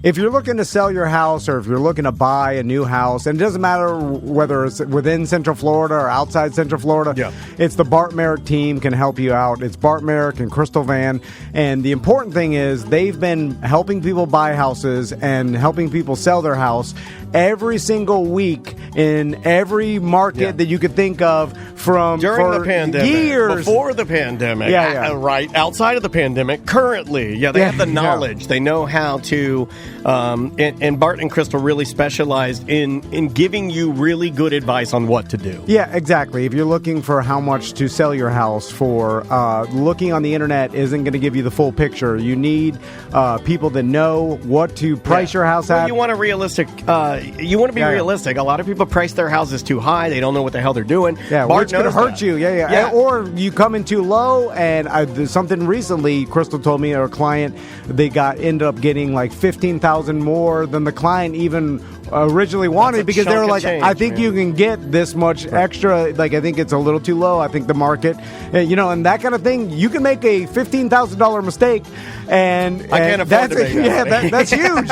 if you're looking to sell your house or if you're looking to buy a new house, and it doesn't matter whether it's within Central Florida or outside Central Florida, it's the Bart Merrick team can help you out. It's Bart Merrick and Crystal Van. And the important thing is they've been helping people buy houses and helping people sell their house every single week in every market that you could think of during the pandemic, years. Before the pandemic, right, outside of the pandemic, currently, they have the knowledge. They know how to, and Bart and Crystal really specialized in giving you really good advice on what to do. Yeah, exactly. If you're looking for how much to sell your house for, looking on the internet isn't going to give you the full picture. You need people that know what to price your house at. You want a realistic, you want to be realistic. A lot of people price their houses too high. They don't know what the hell they're doing. Yeah, Bart which could hurt you. Yeah. Or you come in too low, and there's something recently, Crystal told me, a client, they ended up getting like $15,000 more than the client even originally wanted, because they were like, I think you can get this much extra. Like, I think it's a little too low. I think the market, and that kind of thing. You can make a $15,000 mistake, and I can't afford to make that. that's huge.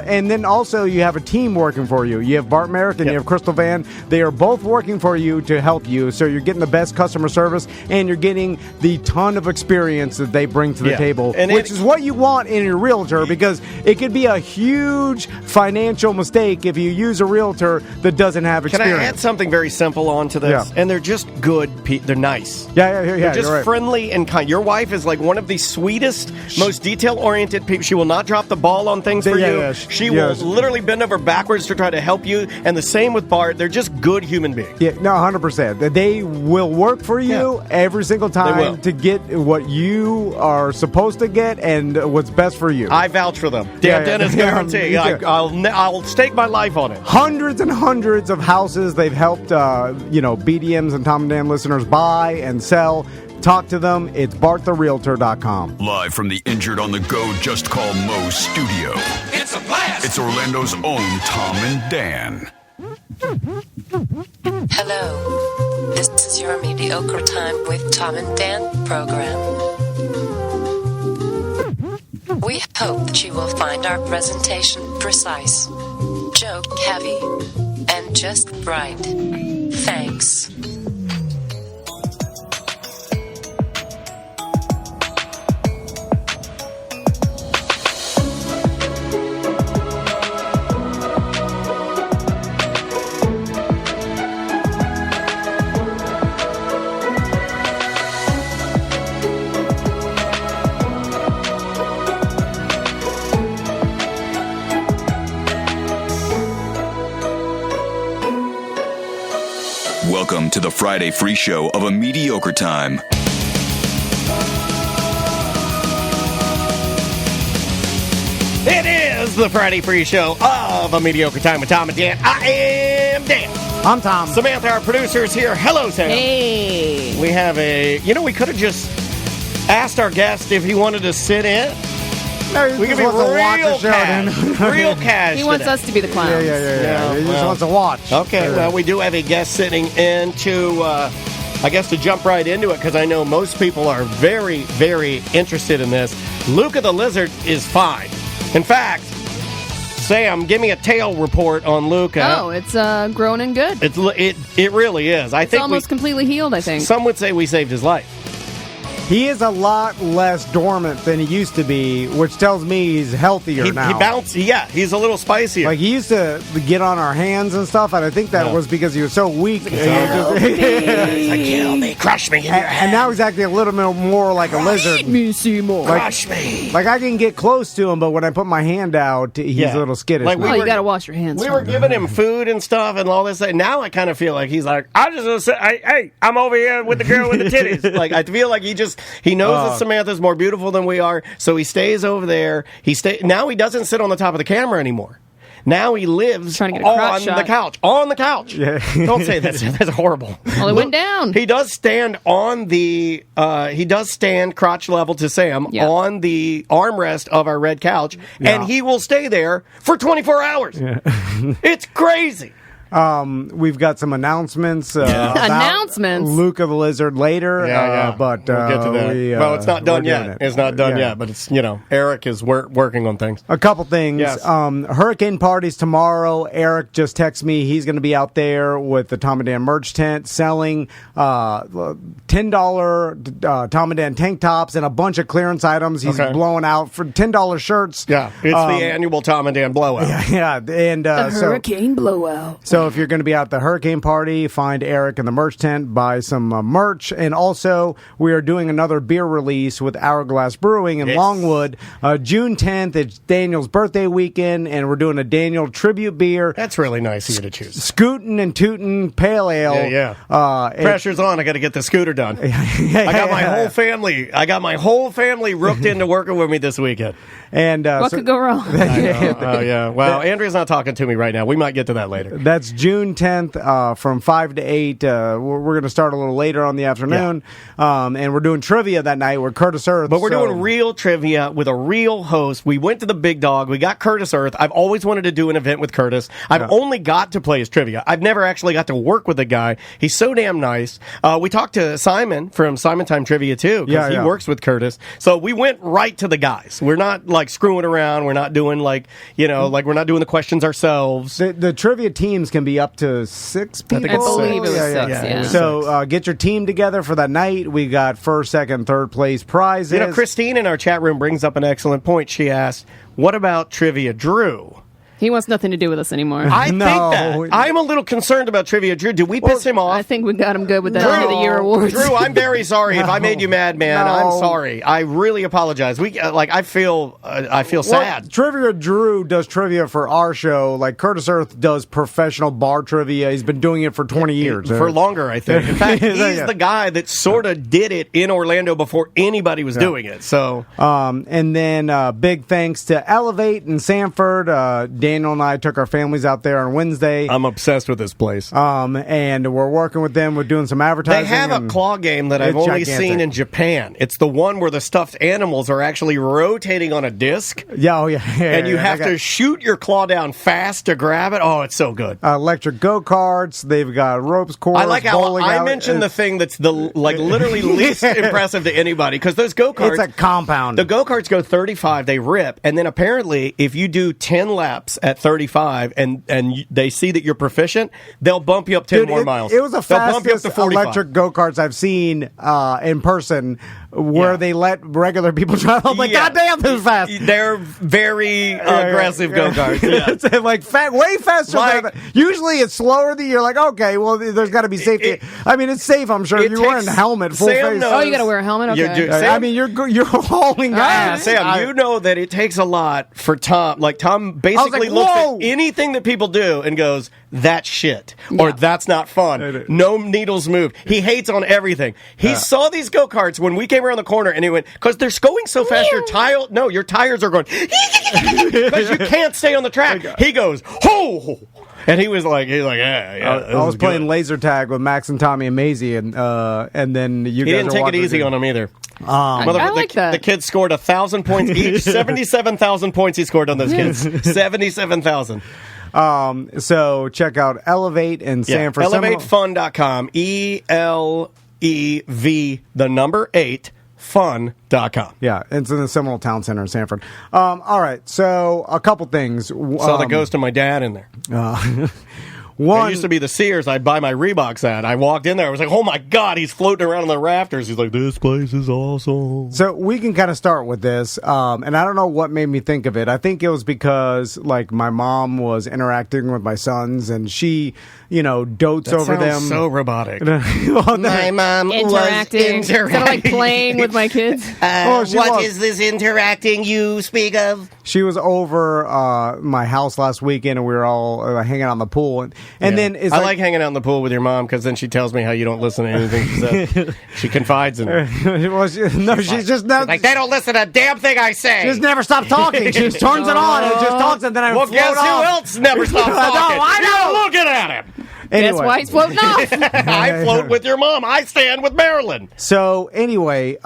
And then also you have a team working for you. You have Bart Merrick and you have Crystal Van. They are both working for you to help you. So you're getting the best customer service, and you're getting the ton of experience that they bring to the table, which is what you want in a realtor, because it could be a huge financial mistake if you use a realtor that doesn't have experience. Can I add something very simple onto this? And they're just good people. They're nice. They're just friendly and kind. Your wife is like one of the sweetest, most detail-oriented people. She will not drop the ball on things for you. She will literally bend over backwards to try to help you. And the same with Bart. They're just good human beings. Yeah, no, 100%. They will work for you every single time to get what you are supposed to get and what's best for you. I vouch for them. Dan Dennis guarantee. I'll stake my life on it. Hundreds and hundreds of houses they've helped, BDMs and Tom and Dan listeners buy and sell. Talk to them. It's BartTheRealtor.com. Live from the Injured on the Go Just Call Mo studio. It's a blast! It's Orlando's own Tom and Dan. Hello. This is your Mediocre Time with Tom and Dan program. We hope that you will find our presentation precise, joke heavy, and just right. Thanks. Welcome to the Friday free show of A Mediocre Time. It is the Friday free show of A Mediocre Time with Tom and Dan. I am Dan. I'm Tom. Samantha, our producer, is here. Hello, Sam. Hey. We have we could have just asked our guest if he wanted to sit in. No, we can be real cash. He wants us to be the clowns. Yeah. He just wants to watch. Okay, well, we do have a guest sitting in to jump right into it, because I know most people are very, very interested in this. Luca the Lizard is fine. In fact, Sam, give me a tail report on Luca. Oh, it's grown and good. It really is. It's almost completely healed, I think. Some would say we saved his life. He is a lot less dormant than he used to be, which tells me he's healthier now. He bounced. Yeah, he's a little spicier. Like, he used to get on our hands and stuff, and I think that was because he was so weak. Kill me, crush me. And now he's acting a little bit more like a lizard. Eat me, Seymour. Crush me. Like, I can get close to him, but when I put my hand out, he's a little skittish. You got to wash your hands. We were giving him food and stuff and all this. Now I kind of feel like he's like, I'm over here with the girl with the titties. Like, I feel like he knows that Samantha's more beautiful than we are, so he stays over there. Now he doesn't sit on the top of the camera anymore. Now he lives trying to get a crotch shot. On the couch. Yeah. Don't say that. That's horrible. Well, it went down. He does stand on the. He does stand crotch level to Sam on the armrest of our red couch, and he will stay there for 24 hours. Yeah. It's crazy. We've got some announcements. About Announcements? Luca the Lizard later. But we'll get to that. Well, it's not done yet. It's not done Yeah. yet, but it's, Eric is working on things. A couple things. Yes. Hurricane parties tomorrow. Eric just texted me. He's going to be out there with the Tom and Dan merch tent selling $10 Tom and Dan tank tops and a bunch of clearance items. He's blowing out for $10 shirts. Yeah, it's the annual Tom and Dan blowout. Yeah, and The hurricane blowout. So if you're going to be at the hurricane party, find Eric in the merch tent, buy some merch. And also, we are doing another beer release with Hourglass Brewing in Longwood. June 10th, it's Daniel's birthday weekend, and we're doing a Daniel tribute beer. That's really nice of you to choose. Scootin' and Tootin' Pale Ale. Yeah. Pressure's on. I got to get the scooter done. I got my whole family. Rooked into working with me this weekend. And what could go wrong? Oh yeah. Well, Andrea's not talking to me right now. We might get to that later. That's June 10th from 5 to 8. We're going to start a little later on the afternoon. And we're doing trivia that night with Curtis Earth. But we're doing real trivia with a real host. We went to the Big Dog. We got Curtis Earth. I've always wanted to do an event with Curtis. I've only got to play his trivia. I've never actually got to work with the guy. He's so damn nice. We talked to Simon from Simon Time Trivia, too, because he works with Curtis. So we went right to the guys. We're not, screwing around. We're not doing, we're not doing the questions ourselves. The trivia teams can be up to 6 people. I believe it was 6, yeah. So get your team together for that night. We got first, second, third place prizes. Christine in our chat room brings up an excellent point. She asked, what about Trivia Drew? He wants nothing to do with us anymore. I think that. I'm a little concerned about Trivia Drew. Did we piss him off? I think we got him good with that end of the year awards. Drew, I'm very sorry if I made you mad, man. I'm sorry. I really apologize. I feel sad. Trivia Drew does trivia for our show. Like Curtis Earth does professional bar trivia. He's been doing it for 20 years. For longer, I think. In fact, he's the guy that sort of did it in Orlando before anybody was doing it. So, and then big thanks to Elevate in Sanford. Daniel and I took our families out there on Wednesday. I'm obsessed with this place. And we're working with them. We're doing some advertising. They have a claw game that I've only seen in Japan. It's the one where the stuffed animals are actually rotating on a disc. And you have to shoot your claw down fast to grab it. Oh, it's so good. Electric go-karts. They've got ropes course. I like how I mentioned the thing that's literally least impressive to anybody, because those go-karts. It's a compound. The go-karts go 35, they rip, and then apparently if you do 10 laps at 35 and they see that you're proficient, they'll bump you up 10 more miles. It was the fastest electric go-karts I've seen in person where they let regular people drive. I'm like, God damn, this is fast. They're very aggressive go-karts. It's way faster. Usually it's slower than you're like, okay, well, there's got to be safety. It's safe, I'm sure. You're wearing a helmet, full face. Oh, you got to wear a helmet? Okay. You're hauling gas. Sam, you know that it takes a lot for Tom. Tom basically looks at anything that people do and goes, that's shit. Or that's not fun. No needles moved. He hates on everything. He saw these go-karts when we came around the corner and he went, because they're going so fast, your tires are going, because you can't stay on the track. He goes, ho! And he was like, yeah. I was playing laser tag with Max and Tommy and Maisie, and then you guys didn't take it easy on him either. I like that. The kids scored 1,000 points each. 77,000 points he scored on those kids. 77,000. So check out Elevate in Sanford. ElevateFun.com. ELEV 8 fun.com. Yeah, it's in the Seminole Town Center in Sanford. All right, so a couple things. Saw the ghost of my dad in there. It used to be the Sears I'd buy my Reeboks at. I walked in there. I was like, oh, my God, he's floating around on the rafters. He's like, this place is awesome. So we can kind of start with this, and I don't know what made me think of it. I think it was because, my mom was interacting with my sons, and she, dotes over them. So robotic. My mom interacting. was Instead of playing with my kids. What is this interacting you speak of? She was over my house last weekend, and we were all hanging out in the pool. And then it's I like hanging out in the pool with your mom, because then she tells me how you don't listen to anything she says. She confides in her. She's just not. They don't listen to a damn thing I say. She just never stopped talking. She just turns it on and it just talks, and then I guess who else never stops talking? I know. You're looking at him. Anyway. That's why he's floating off. I float with your mom. I stand with Marilyn. So anyway,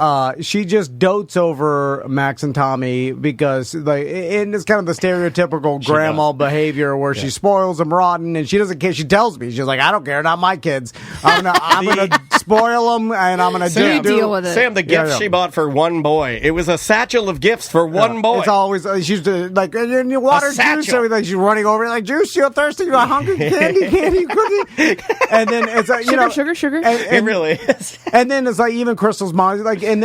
she just dotes over Max and Tommy because, like, and it's kind of the stereotypical grandma behavior where she spoils them rotten, and she doesn't care. She tells me, she's like, "I don't care, not my kids. I'm gonna spoil them, and I'm gonna deal with it." Sam, the gifts she bought for one boy. It was a satchel of gifts for one boy. It's always she's like, and you water, juice, everything. She's running over like, "Juice, you're thirsty? You're hungry? Candy, cookie." And then it's like, sugar. And it really is. And then it's like even Crystal's mom, like, and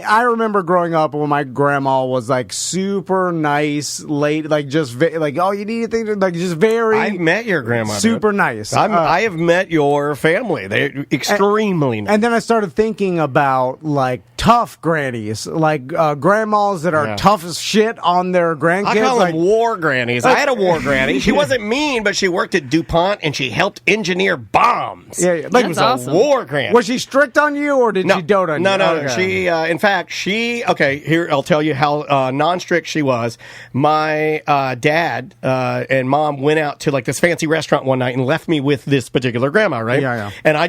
I remember growing up when my grandma was like super nice, late, like just like, oh, you need anything, like just very. I met your grandma. Super nice. I have met your family. They're extremely nice. And then I started thinking about like tough grannies, like grandmas that are tough as shit on their grandkids. I call them war grannies. I had a war granny. She wasn't mean, but she worked at DuPont and she helped engineer bombs. Yeah, like, was awesome. A war granny. Was she strict on you, or did she dote on you? No. Okay. She, in fact, here, I'll tell you how non-strict she was. My dad and mom went out to like this fancy restaurant one night and left me with this particular grandma, right? Yeah. And I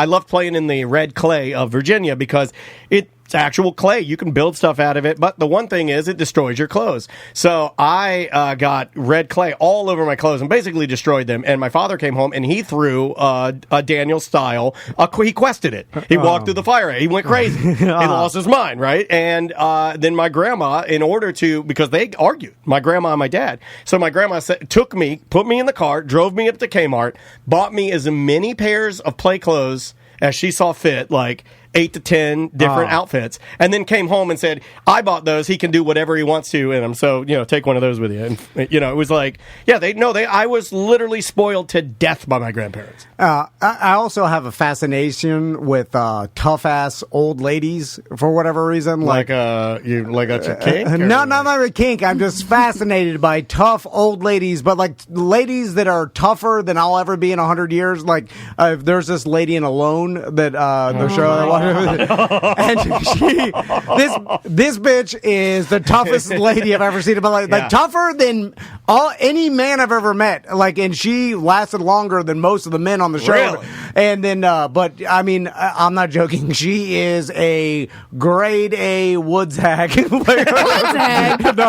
love playing in the red clay of Virginia because it's actual clay. You can build stuff out of it, but the one thing is it destroys your clothes. So I got red clay all over my clothes and basically destroyed them. And my father came home and he threw a Daniel style. He quested it. He walked through the fire. He went crazy. He lost his mind, right? And then my grandma, because they argued, my grandma and my dad. So my grandma put me in the car, drove me up to Kmart, bought me as many pairs of play clothes as she saw fit, like 8 to 10 different outfits, and then came home and said, I bought those. He can do whatever he wants to in them. So, take one of those with you. And, it was like, I was literally spoiled to death by my grandparents. I also have a fascination with tough-ass old ladies for whatever reason. Like a kink? No, not like a kink. I'm just fascinated by tough old ladies, but like ladies that are tougher than I'll ever be in 100 years. Like, there's this lady in Alone that the show I watched. And this bitch is the toughest lady I've ever seen. But like tougher than any man I've ever met. Like, and she lasted longer than most of the men on the show. Really? And then, but I mean, I'm not joking. She is a grade A woods hag. Woods hag. No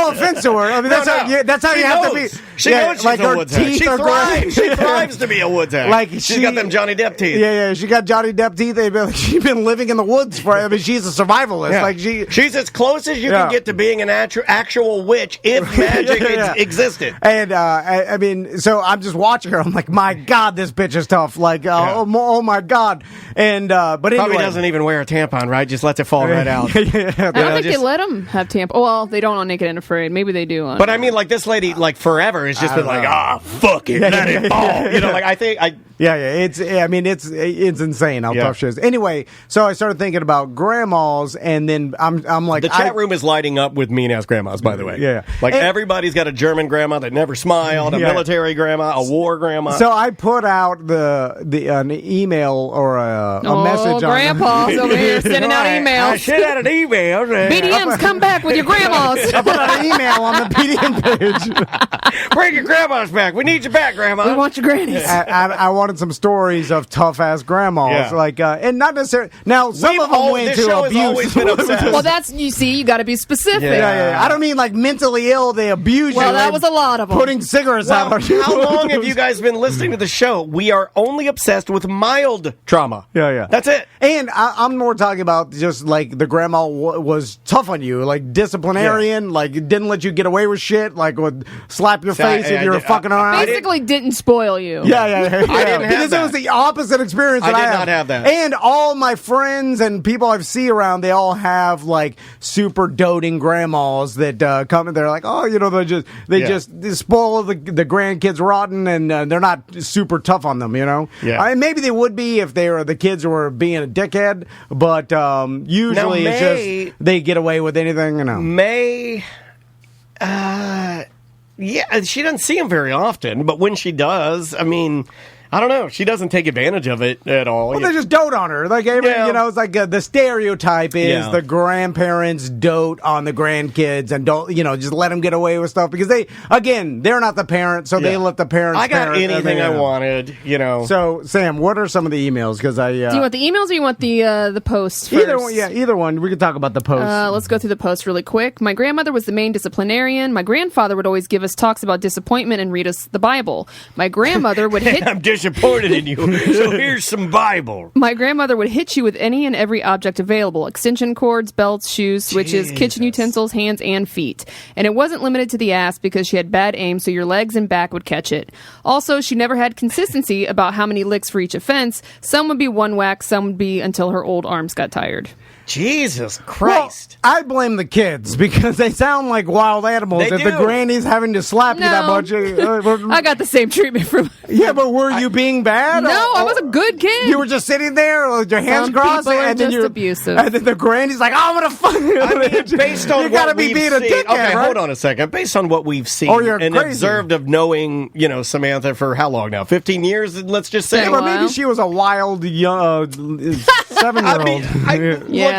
offense to her. I mean, that's how you have to be. She knows she's a woods hag. She thrives to be a woods hag. Like she's got them Johnny Depp teeth. Yeah, she got Johnny Depp teeth. She's been living in the woods for. I mean, she's a survivalist. Yeah. Like she's as close as you can get to being an actual witch if magic existed. And I mean, so I'm just watching her. I'm like, my God, this bitch is tough. Like, oh my God. And but anyway, probably doesn't even wear a tampon, right? Just lets it fall right out. I don't think they let them have tampon. Well, they don't on Naked and Afraid. Maybe they do. But I mean, like this lady, like forever, has just been like, fuck it, let it fall. Like I think I. Yeah. It's insane how tough she is. Anyway, so I started thinking about grandmas, and then I'm like, the chat room is lighting up with mean ass grandmas. By the way, like everybody's got a German grandma that never smiled, a military grandma, a war grandma. So I put out an email or a message. Grandpa's over here sending out emails. I sent out an email. BDMs, come back with your grandmas. I put out an email on the BDM page. Bring your grandmas back. We need you back, grandma. We want your grannies. I wanted some stories of tough ass grandmas, like, and not necessarily. Now, some of them went to abuse. Well, that's you got to be specific. Yeah. I don't mean like mentally ill. They abuse you. Well, that was a lot of them. Putting cigarettes out. How long have you guys been listening to the show? We are only obsessed with mild trauma. Yeah. That's it. And I'm more talking about just like the grandma was tough on you, like disciplinarian, like didn't let you get away with shit, like would slap your face if you were fucking around. Basically, didn't spoil you. Yeah. I didn't have because that. It was the opposite experience. I did not have that. And all my friends and people I see around, they all have like super doting grandmas that come and they're like, oh, they just spoil the grandkids rotten, and they're not super tough on them, Yeah. Maybe they would be if the kids were being a dickhead, but usually it's just they get away with anything, yeah, she doesn't see him very often, but when she does, I mean, I don't know. She doesn't take advantage of it at all. Well, they just dote on her. Like, it's like the stereotype is the grandparents dote on the grandkids and don't, just let them get away with stuff because they're not the parents, so they let the parents. I got anything I wanted, So, Sam, what are some of the emails? Because do you want the emails or you want the posts first? Either one. We can talk about the post. Let's go through the post really quick. My grandmother was the main disciplinarian. My grandfather would always give us talks about disappointment and read us the Bible. My grandmother would hit. I'm disappointed in you. So here's some Bible. My grandmother would hit you with any and every object available: extension cords, belts, shoes, switches, kitchen utensils, hands, and feet. And it wasn't limited to the ass because she had bad aim, so your legs and back would catch it. Also, she never had consistency about how many licks for each offense. Some would be one whack, some would be until her old arms got tired. Jesus Christ. Well, I blame the kids because they sound like wild animals. If the granny's having to slap you that much. I got the same treatment from. Yeah, but were you being bad? No, I was a good kid. You were just sitting there with your hands crossed, and then you're abusive. And then the granny's like, "I'm gonna fuck you." Based on you gotta be being a dickhead. Okay, right? hold on a second. Based on what we've seen and crazy. observed of knowing, Samantha for how long now? 15 years. Let's just say. Yeah, but maybe she was a wild young 7-year-old. Look,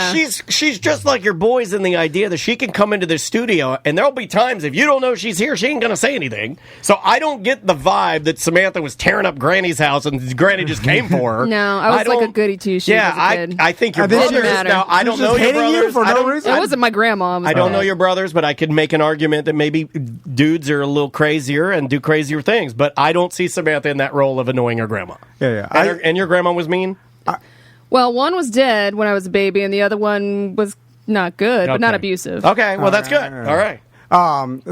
she's just like your boys in the idea that she can come into the studio, and there'll be times if you don't know she's here, she ain't gonna say anything. So I don't get the vibe that Samantha was tearing up Granny's house and Granny just came for her. No, I was like a goody two shoes. as a kid. I think your brothers. Now I don't know your brothers. You for no reason. It wasn't my grandma. I don't know your brothers, but I could make an argument that maybe dudes are a little crazier and do crazier things. But I don't see Samantha in that role of annoying her grandma. Yeah. And your grandma was mean? Well, one was dead when I was a baby, and the other one was not good, but not abusive. Okay, well, that's good. All right.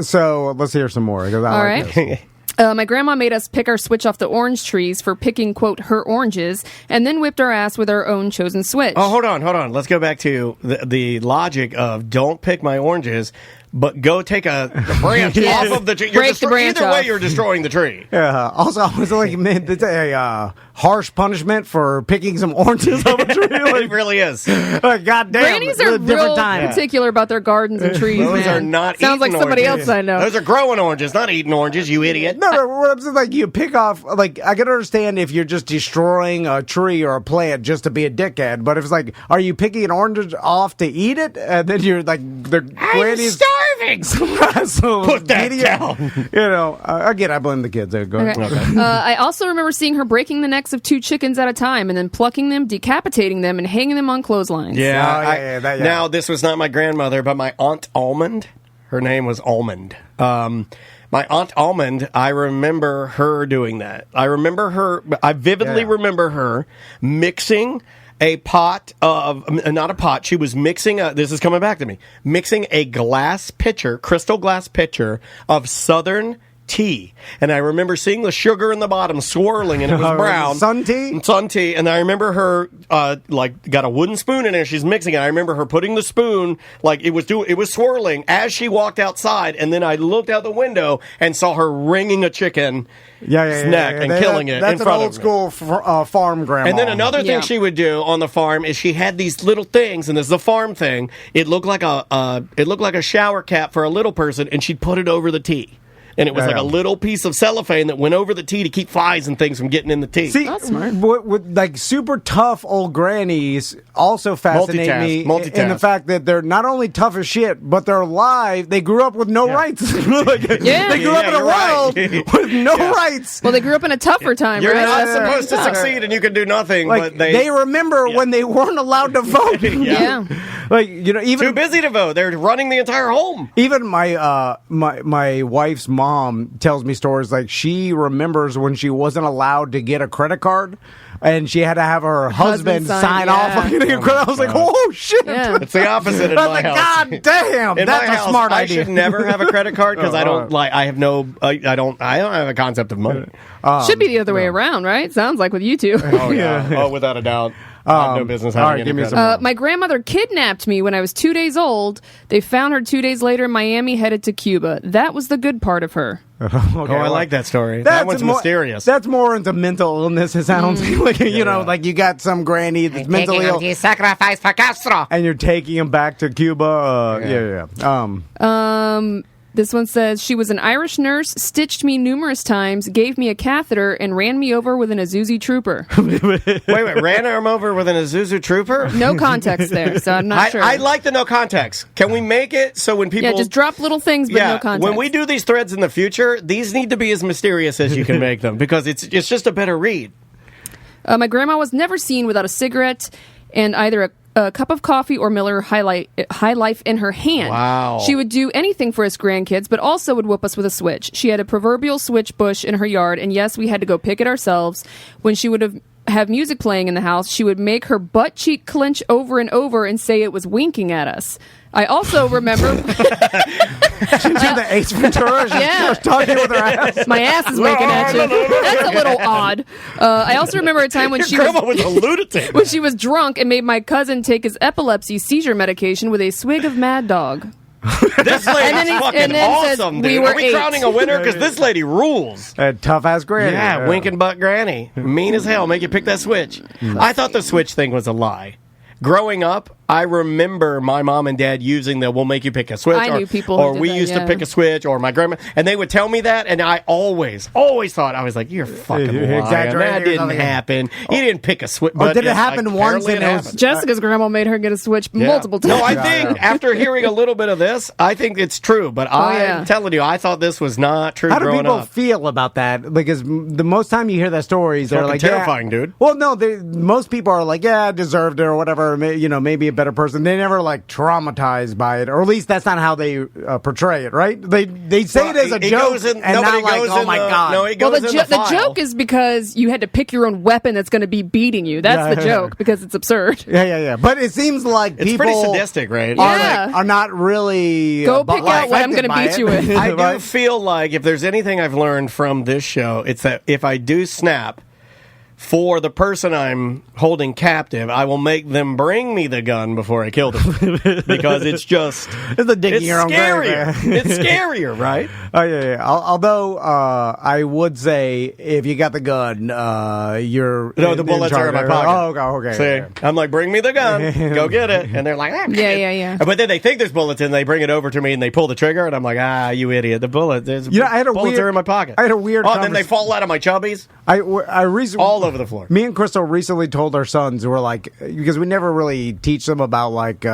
So let's hear some more. All right. My grandma made us pick our switch off the orange trees for picking, quote, her oranges, and then whipped our ass with our own chosen switch. Oh, hold on. Let's go back to the logic of don't pick my oranges, but go take a branch off of the tree. Break the branch Either off. way, you're destroying the tree. Yeah. Also, I was like, man, that's a harsh punishment for picking some oranges off a tree. It really is. Like, goddamn. Grannies are real particular about their gardens and trees. Those man. are not Sounds like eating somebody oranges. else I know. Those are growing oranges, not eating oranges, you idiot. No, what I'm saying, like, you pick off, like, I can understand if you're just destroying a tree or a plant just to be a dickhead, but if it's like, are you picking an orange off to eat it? And then you're like, I'm starving! so Put that down. Again, I blame the kids. Go ahead. Okay. I also remember seeing her breaking the necks of 2 chickens at a time and then plucking them, decapitating them, and hanging them on clotheslines. Yeah. Now, this was not my grandmother, but my Aunt Almond. Her name was Almond. My Aunt Almond, I remember her doing that. I vividly remember her mixing a pot of, not a pot, she was mixing this is coming back to me, mixing a crystal glass pitcher of Southern tea. And I remember seeing the sugar in the bottom swirling, and it was brown. Sun tea? Sun tea. And I remember her, got a wooden spoon in there. She's mixing it. I remember her putting the spoon, it was swirling as she walked outside. And then I looked out the window and saw her wringing a chicken neck and killing it in front of me. That's an old school farm grandma. And then another thing she would do on the farm is she had these little things, and this is a farm thing. It looked like a shower cap for a little person, and she'd put it over the tea. And it was like a little piece of cellophane that went over the tea to keep flies and things from getting in the tea. See, that's smart. With like super tough old grannies also fascinate me in the fact that they're not only tough as shit, but they're alive. They grew up with no rights. They grew up in a world with no rights. Well, they grew up in a tougher time. You're right? not supposed to succeed, and you can do nothing. Like, but they remember when they weren't allowed to vote. Like, even too busy to vote. They're running the entire home. Even my wife's mom tells me stories like she remembers when she wasn't allowed to get a credit card, and she had to have her husband sign off on getting a credit. I was like, oh shit! Yeah. It's the opposite in my house. God damn, that's a smart idea. I should never have a credit card because I don't like. I don't have a concept of money. Should be the other way around, right? Sounds like with you two. Oh yeah. Oh, without a doubt. I have no business having any credit. My grandmother kidnapped me when I was 2 days old. They found her 2 days later in Miami, headed to Cuba. That was the good part of her. I like that story. That one's mysterious. That's more into mental illness, it sounds like. Like you got some granny that's mentally ill. You sacrifice for Castro. And you're taking him back to Cuba. This one says, she was an Irish nurse, stitched me numerous times, gave me a catheter, and ran me over with an Isuzu Trooper. Wait, ran him over with an Isuzu Trooper? No context there, so I'm not sure. I like the no context. Can we make it so when people... Yeah, just drop little things, but no context. When we do these threads in the future, these need to be as mysterious as you can make them, because it's just a better read. My grandma was never seen without a cigarette and either a cup of coffee or Miller High Life in her hand. Wow. She would do anything for us grandkids, but also would whoop us with a switch. She had a proverbial switch bush in her yard, and yes, we had to go pick it ourselves. When she would have music playing in the house, she would make her butt cheek clench over and over and say it was winking at us. I also remember... She did the Ace Ventura. She was talking with her ass. My ass is winking at you. That's a little odd. I also remember a time when Your grandma was a lunatic. when she was drunk and made my cousin take his epilepsy seizure medication with a swig of Mad Dog. This lady's fucking awesome, dude. Are we crowning a winner? Because this lady rules. Tough-ass granny. Yeah, winking butt granny. Mean as hell. Make you pick that switch. I thought the switch thing was a lie. Growing up, I remember my mom and dad using the "we'll make you pick a switch," I knew people who or did we that, used to yeah. pick a switch, or my grandma, and they would tell me that, and I always thought, I was like, "You're fucking lying. Exaggerating That or didn't something. happen. He didn't pick a switch." Or did it happen once and it was... Jessica's grandma made her get a switch Yeah. multiple times. No, I think after hearing a little bit of this, I think it's true. But I'm telling you, I thought this was not true. How do growing people up. feel about that? Because the most time you hear that stories, they're Fucking like, terrifying, dude. Well, no, most people are like, yeah, I deserved it or whatever. Maybe a better person. They never like traumatized by it, or at least that's not how they portray it, right? They say it as a joke, and not like, oh my god. No, it goes in the joke is because you had to pick your own weapon that's going to be beating you. That's the joke because it's absurd. Yeah. But it seems like It's people pretty sadistic, right? are not really Go pick out what I'm going to affected beat you by with. it. I do feel like if there's anything I've learned from this show, it's that if I do snap for the person I'm holding captive, I will make them bring me the gun before I kill them. Because it's just... It's a digging your own grave, scarier. man. It's scarier, right? Oh, yeah. Although, I would say, if you got the gun, you're... No, the bullets are in my pocket. Oh, okay. See, okay. I'm like, bring me the gun. Go get it. And they're like, Yeah. But then they think there's bullets in, they bring it over to me and they pull the trigger, and I'm like, you idiot. The bullets bullets are in my pocket. I had a weird and then they fall out of my chubbies. I recently... All over the floor. Me and Crystal recently told our sons, we're like, because we never really teach them about like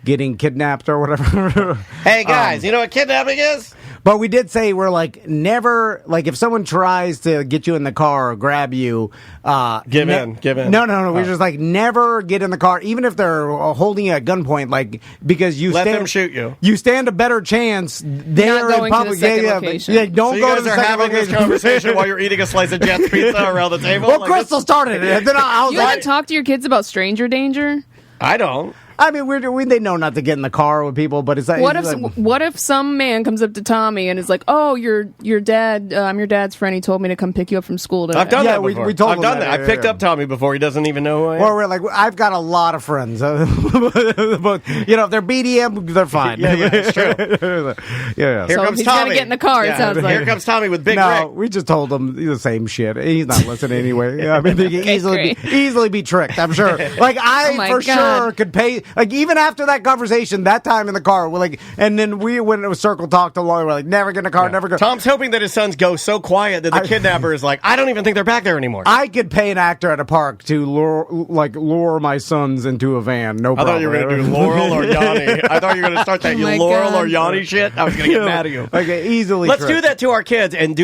getting kidnapped or whatever. Hey guys, you know what kidnapping is? But we did say we're like never, like if someone tries to get you in the car or grab you, give in. No. We're just like never get in the car, even if they're holding you at gunpoint, like because you let them shoot you. You stand a better chance there in public. Yeah, don't so go you to the guys are second having this location. conversation while you're eating a slice of Jets pizza around the table. Well, Crystal started it. And then I was You like, haven't talked to your kids about stranger danger? I don't. I mean, they know not to get in the car with people, but it's like, what if some man comes up to Tommy and is like, "Oh, your dad, I'm your dad's friend. He told me to come pick you up from school today." I've done that we before. told I've him done that. I picked up Tommy before. He doesn't even know who I am. Or we're like, I've got a lot of friends. But, if they're BDM, they're fine. Yeah, it's true. Yeah. Here So comes he's Tommy. gotta get in the car, it sounds like. Here comes Tommy with Big No, Rick. we just told him the same shit. He's not listening anyway. I mean, they can easily be tricked, I'm sure. Like, I for sure could pay, like, even after that conversation, that time in the car, we're like, and then we went to circle talk to Lloyd, we're like, never get in a car, never go. Tom's hoping that his sons go so quiet that the kidnapper is like, I don't even think they're back there anymore. I could pay an actor at a park to lure my sons into a van. No problem. I thought you were going to do Laurel or Yanni. I thought you were going to start that Laurel or Yanni shit. I was going to get mad at you. Okay, easily. Let's do that to our kids and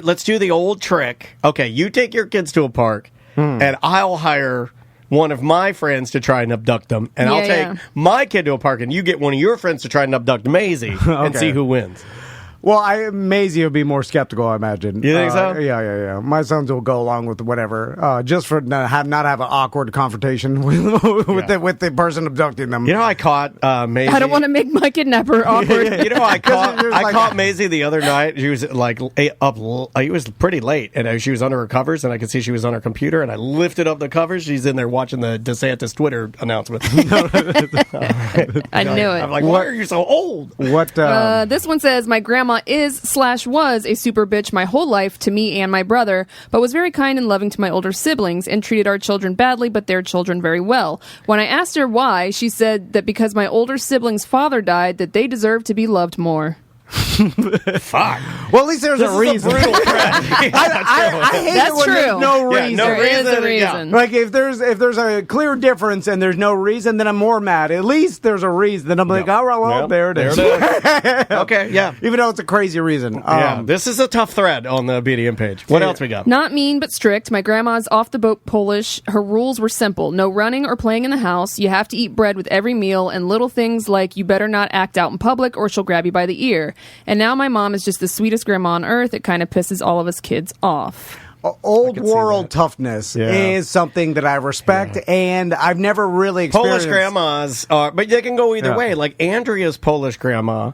let's do the old trick. Okay, you take your kids to a park and I'll hire one of my friends to try and abduct them, and I'll take my kid to a park, and you get one of your friends to try and abduct Maisie and see who wins. Well, Maisie would be more skeptical, I imagine. You think so? Yeah. My sons will go along with whatever, just for not have an awkward confrontation with the person abducting them. You know, I caught Maisie. I don't want to make my kidnapper awkward. You know, I caught Maisie the other night. She was like up. It was pretty late, and she was under her covers, and I could see she was on her computer. And I lifted up the covers. She's in there watching the DeSantis Twitter announcement. I knew it. I'm like, why are you so old? What? This one says, my grandma is/was a super bitch my whole life to me and my brother, but was very kind and loving to my older siblings and treated our children badly, but their children very well. When I asked her why, she said that because my older siblings' father died, that they deserved to be loved more. Fuck. Well, at least there's This a is reason. a brutal threat. I hate That's it when true. there's no Yeah, reason. no There is reason, a yeah. reason. Like if there's a clear difference and there's no reason, then I'm more mad. At least there's a reason. Then I'm like, all right, well, Yep, there it is. Okay, yeah. Even though it's a crazy reason. Yeah, this is a tough thread on the BDM page. What else we got? Not mean, but strict. My grandma's off the boat Polish. Her rules were simple. No running or playing in the house. You have to eat bread with every meal, and little things like you better not act out in public or she'll grab you by the ear. And now my mom is just the sweetest grandma on earth. It kind of pisses all of us kids off. Old world toughness is something that I respect, and I've never really experienced. Polish grandmas are, but they can go either way. Like Andrea's Polish grandma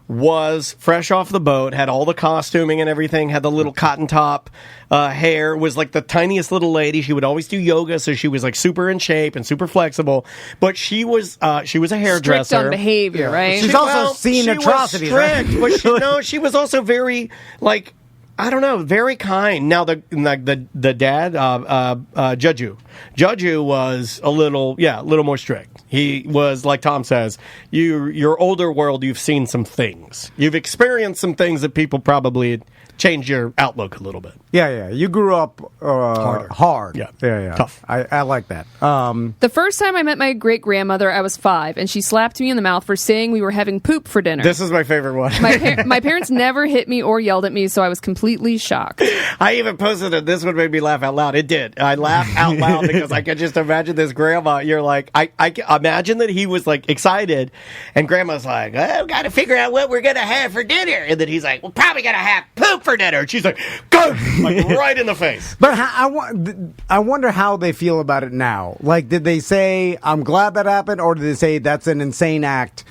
was fresh off the boat, had all the costuming and everything, had the little cotton top hair, was like the tiniest little lady. She would always do yoga, so she was like super in shape and super flexible. But she was a hairdresser. Strict on behavior, right? She's also seen atrocities, Was strict, right? but she was also very like. I don't know, very kind. Now the dad, Judju was a little more strict. He was, like Tom says, your older world, you've seen some things. You've experienced some things that people probably change your outlook a little bit. Yeah. You grew up hard. Yeah. Tough. I like that. The first time I met my great-grandmother, I was 5, and she slapped me in the mouth for saying we were having poop for dinner. This is my favorite one. My parents never hit me or yelled at me, so I was completely shocked. I even posted it. This one made me laugh out loud. It did. I laughed out loud because I could just imagine this grandma. You're like, I imagine that he was like excited, and grandma's like, oh, got to figure out what we're going to have for dinner. And then he's like, we're probably going to have poop for dinner. And she's like, go! Like right in the face. But I wonder how they feel about it now. Like, did they say, I'm glad that happened, or did they say that's an insane act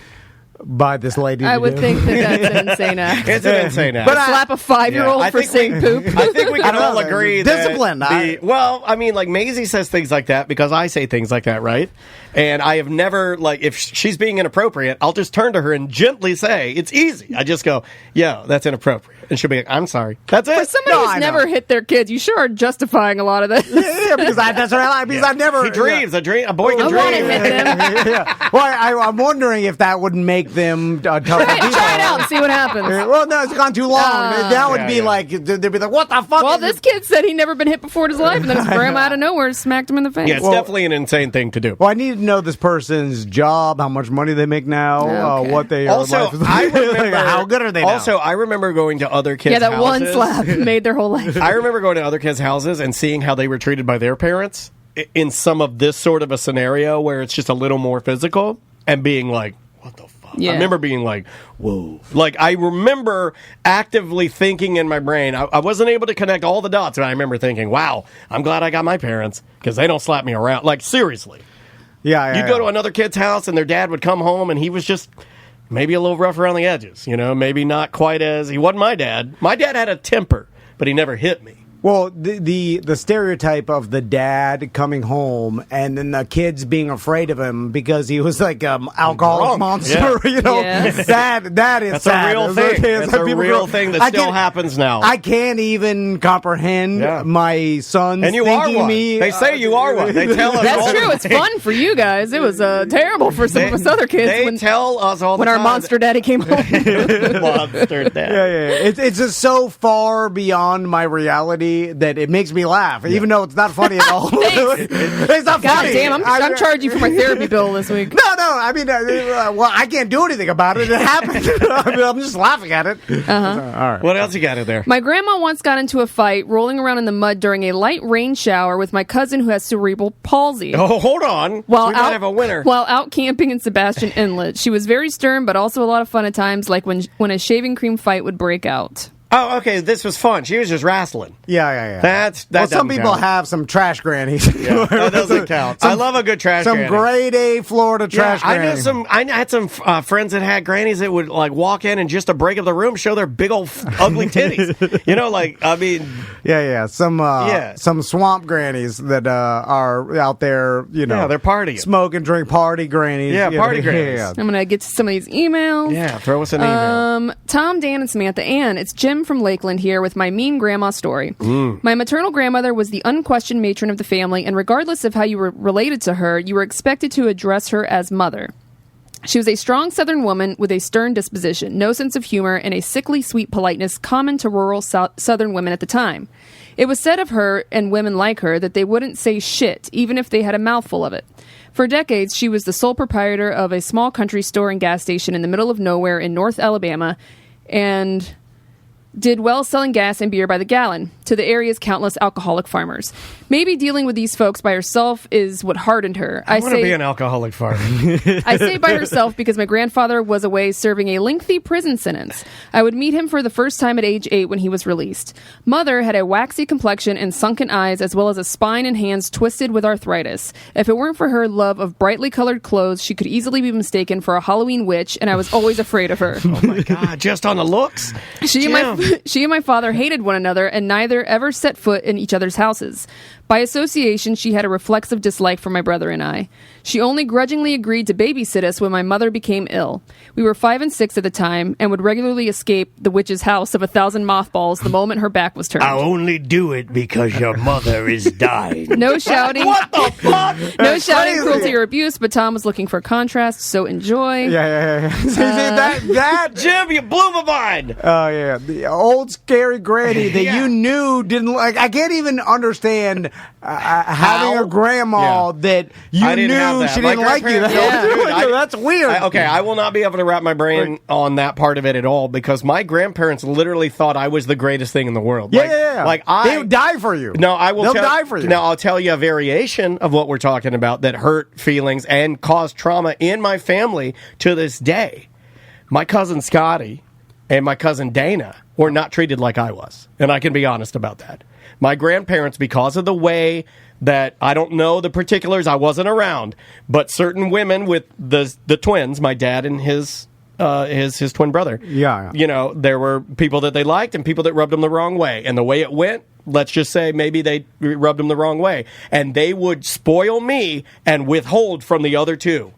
by this lady? I would think that that's an insane act. It's an insane act. But slap a 5-year-old for saying poop. I think we can all agree that discipline. Like Maisie says things like that because I say things like that, right? And I have never, like, if she's being inappropriate, I'll just turn to her and gently say, it's easy. I just go, yo, that's inappropriate. And she'll be like, I'm sorry. That's it. For somebody who's never hit their kids, you sure are justifying a lot of this. Yeah, because that's what I like. Because I've never. He dreams. A boy can I dream. want to hit them. Yeah. Well, I'm wondering if that would make them tough. Try it out and see what happens. Well, no, it's gone too long. That would be like, they'd be like, what the fuck? Well, this kid said he'd never been hit before in his life, and then his grandma out of nowhere smacked him in the face. Yeah, it's definitely an insane thing to do. Well, I need to know this person's job, how much money they make now, Okay. what they Also, life is I like. remember How good are they now? Also, I remember going to other kids' that houses. one slap made their whole life. I remember going to other kids' houses and seeing how they were treated by their parents in some of this sort of a scenario where it's just a little more physical and being like, what the fuck? Yeah. I remember being like, whoa. Like, I remember actively thinking in my brain, I wasn't able to connect all the dots, but I remember thinking, wow, I'm glad I got my parents because they don't slap me around. Like, seriously. Yeah. You'd go to another kid's house and their dad would come home and he was just maybe a little rough around the edges, maybe not quite as, he wasn't my dad. My dad had a temper, but he never hit me. Well, the stereotype of the dad coming home and then the kids being afraid of him because he was like alcoholic Drunk. monster, Yes. that is That's sad. a real thing. That's a real thing that still happens now. I can't even comprehend my sons And you thinking are one. me. They say you are one. They tell us all That's the true. It's time. fun for you guys. It was terrible for some of us other kids They tell us all the when time. our monster daddy came home. Monster dad. Yeah. It's just so far beyond my reality that it makes me laugh, even though it's not funny at all. It's not God funny. damn, I'm charging you for my therapy bill this week. No. I mean, well, I can't do anything about it. It happened. I'm just laughing at it. All right. What else you got in there? My grandma once got into a fight rolling around in the mud during a light rain shower with my cousin who has cerebral palsy. Oh, hold on. While we might have a winner. While out camping in Sebastian Inlet. She was very stern, but also a lot of fun at times, like when a shaving cream fight would break out. Oh, okay. This was fun. She was just wrestling. Yeah. That Well, some doesn't people count. have some trash grannies. Yeah, that doesn't count. I love a good trash Some granny. grade A Florida trash I granny. know I had some friends that had grannies that would like walk in and just to break up the room show their big old ugly titties. Yeah. Some swamp grannies that are out there, Yeah, they're partying. Smoke and drink party grannies. Yeah, party grannies. Yeah. I'm going to get to some of these emails. Yeah, throw us an email. Tom, Dan, and Samantha Ann. It's Jim from Lakeland here with my mean grandma story. My maternal grandmother was the unquestioned matron of the family, and regardless of how you were related to her, you were expected to address her as mother. She was a strong Southern woman with a stern disposition, no sense of humor, and a sickly sweet politeness common to rural Southern women at the time. It was said of her and women like her that they wouldn't say shit, even if they had a mouthful of it. For decades, she was the sole proprietor of a small country store and gas station in the middle of nowhere in North Alabama, and did well selling gas and beer by the gallon to the area's countless alcoholic farmers. Maybe dealing with these folks by herself is what hardened her. I want to be an alcoholic farmer. I say by herself because my grandfather was away serving a lengthy prison sentence. I would meet him for the first time at age 8 when he was released. Mother had a waxy complexion and sunken eyes, as well as a spine and hands twisted with arthritis. If it weren't for her love of brightly colored clothes, she could easily be mistaken for a Halloween witch, and I was always afraid of her. Oh my God, just on the looks? She and my father hated one another, and neither ever set foot in each other's houses. By association, she had a reflexive dislike for my brother and I. She only grudgingly agreed to babysit us when my mother became ill. We were 5 and 6 at the time, and would regularly escape the witch's house of 1,000 mothballs the moment her back was turned. I'll only do it because your mother is dying. No shouting. What the fuck? No shouting, cruelty, or abuse, but Tom was looking for contrast, so enjoy. Yeah. See, that Jim, you blew my mind. Oh, yeah. The old scary granny that you knew didn't like. I can't even understand having a grandma that you knew she didn't like you. That's weird. I will not be able to wrap my brain on that part of it at all, because my grandparents literally thought I was the greatest thing in the world. Like they would die for you. No, I will. They'll die for you. Now, I'll tell you a variation of what we're talking about that hurt feelings and caused trauma in my family to this day. My cousin Scotty and my cousin Dana were not treated like I was, and I can be honest about that. My grandparents, because of the way that, I don't know the particulars, I wasn't around, but certain women with the twins, my dad and his twin brother, you know, there were people that they liked and people that rubbed them the wrong way, and the way it went, let's just say maybe they rubbed them the wrong way, and they would spoil me and withhold from the other two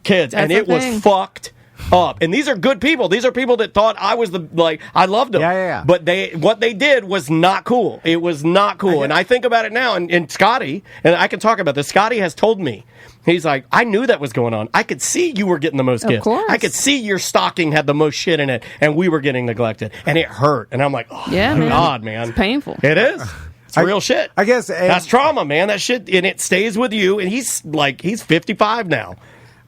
kids, and it was fucked up. And these are good people. These are people that thought I was I loved them. Yeah. But what they did was not cool. It was not cool. And I think about it now, and Scotty, and I can talk about this, Scotty has told me, he's like, I knew that was going on. I could see you were getting the most gifts. I could see your stocking had the most shit in it, and we were getting neglected. And it hurt. And I'm like, oh, my God, man. It's painful. It is. It's real shit. I guess. That's trauma, man. That shit, and it stays with you. And he's 55 now.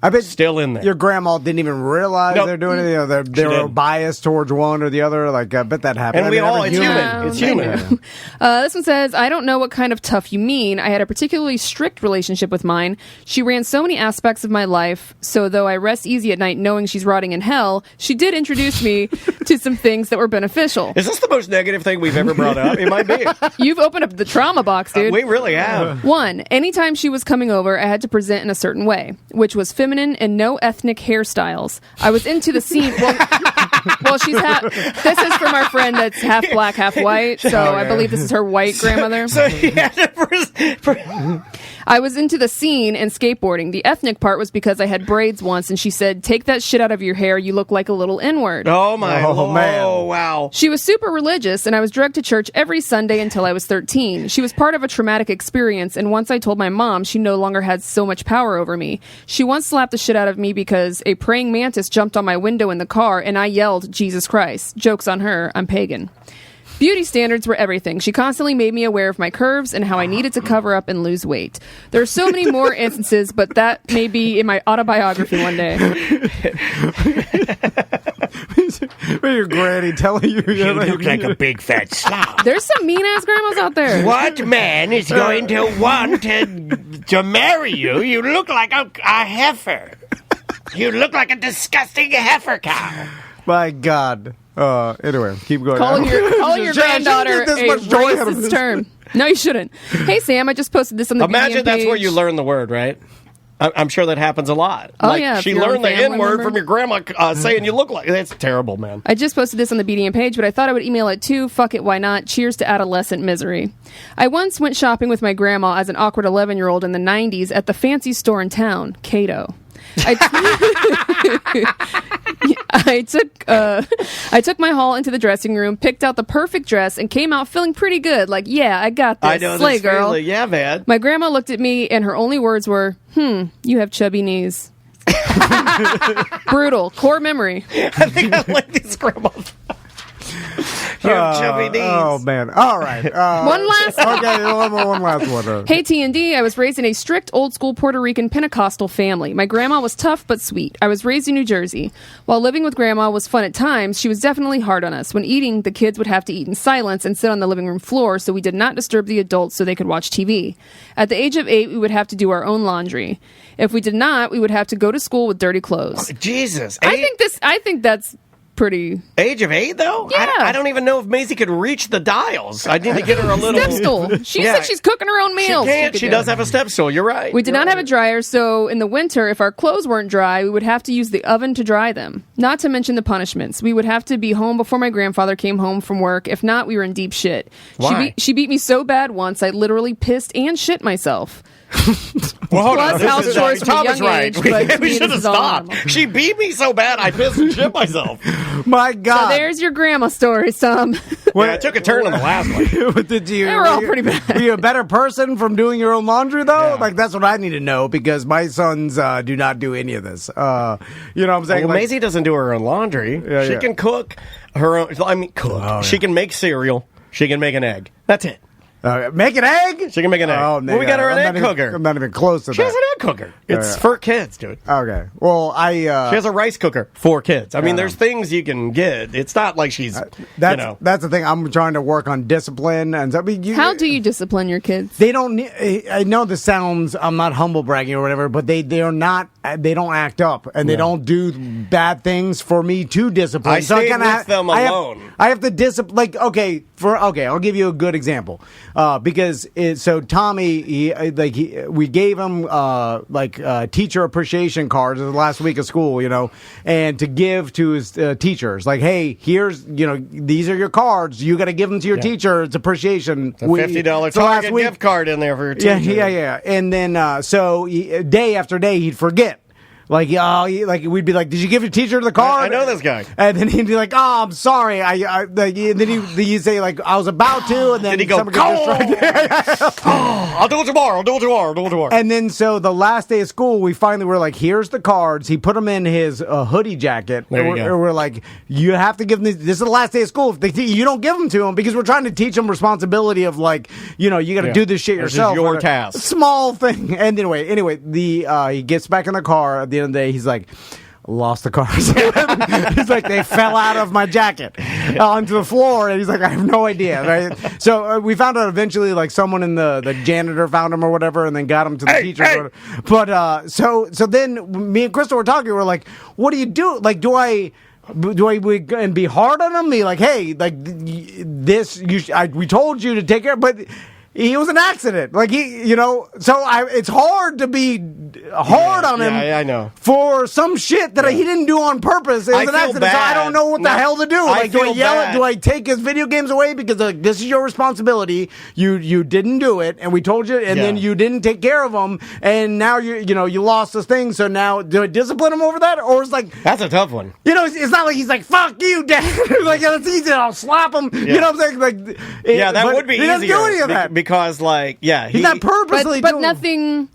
I bet still in there. Your grandma didn't even realize they're doing it. You know, they were biased towards one or the other. Like, I bet that happened. And it's human. It's human. This one says, I don't know what kind of tough you mean. I had a particularly strict relationship with mine. She ran so many aspects of my life, so though I rest easy at night knowing she's rotting in hell, she did introduce me to some things that were beneficial. Is this the most negative thing we've ever brought up? It might be. You've opened up the trauma box, dude. We really have. 1, anytime she was coming over, I had to present in a certain way, which was feminine and no ethnic hairstyles. I was into the scene. Well, she's this is from our friend that's half black, half white. So I believe this is her white grandmother. I was into the scene and skateboarding. The ethnic part was because I had braids once, and she said, "Take that shit out of your hair. You look like a little N-word." Oh my! Oh man! Oh wow! She was super religious, and I was dragged to church every Sunday until I was 13. She was part of a traumatic experience, and once I told my mom, she no longer had so much power over me. She once slapped the shit out of me because a praying mantis jumped on my window in the car, and I yelled, "Jesus Christ." Joke's on her. I'm pagan. Beauty standards were everything. She constantly made me aware of my curves and how I needed to cover up and lose weight. There are so many more instances, but that may be in my autobiography one day. Your granny telling you you look like a big fat slob. There's some mean-ass grandmas out there. What man is going to want to marry you? You look like a heifer. You look like a disgusting heifer cow. My God. Anyway, keep going. Calling your granddaughter a racist term. No, you shouldn't. Hey, Sam, I just posted this on the Imagine BDM that's page. where you learn the word, right? I'm sure that happens a lot. Oh, yeah. She learned the N-word from your grandma saying you look like... That's terrible, man. I just posted this on the BDM page, but I thought I would email it too. Fuck it, why not? Cheers to adolescent misery. I once went shopping with my grandma as an awkward 11-year-old in the 90s at the fancy store in town, Cato. I took my haul into the dressing room, picked out the perfect dress, and came out feeling pretty good. Like, yeah, I got this. I know Slay, this girl. feeling. Yeah, man. My grandma looked at me, and her only words were, you have chubby knees. Brutal. Core memory. I think I like these grandma. Chubby knees. Oh man! All right. One last. Okay, one last one. Hey T&D, I was raised in a strict old school Puerto Rican Pentecostal family. My grandma was tough but sweet. I was raised in New Jersey. While living with grandma was fun at times, she was definitely hard on us. When eating, the kids would have to eat in silence and sit on the living room floor so we did not disturb the adults so they could watch TV. At the age of 8, we would have to do our own laundry. If we did not, we would have to go to school with dirty clothes. Jesus. I think that's pretty. Age of 8, though? Yeah. I don't even know if Maisie could reach the dials. I need to get her a little... Step stool. She said she's cooking her own meals. She can't. She does have a step stool. You're right. We did not have a dryer, so in the winter, if our clothes weren't dry, we would have to use the oven to dry them. Not to mention the punishments. We would have to be home before my grandfather came home from work. If not, we were in deep shit. Why? She beat me so bad once, I literally pissed and shit myself. Well, hold Plus on. house chores from a Tom is young right. age, but to me, We should this have is all stopped. normal. She beat me so bad, I pissed and shit myself. My So God! there's your grandma story, Tom. Yeah, I took a turn on the last one. Did you? They were all pretty bad. Were you a better person from doing your own laundry, though? Yeah. Like, that's what I need to know, because my sons do not do any of this. You know what I'm saying? Well, Like, Maisie doesn't do her own laundry. Yeah, She yeah. can cook her own... I mean, cook. Oh, She can make cereal. She can make an egg. That's it. make an egg? She can make an egg. Oh, Well, we got her an I'm egg not even- cooker. I'm not even close to She that. has an egg cooker. It's yeah. for kids, dude. Okay. Well, She has a rice cooker for kids. I mean, there's things you can get. It's not like she's, that's the thing. I'm trying to work on discipline, and so, I mean, How do you discipline your kids? They don't. I know this sounds. I'm not humble bragging or whatever, but they are not. They don't act up, and they don't do bad things for me to discipline. I stayed with them alone. I have to discipline. Like, I'll give you a good example. Because Tommy, we gave him teacher appreciation cards the last week of school, you know, and to give to his teachers. Like, hey, here's, you know, these are your cards. You got to give them to your teacher. It's appreciation. A $50 Target gift card in there for your teacher. Yeah. And then day after day he'd forget. Like, we'd be like, "Did you give your teacher the card?" I know this guy. And then he'd be like, "Oh, I'm sorry." And then he'd say like, "I was about to," and then Did he go, someone get distracted. I'll do it tomorrow. And then so the last day of school, we finally were like, "Here's the cards." He put them in his hoodie jacket. There you go. We're like, "You have to give them. This is the last day of school. If you don't give them to them, because we're trying to teach them responsibility of like, you know, you got to do this shit This is yourself." your task. Small thing. And anyway, he gets back in the car at the end of the day. He's like, lost the cards. He's like, they fell out of my jacket onto the floor, and he's like, I have no idea. Right? So we found out eventually, like someone in the janitor found him or whatever, and then got him to the teacher. Hey. But so then me and Crystal were talking. We're like, what do you do? Like, do I and be hard on him? Be like, hey, like this, we told you to take care, but. He was an accident. Like, it's hard to be hard on him. Yeah, I know. For some shit that he didn't do on purpose. It was I an feel accident. So I bad. don't know what the hell to do. Like, do I feel yell bad. at? Do I take his video games away because like this is your responsibility? You didn't do it, and we told you, and then you didn't take care of them, and now you lost this thing. So now do I discipline him over that, or it's like That's a tough one. you know, it's not like he's like, fuck you, Dad. Like, it's easy. I'll slap him. You know what I'm saying? Like, That would be he easier. doesn't do any of that. Because, like, He's not purposely But doing nothing.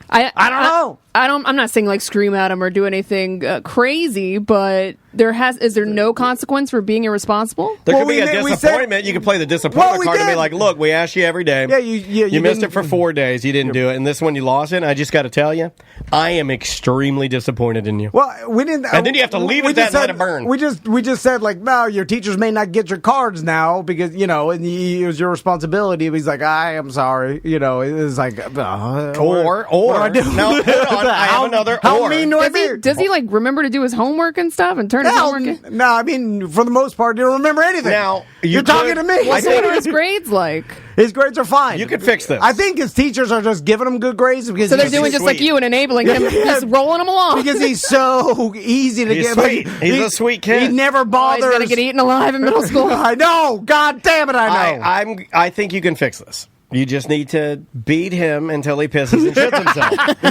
I don't know. I'm not saying like scream at him or do anything crazy, but is there no consequence for being irresponsible? There Well, could be we a did- we disappointment. You could play the disappointment Well, we card and be did. like, look, we asked you every day. Yeah, you missed didn't- it for 4 days. You didn't do it. And this one you lost it. And I just got to tell you, I am extremely disappointed in you. Well, we didn't. And then you have to leave we it that just and let said- it burn. We just said like, no, your teachers may not get your cards now because and it was your responsibility. But he's like, I am sorry. You know, it was like, Or, what do I do? no, hold on. I have another How or. mean do I be? Does he like remember to do his homework and stuff and turn his homework in? No, I mean, for the most part, you don't remember anything. Now, you're talking to me. Well, so what are his grades like? His grades are fine. You could fix this. I think his teachers are just giving him good grades because So they're he's doing just like sweet. you and enabling him, just rolling him along. because he's so easy to He's get. sweet. Like, He's a sweet kid. He never Oh, bothers. he's gonna get eaten alive in middle school. I know. God damn it! I know. I think you can fix this. You just need to beat him until he pisses and shits himself.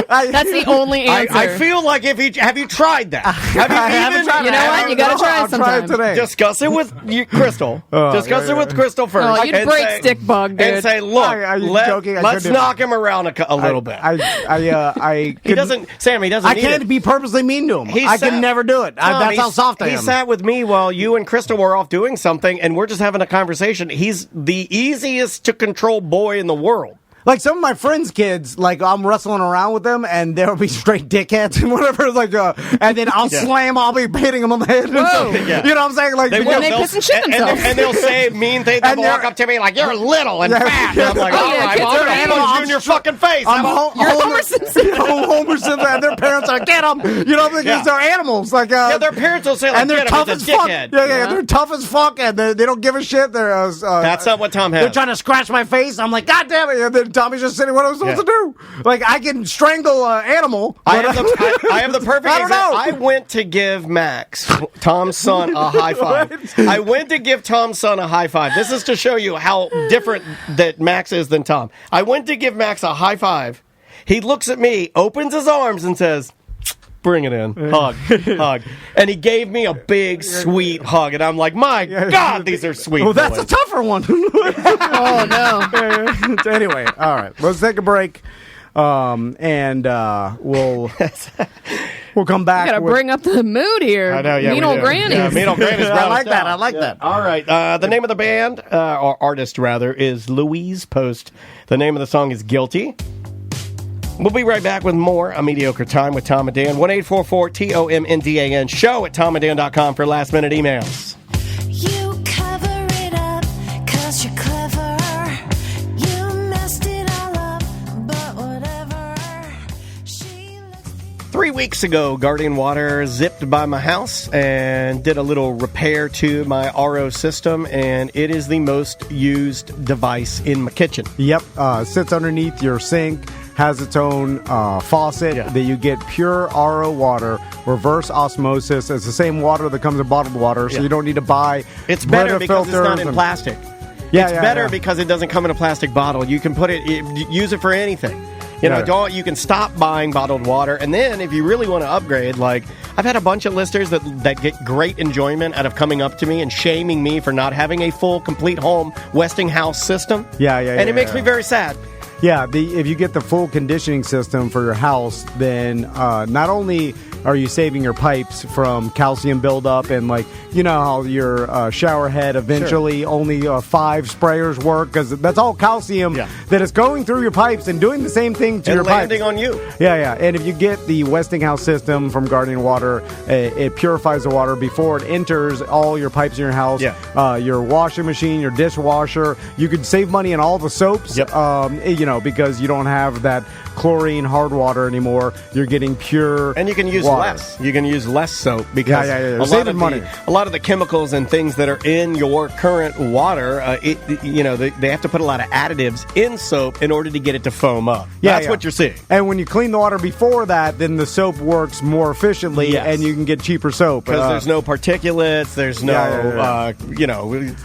That's the only answer. I feel like have you tried that? Have you even tried. You know what? You got to try it sometime. Today. Discuss it with Crystal. Discuss it with Crystal first. Oh, you'd break say, stick bug, dude. And say, look, Are you joking? let's knock him around a little bit. He doesn't I can't be purposely mean to him. I can never do it. That's how soft I am. He sat with me while you and Crystal were off doing something, and we're just having a conversation. He's the easiest to control boy in the world. Like some of my friends' kids, like I'm wrestling around with them, and they'll be straight dickheads and whatever. Like, and then I'll slam. I'll be hitting them on the head. Whoa. You know what I'm saying? Like, they piss and shit themselves. And they'll say mean things. They'll walk up to me like, "You're little and fat." And I'm like, "All right, I'm gonna punch you in your fucking face." You're Homer Simpson. Homer Simpson. And their parents are get them. You know, because they're animals. Like, their parents will say, like, and they're tough as fuck. Yeah, they're tough as fuck, and they don't give a shit. They're that's not what Tom has. They're trying to scratch my face. I'm like, God damn it! And then Tommy's just sitting. What am I supposed to do? Like, I can strangle an animal. I have the perfect I don't know. example. I went to give Max, Tom's son, a high five. I went to give Tom's son a high five. This is to show you how different that Max is than Tom. I went to give Max a high five. He looks at me, opens his arms, and says, "Bring it in. Hug. Hug." And he gave me a big, sweet hug. And I'm like, my God, these are sweet Well, that's boys. a tougher one. Oh, no. Anyway, all right. Let's take a break. And we'll come back. You got to bring up the mood here. I know, yeah. Mean old grannies. Yeah, mean old grannies. I like that. I like that. All right. The name of the band, or artist rather, is Louise Post. The name of the song is Guilty. We'll be right back with more A Mediocre Time with Tom and Dan. 1-844-TOMNDAN. Show at tomanddan.com for last-minute emails. You cover it up 'cause you're clever. You messed it all up, but whatever. 3 weeks ago, Guardian Water zipped by my house and did a little repair to my RO system, and it is the most used device in my kitchen. Yep. Sits underneath your sink. Has its own faucet that you get pure RO water, reverse osmosis. It's the same water that comes in bottled water, so you don't need to buy. It's better Brita because it's not in and plastic. Yeah, it's yeah, better yeah. because it doesn't come in a plastic bottle. You can put it, use it for anything. You know, you can stop buying bottled water, and then if you really want to upgrade, like I've had a bunch of listeners that get great enjoyment out of coming up to me and shaming me for not having a full, complete home Westinghouse system. And it makes me very sad. Yeah, if you get the full conditioning system for your house, then not only are you saving your pipes from calcium buildup and, like, you know how your shower head eventually only 5 sprayers work because that's all calcium that is going through your pipes and doing the same thing to and your landing pipes. on you. Yeah. And if you get the Westinghouse system from Guardian Water, it purifies the water before it enters all your pipes in your house. Your washing machine, your dishwasher. You could save money on all the soaps. You know, because you don't have that chlorine hard water anymore. You're getting pure, and you can use water. less. You can use less soap because saving money. A lot of the chemicals and things that are in your current water, they have to put a lot of additives in soap in order to get it to foam up. That's what you're seeing. And when you clean the water before that, then the soap works more efficiently, and you can get cheaper soap because there's no particulates. There's no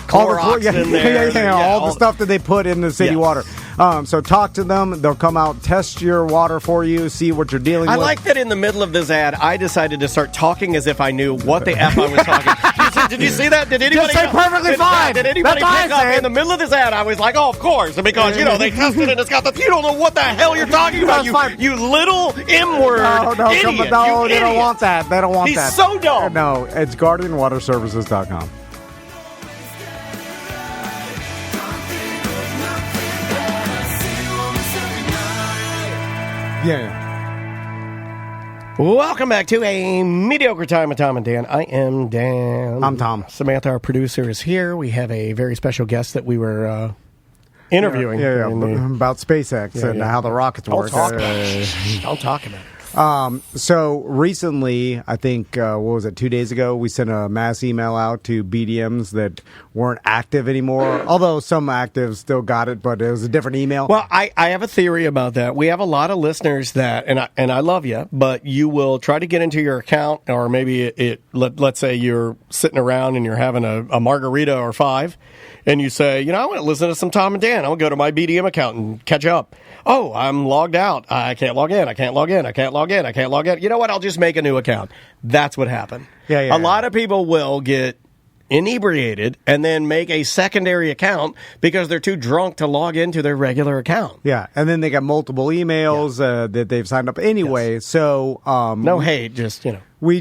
Clorox in there. All the stuff that they put in the city water. So talk to them. They'll come out, test your water for you, see what you're dealing with. I like that in the middle of this ad, I decided to start talking as if I knew what the F I was talking. Did you see that? Did anybody just say perfectly fine? Did anybody pick up? In the middle of this ad, I was like, oh, of course. Because, they tested it and it's got the... You don't know what the hell you're talking about, you little M-word idiot. No, they don't want that. They don't want that. He's so dumb. No, it's GuardianWaterServices.com. Yeah. Welcome back to A Mediocre Time with Tom and Dan. I am Dan. I'm Tom. Samantha, our producer, is here. We have a very special guest that we were interviewing. About SpaceX and how the rockets work. Don't talk about it. So recently, I think, 2 days ago, we sent a mass email out to BDMs that weren't active anymore. Although some actives still got it, but it was a different email. Well, I have a theory about that. We have a lot of listeners that, and I love you, but you will try to get into your account, or maybe let's say you're sitting around and you're having a margarita or 5, and you say, I want to listen to some Tom and Dan. I'll go to my BDM account and catch up. Oh, I'm logged out. I can't log in. I can't log in. I can't log in. I can't log in. You know what? I'll just make a new account. That's what happened. Yeah. A lot of people will get inebriated and then make a secondary account because they're too drunk to log into their regular account. Yeah, and then they got multiple emails that they've signed up anyway. Yes. So no hate, just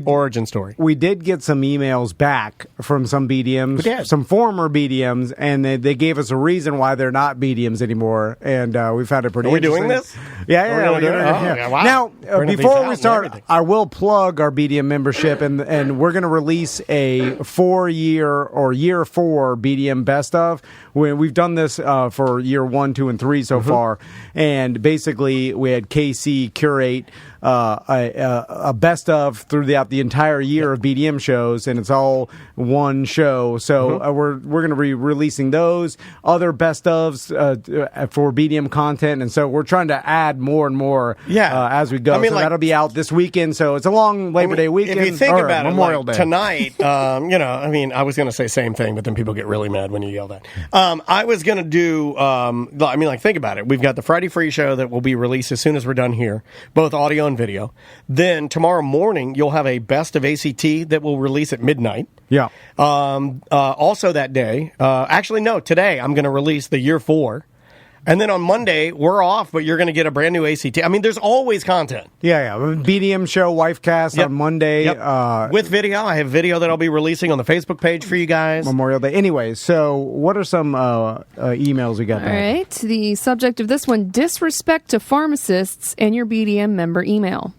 origin story. We did get some emails back from some BDMs, some former BDMs, and they gave us a reason why they're not BDMs anymore, and we found it pretty interesting. Are we doing this? Yeah. We're doing it? Wow. Now, before we start, I will plug our BDM membership, and we're going to release a 4-year or year 4 BDM best of. We've done this for year 1, 2, and 3 so far, and basically we had KC curate a best of throughout the entire year of BDM shows, and it's all one show. So we're going to be releasing those other best ofs for BDM content, and so we're trying to add more and more as we go. So that'll be out this weekend. So it's a long Labor Day weekend. If you think about Memorial Day tonight, I was going to say same thing, but then people get really mad when you yell that. I was going to do. Think about it. We've got the Friday Free Show that will be released as soon as we're done here, both audio and video. Then tomorrow morning you'll have a best of ACT that will release at midnight. Yeah. Also that day, today I'm going to release the year 4. And then on Monday, we're off, but you're going to get a brand new ACT. I mean, there's always content. Yeah. BDM show, Wifecast on Monday. Yep. With video. I have video that I'll be releasing on the Facebook page for you guys. Memorial Day. Anyway, so what are some emails we got? All right. The subject of this one, disrespect to pharmacists and your BDM member email.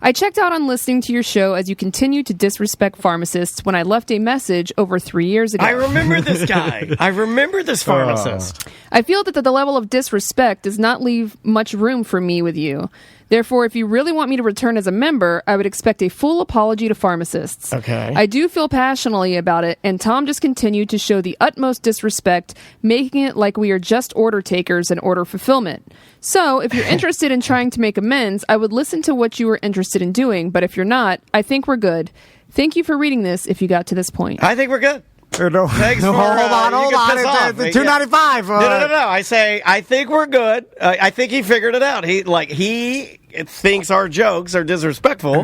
I checked out on listening to your show as you continue to disrespect pharmacists when I left a message over 3 years ago. I remember this guy. I remember this pharmacist. I feel that the level of disrespect does not leave much room for me with you. Therefore, if you really want me to return as a member, I would expect a full apology to pharmacists. Okay. I do feel passionately about it, and Tom just continued to show the utmost disrespect, making it like we are just order takers and order fulfillment. So, if you're interested in trying to make amends, I would listen to what you were interested in doing, but if you're not, I think we're good. Thank you for reading this if you got to this point. I think we're good. No, Thanks hold for, on. It's $2.95. No. I say I think we're good. I think he figured it out. He thinks our jokes are disrespectful,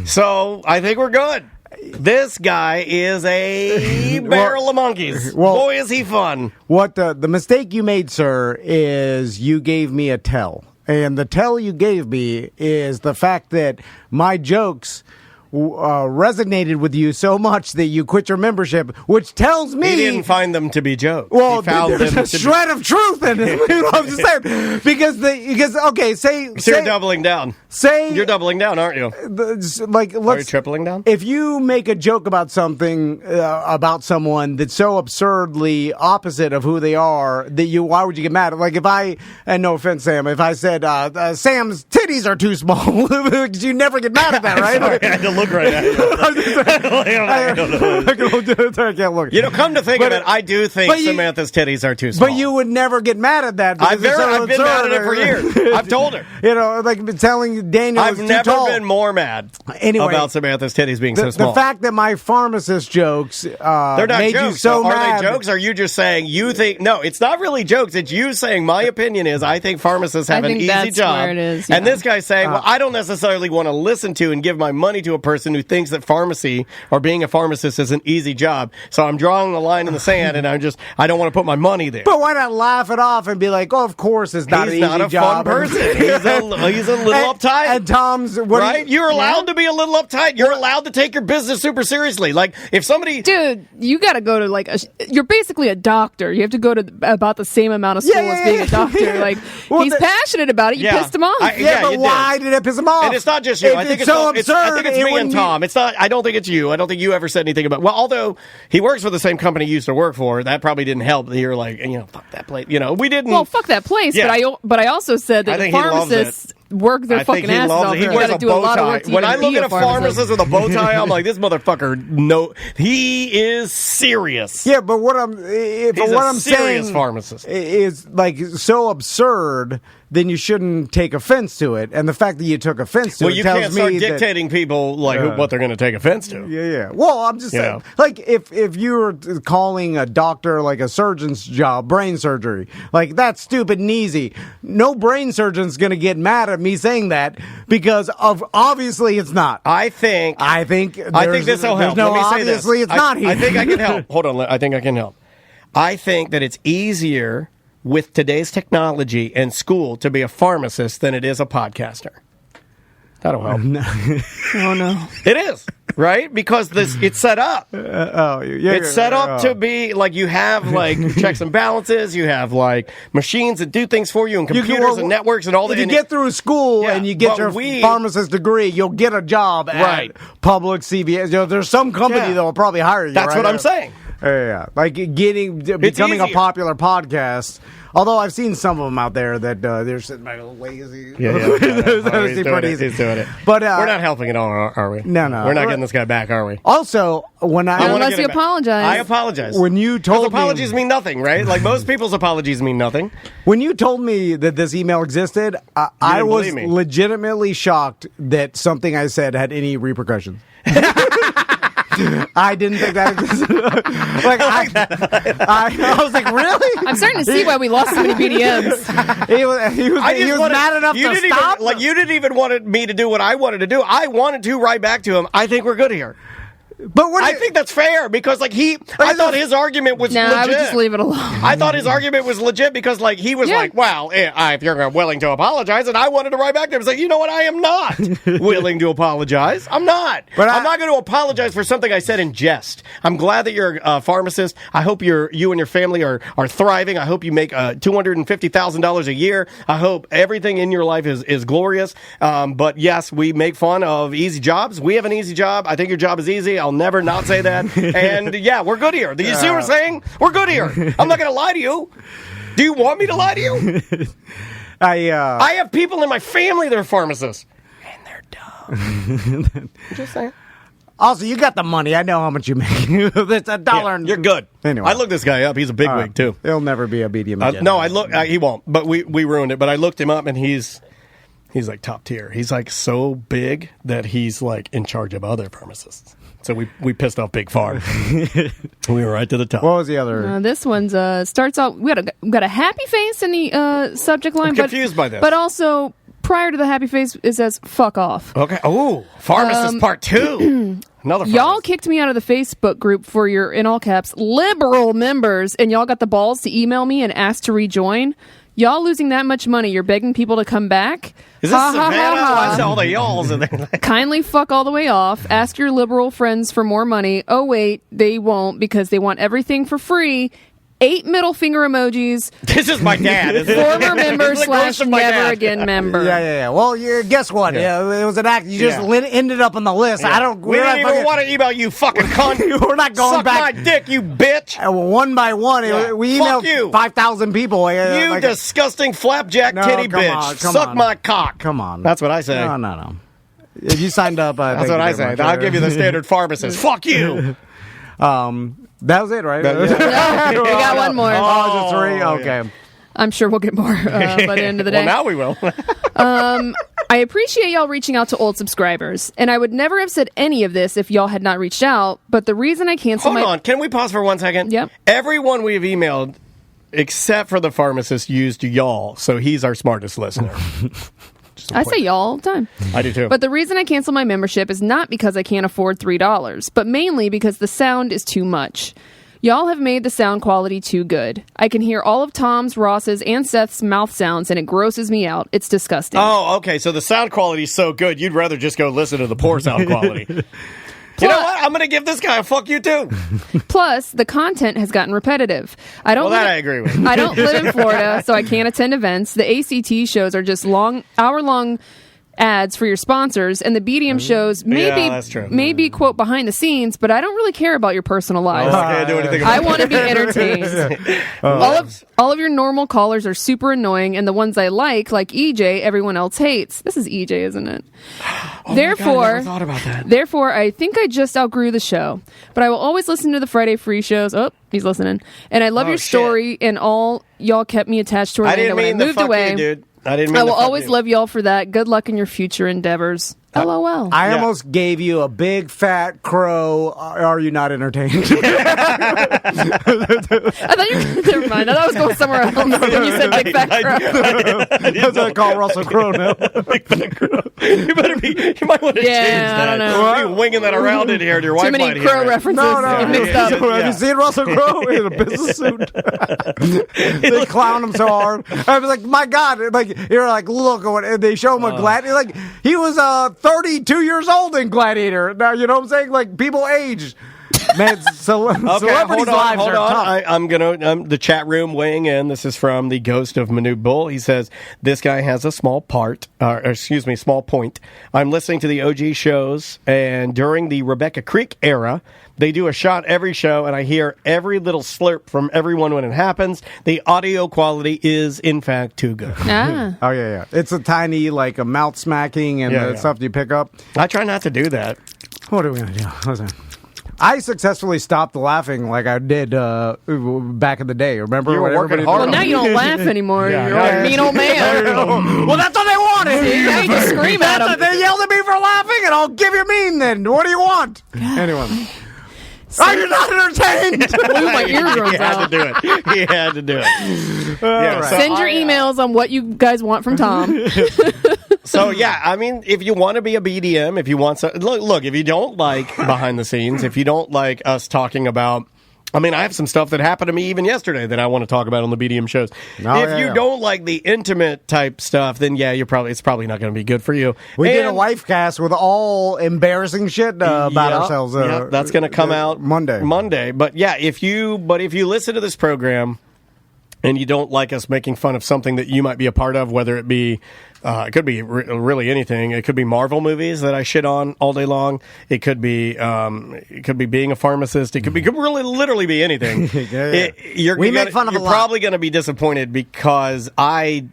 so I think we're good. This guy is a barrel of monkeys. Boy, is he fun. What the mistake you made, sir, is you gave me a tell, and the tell you gave me is the fact that my jokes resonated with you so much that you quit your membership, which tells me he didn't find them to be jokes. Well, he found there's them a shred of truth in it. You know what I'm just saying? Because you're doubling down. You're doubling down, aren't you? Are you tripling down? If you make a joke about something about someone that's so absurdly opposite of who they are, why would you get mad? Like if and no offense, Sam, if I said Sam's titties are too small, because you never get mad at that, right? Sorry, I had to look right at you. I can't look. Come to think of it, I do think Samantha's titties are too small. But you would never get mad at that. I've been mad at it for years. I've told her. Like telling Daniel I've never been more mad about Samantha's titties being so small. The fact that my pharmacist jokes they're not made jokes. You so mad. Are they jokes? Or are you just saying you think... No, it's not really jokes. It's you saying my opinion is I think pharmacists have an easy job. Where it is, And this guy's saying, well, I don't necessarily want to listen to and give my money to a person who thinks that pharmacy or being a pharmacist is an easy job. So I'm drawing the line in the sand, and I don't want to put my money there. But why not laugh it off and be like, oh, of course it's not an easy job. He's not a fun person. He's a little uptight. And Tom's... You're allowed to be a little uptight. You're allowed to take your business super seriously. Like, if somebody... Dude, you got to go to, you're basically a doctor. You have to go to about the same amount of school as being a doctor. Like, he's passionate about it. You pissed him off. But why did it piss him off? And it's not just you. I think it's so absurd. I think it's me and Tom. It's not. I don't think it's you. I don't think you ever said anything about... Well, although he works for the same company he used to work for, that probably didn't help. You're like, fuck that place. We didn't... Well, fuck that place. Yeah. But I also said that the pharmacists work their fucking asses off. He You wears gotta a do a bow lot of tie. work to When even I look be at a pharmacist with a bow tie, I'm like, this motherfucker. No, he is serious. Yeah, but what I'm serious saying pharmacist. is like so absurd. Then you shouldn't take offense to it, and the fact that you took offense to Well, it you tells can't start me that, dictating people like what they're going to take offense to. Yeah. Well, I'm just saying, know. like, if you were calling a doctor like a surgeon's job, brain surgery, like that's stupid and easy. No brain surgeon's going to get mad at me saying that because of obviously it's not. I think this will help. No, Let me say obviously this. it's not here. I think I can help. Hold on. I think I can help. I think that it's easier with today's technology and school to be a pharmacist than it is a podcaster. That'll help. Oh no, it is. Right? Because it's set up. It's set up to be like you have like checks and balances, you have like machines that do things for you and computers and networks and all that. If you get through school and you get your pharmacist degree, you'll get a job at Public CVS. You know, there's some company that will probably hire you. That's what I'm saying. Yeah, like becoming a popular podcast. Although I've seen some of them out there that they're sitting back lazy. Yeah. He's doing it. But we're not helping at all, are we? No. We're not getting this guy back, are we? Also, unless you apologize. I apologize. When you told me, apologies mean nothing, right? Like most people's apologies mean nothing. When you told me that this email existed, I was legitimately shocked that something I said had any repercussions. I didn't think that existed. I was like, really? I'm starting to see why we lost so many BDMs. He was mad enough to stop. You didn't even want me to do what I wanted to do. I wanted to write back to him. I think we're good here. But I think that's fair because, like, I thought his argument was legit. I would just leave it alone. I thought his argument was legit because, like, he was like, well, if you're willing to apologize, and I wanted to write back to him. It's like, you know what? I am not willing to apologize. I'm not. But I'm not going to apologize for something I said in jest. I'm glad that you're a pharmacist. I hope you and your family are thriving. I hope you make $250,000 a year. I hope everything in your life is glorious. But yes, we make fun of easy jobs. We have an easy job. I think your job is easy. I'll never not say that. And yeah, we're good here. Do you see what I'm saying? We're good here. I'm not going to lie to you. Do you want me to lie to you? I have people in my family that are pharmacists. And they're dumb. Just saying. Also, you got the money. I know how much you make. It's $1. Yeah, you're good. Anyway. I looked this guy up. He's a bigwig, too. He'll never be a BDM again. No, he won't. But we ruined it. But I looked him up, and he's like top tier. He's like so big that he's like in charge of other pharmacists. So we pissed off Big Pharma. We were right to the top. What was the other? This one's starts out. We got a happy face in the subject line. I'm confused by this. But also prior to the happy face, it says "fuck off." Okay. Oh, pharmacist part 2. Another. Y'all kicked me out of the Facebook group for your, in all caps, liberal members, and y'all got the balls to email me and ask to rejoin. Y'all losing that much money, you're begging people to come back? Is this Savannah? Watch all the y'alls in there. Kindly fuck all the way off. Ask your liberal friends for more money. Oh, wait, they won't because they want everything for free. 8 middle finger emojis. This is my dad. Former member / never again member. Yeah. Well, guess what? Yeah, it was an act. You just ended up on the list. Yeah. We didn't even want to email you, fucking cunt. We're not going Suck back. my dick, you bitch. One by one, we emailed 5,000 people. You disgusting flapjack titty bitch. Suck my cock. Come on. That's what I say. No. If you signed up, that's what I say. I'll give you the standard pharmacist. Fuck you. That was it, right? No, we got one more. Oh, just 3? Okay. I'm sure we'll get more by the end of the day. Well, now we will. I appreciate y'all reaching out to old subscribers, and I would never have said any of this if y'all had not reached out, but the reason I canceled Hold on. Can we pause for 1 second? Yep. Everyone we've emailed, except for the pharmacist, used y'all, so he's our smartest listener. I say y'all all the time. I do too. But the reason I canceled my membership is not because I can't afford $3, but mainly because the sound is too much. Y'all have made the sound quality too good. I can hear all of Tom's, Ross's, and Seth's mouth sounds, and it grosses me out. It's disgusting. Oh, okay. So the sound quality is so good, you'd rather just go listen to the poor sound quality. You know what? I'm going to give this guy a fuck you too. Plus, the content has gotten repetitive. I agree with. I don't live in Florida, so I can't attend events. The ACT shows are just hour-long ads for your sponsors, and the BDM shows maybe quote behind the scenes, but I don't really care about your personal lives. I want to be entertained. All of your normal callers are super annoying, and the ones I like EJ, everyone else hates. This is EJ, isn't it? Therefore, I never thought about that. Therefore, I think I just outgrew the show, but I will always listen to the Friday free shows. Oh, he's listening, and I love your story, and all y'all kept me attached to Orlando when I moved away. You, dude. I didn't mean I will always love y'all for that. Good luck in your future endeavors. LOL. I almost gave you a big fat crow. Are you not entertained? I thought you were never mind. I thought I was going somewhere else when you said big fat crow. That's what I call Russell Crowe now. Big fat crow. You might want to change that. I don't know. You're winging that around in here. Your wife Too many might crow hear references. No. Get mixed up. Have you seen Russell Crowe in a business suit? They clown him so hard. I was like, my God! You're like, look, and they show him a gladiator. He was 32 years old in Gladiator. Now you know what I'm saying? People age. Man, celebrities' lives are tough. I'm gonna the chat room weighing in. This is from the Ghost of Manu Bull. He says this guy has a small point. I'm listening to the OG shows, and during the Rebecca Creek era, they do a shot every show, and I hear every little slurp from everyone when it happens. The audio quality is, in fact, too good. Ah. Oh yeah. It's a tiny a mouth smacking and the stuff you pick up. I try not to do that. What are we gonna do? Listen. I successfully stopped laughing like I did back in the day. Remember? You were working hard. Well, now you don't laugh anymore. You're a mean old man. Well, that's what they wanted. Now you just scream at them. They yelled at me for laughing, and I'll give you mean then. What do you want? Anyway. Are you not entertained? Blew my eardrums out. He had to do it. Right. Send your emails on what you guys want from Tom. So, yeah, I mean, if you want to be a BDM, if you want to... Look, if you don't like behind the scenes, if you don't like us talking about... I mean, I have some stuff that happened to me even yesterday that I want to talk about on the BDM shows. If you don't like the intimate type stuff, then it's probably not going to be good for you. We did a wife cast with all embarrassing shit about ourselves. That's going to come out Monday. But yeah, if you listen to this program and you don't like us making fun of something that you might be a part of, whether it be it could be really anything. It could be Marvel movies that I shit on all day long. It could be being a pharmacist. It could really literally be anything. You're probably going to be disappointed because I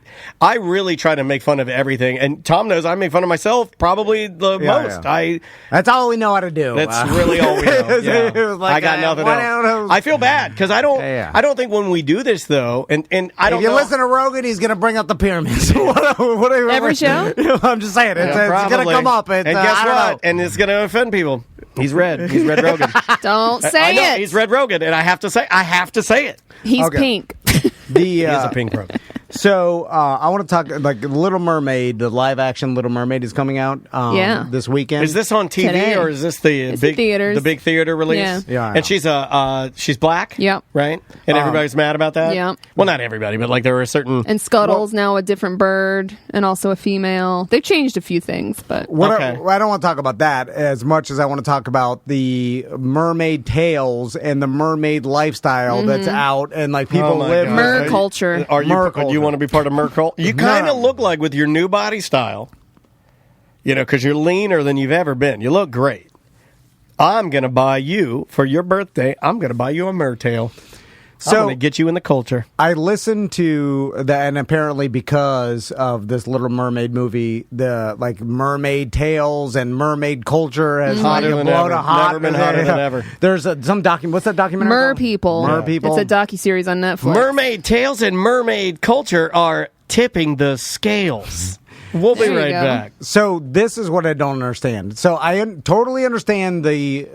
really try to make fun of everything. And Tom knows I make fun of myself probably the most. Yeah. That's all we know how to do. That's really all we know. Yeah. I got nothing else. I feel bad because I don't think when we do this though, and I don't. If you listen to Rogan, he's going to bring up the pyramids. Every show? I'm just saying. It's going to come up. And guess what? And it's going to offend people. He's Red. He's Red Rogan. Don't say it. He's Red Rogan, and I have to say it. He's pink. He is a pink Rogan. So I want to talk Little Mermaid. The live action Little Mermaid is coming out this weekend. Is this on TV Today. or is this the big theater release? Yeah. And she's black. Yep. Right. And everybody's mad about that. Yep. Well, not everybody, but there were certain. And Scuttle's now a different bird and also a female. They've changed a few things, but I don't want to talk about that as much as I want to talk about the mermaid tales and the mermaid lifestyle that's out and people live mer culture. Do you want to be part of mer culture? You kind of look like with your new body style, because you're leaner than you've ever been. You look great. I'm going to buy you, for your birthday, I'm going to buy you a mer tail. I'm going to get you in the culture. I listened to that, and apparently because of this Little Mermaid movie, the mermaid tales and mermaid culture has hotter than ever. Never been hotter than ever. There's some document. What's that documentary? Mer People. Mer People. It's a docuseries on Netflix. Mermaid tales and mermaid culture are tipping the scales. We'll be right back. So this is what I don't understand. So I totally understand the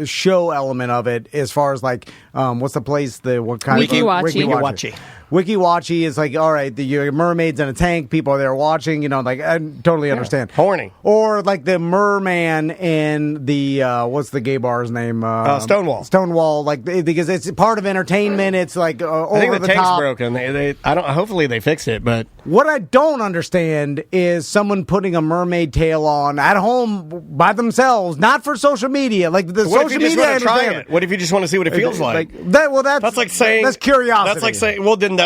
show element of it as far as what's the place? What kind Wiki-Wachi. Wiki-Wachi is all right, your mermaids in a tank, people are there watching, I totally understand. Horny. Or the merman in the, what's the gay bar's name? Stonewall. Stonewall, because it's part of entertainment, it's over the top. I think the tank's broken. Hopefully they fixed it, but. What I don't understand is someone putting a mermaid tail on at home by themselves, not for social media. Social media. Try it? What if you just want to see what it feels like? That's like saying that's curiosity. That's like saying, well, then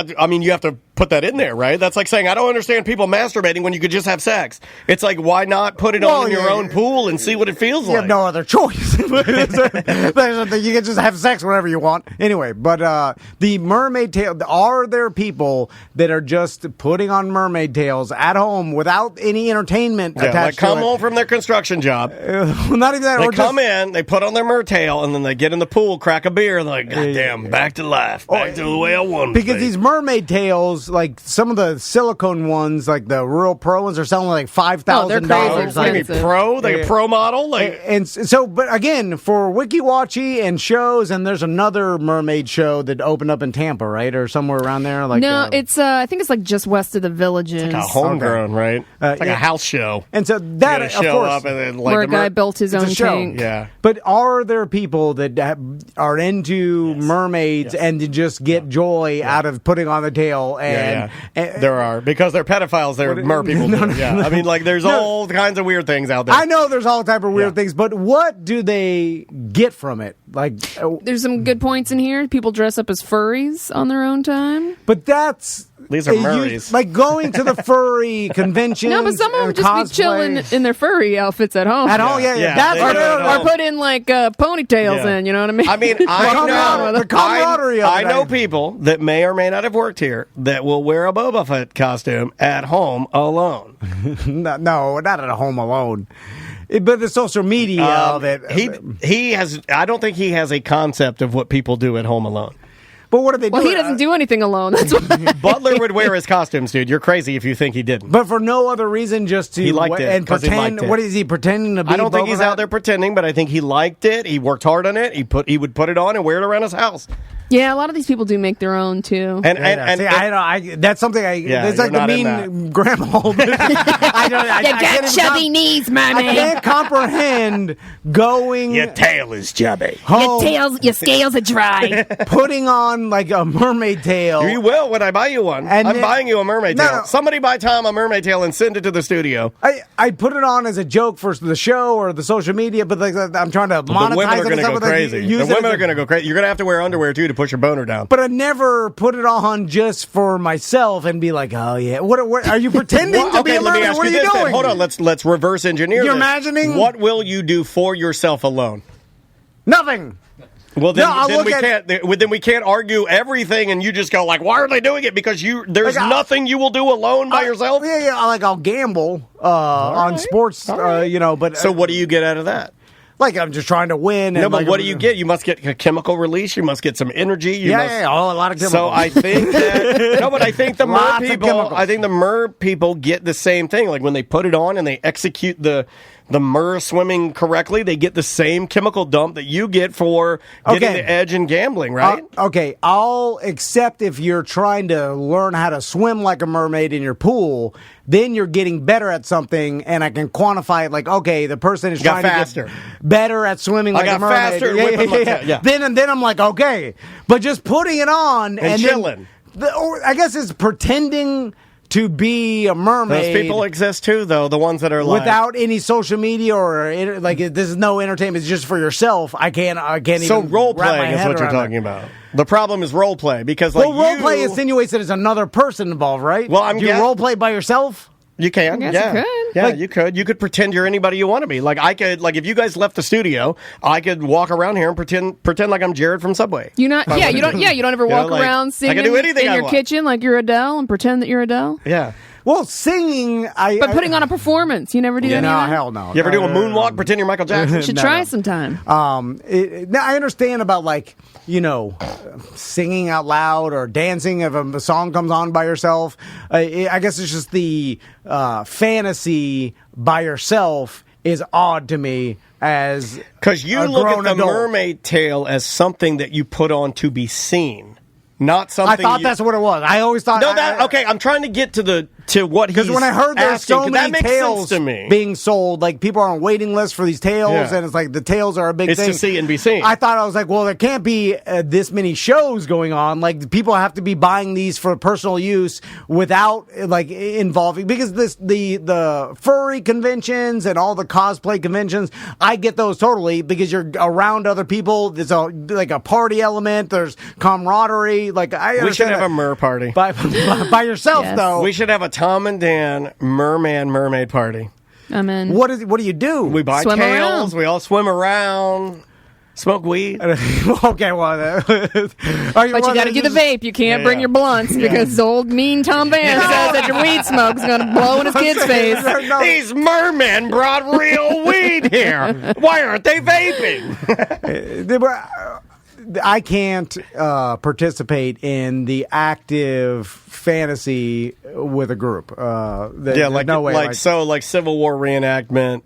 you have to put that in there, right? That's like saying, I don't understand people masturbating when you could just have sex. It's like, why not put it on in your own pool and see what it feels You like? have no other choice. You can just have sex whenever you want. Anyway, but the mermaid tail, are there people that are just putting on mermaid tails at home without any entertainment attached like come to it? home from their construction job. Not even that. They or come in, they put on their mertail, and then they get in the pool, crack a beer, and they're like, God damn, back to life. Back to the way I wanted Because to be. these mermaid tails, like some of the silicone ones, like the real pro ones, are selling like $5,000. they're crazy. What do you mean, pro? Like a pro model? Like, And so, but again, for WikiWatchy and shows, and there's another mermaid show that opened up in Tampa, right, or somewhere around there. Like No, it's I think it's like just west of the Villages. a homegrown, right? It's like a house show. And so You that, gotta of show course, up and then, like, where a the guy built his it's own a show. tank. Yeah. But are there people that are into mermaids and to just get joy out of putting on the tail? And There are. Because they're pedophiles, they're mer people. I mean, like, there's all kinds of weird things out there. I know there's all type of weird things, but what do they get from it? Like, There's some good points in here. People dress up as furries on their own time. but that's These are Murrays. like going to the furry convention. No, but some of them just be chilling in their furry outfits at home. At home, yeah. they That's what do it at Or home. put in like ponytails Yeah. in, you know what I mean? I mean, The camaraderie of I it. know people that may or may not have worked here that will wear a Boba Fett costume at home alone. no, not at home alone. But the social media of it. He has. I don't think he has a concept of what people do at home alone. But what do they do? Well, he doesn't do anything alone. That's why. Butler would wear his costumes, dude. You're crazy if you think he didn't. But for no other reason, just to He liked it, and 'cause he pretend. liked it. What is he pretending to be? I don't think Boba he's Fett? out there pretending, but I think he liked it. He worked hard on it. He would put it on and wear it around his house. Yeah, a lot of these people do make their own too. And See, that's something I. Yeah, it's like you're the not in mean grandma. I don't. I, You I got can't even chubby knees, my I man. can't comprehend going tail is chubby. home, Your scales are dry. putting on like a mermaid tail. You will when I buy you one. And I'm then- buying you a mermaid No, tail. no. Somebody buy Tom a mermaid tail and send it to the studio. I put it on as a joke for the show or the social media, but like I'm trying to monetize The women are it. going to go crazy. Use The it women as are going to go crazy. You're going to have to wear underwear too to push your boner down. But I never put it on just for myself and be like, oh yeah, what are you pretending to be Okay, a let me mermaid? ask What you are you this. Then. doing? Hold on, let's reverse engineer. You're this. imagining? What will you do for yourself alone? Nothing. Well, then, No, I'll then look we at- can't. Then we can't argue everything, and you just go like, "Why are they doing it?" Because there's Like, nothing you will do alone by yourself. Yeah, like I'll gamble on sports, but So what do you get out of that? like I'm just trying to win. No, And but like, what do you get? You must get a chemical release. You must get some energy. You must, Yeah, a lot of chemicals. So I think that but I think the mer Lots of people. chemicals. I think the mer people get the same thing. Like when they put it on and they execute the mer swimming correctly, they get the same chemical dump that you get for getting Okay. the edge in gambling, right? Okay, I'll accept if you're trying to learn how to swim like a mermaid in your pool, then you're getting better at something, and I can quantify it like, okay, the person is Got trying faster. to get better at swimming like got a mermaid. faster at whipping my tail, yeah. Then I'm like, okay. But just putting it on and chilling. Or I guess it's pretending to be a mermaid. Those people exist too, though. The ones that are like, Without any social media or like this is no entertainment. It's just for yourself. I can't so even role wrap my playing is head what you're around it. talking about. The problem is role play because like Well, role play insinuates that there's another person involved, right? Well, I'm Do you guess- role play by yourself? You can, guess yeah, you could. yeah, Like- you could. You could pretend you're anybody you want to be. Like I could, like if you guys left the studio, I could walk around here and pretend like I'm Jared from Subway. You not? Yeah, you don't. Yeah, you don't ever You know, walk like, around I singing can do anything in I your want. kitchen like you're Adele and pretend that you're Adele. Yeah. Well, singing, But putting on a performance, you never do any no, of that? hell no. You ever do a moonwalk? Pretend you're Michael Jackson. You should try sometime. Now I understand about like singing out loud or dancing if a song comes on by yourself. I guess it's just the fantasy by yourself is odd to me as Because you a look at grown the adult. mermaid tail as something that you put on to be seen, not I something. thought that's what it was. I always thought. No, that okay. I'm trying to get to to what he's Because when I heard there's asking, so that many makes tails sense to me. being sold, like people are on waiting lists for these tails, Yeah. and it's like the tails are a big It's thing. to see and be seen. I thought, I was like, well, there can't be this many shows going on. Like people have to be buying these for personal use without like involving, because the furry conventions and all the cosplay conventions, I get those totally, because you're around other people. There's like a party element. There's camaraderie. Like we should have a mer party by yourself though. We should have a Tom and Dan mermaid party. I'm in. What do you do? We buy Swim tails. around. We all swim around. Smoke weed. Okay, well, But you got to do the vape. You can't bring your blunts because old mean Tom Van says that your weed smoke's going to blow in his kid's face. These mermen brought real weed here. Why aren't they vaping? I can't participate in the active fantasy with a group. Like no way. like Civil War reenactment.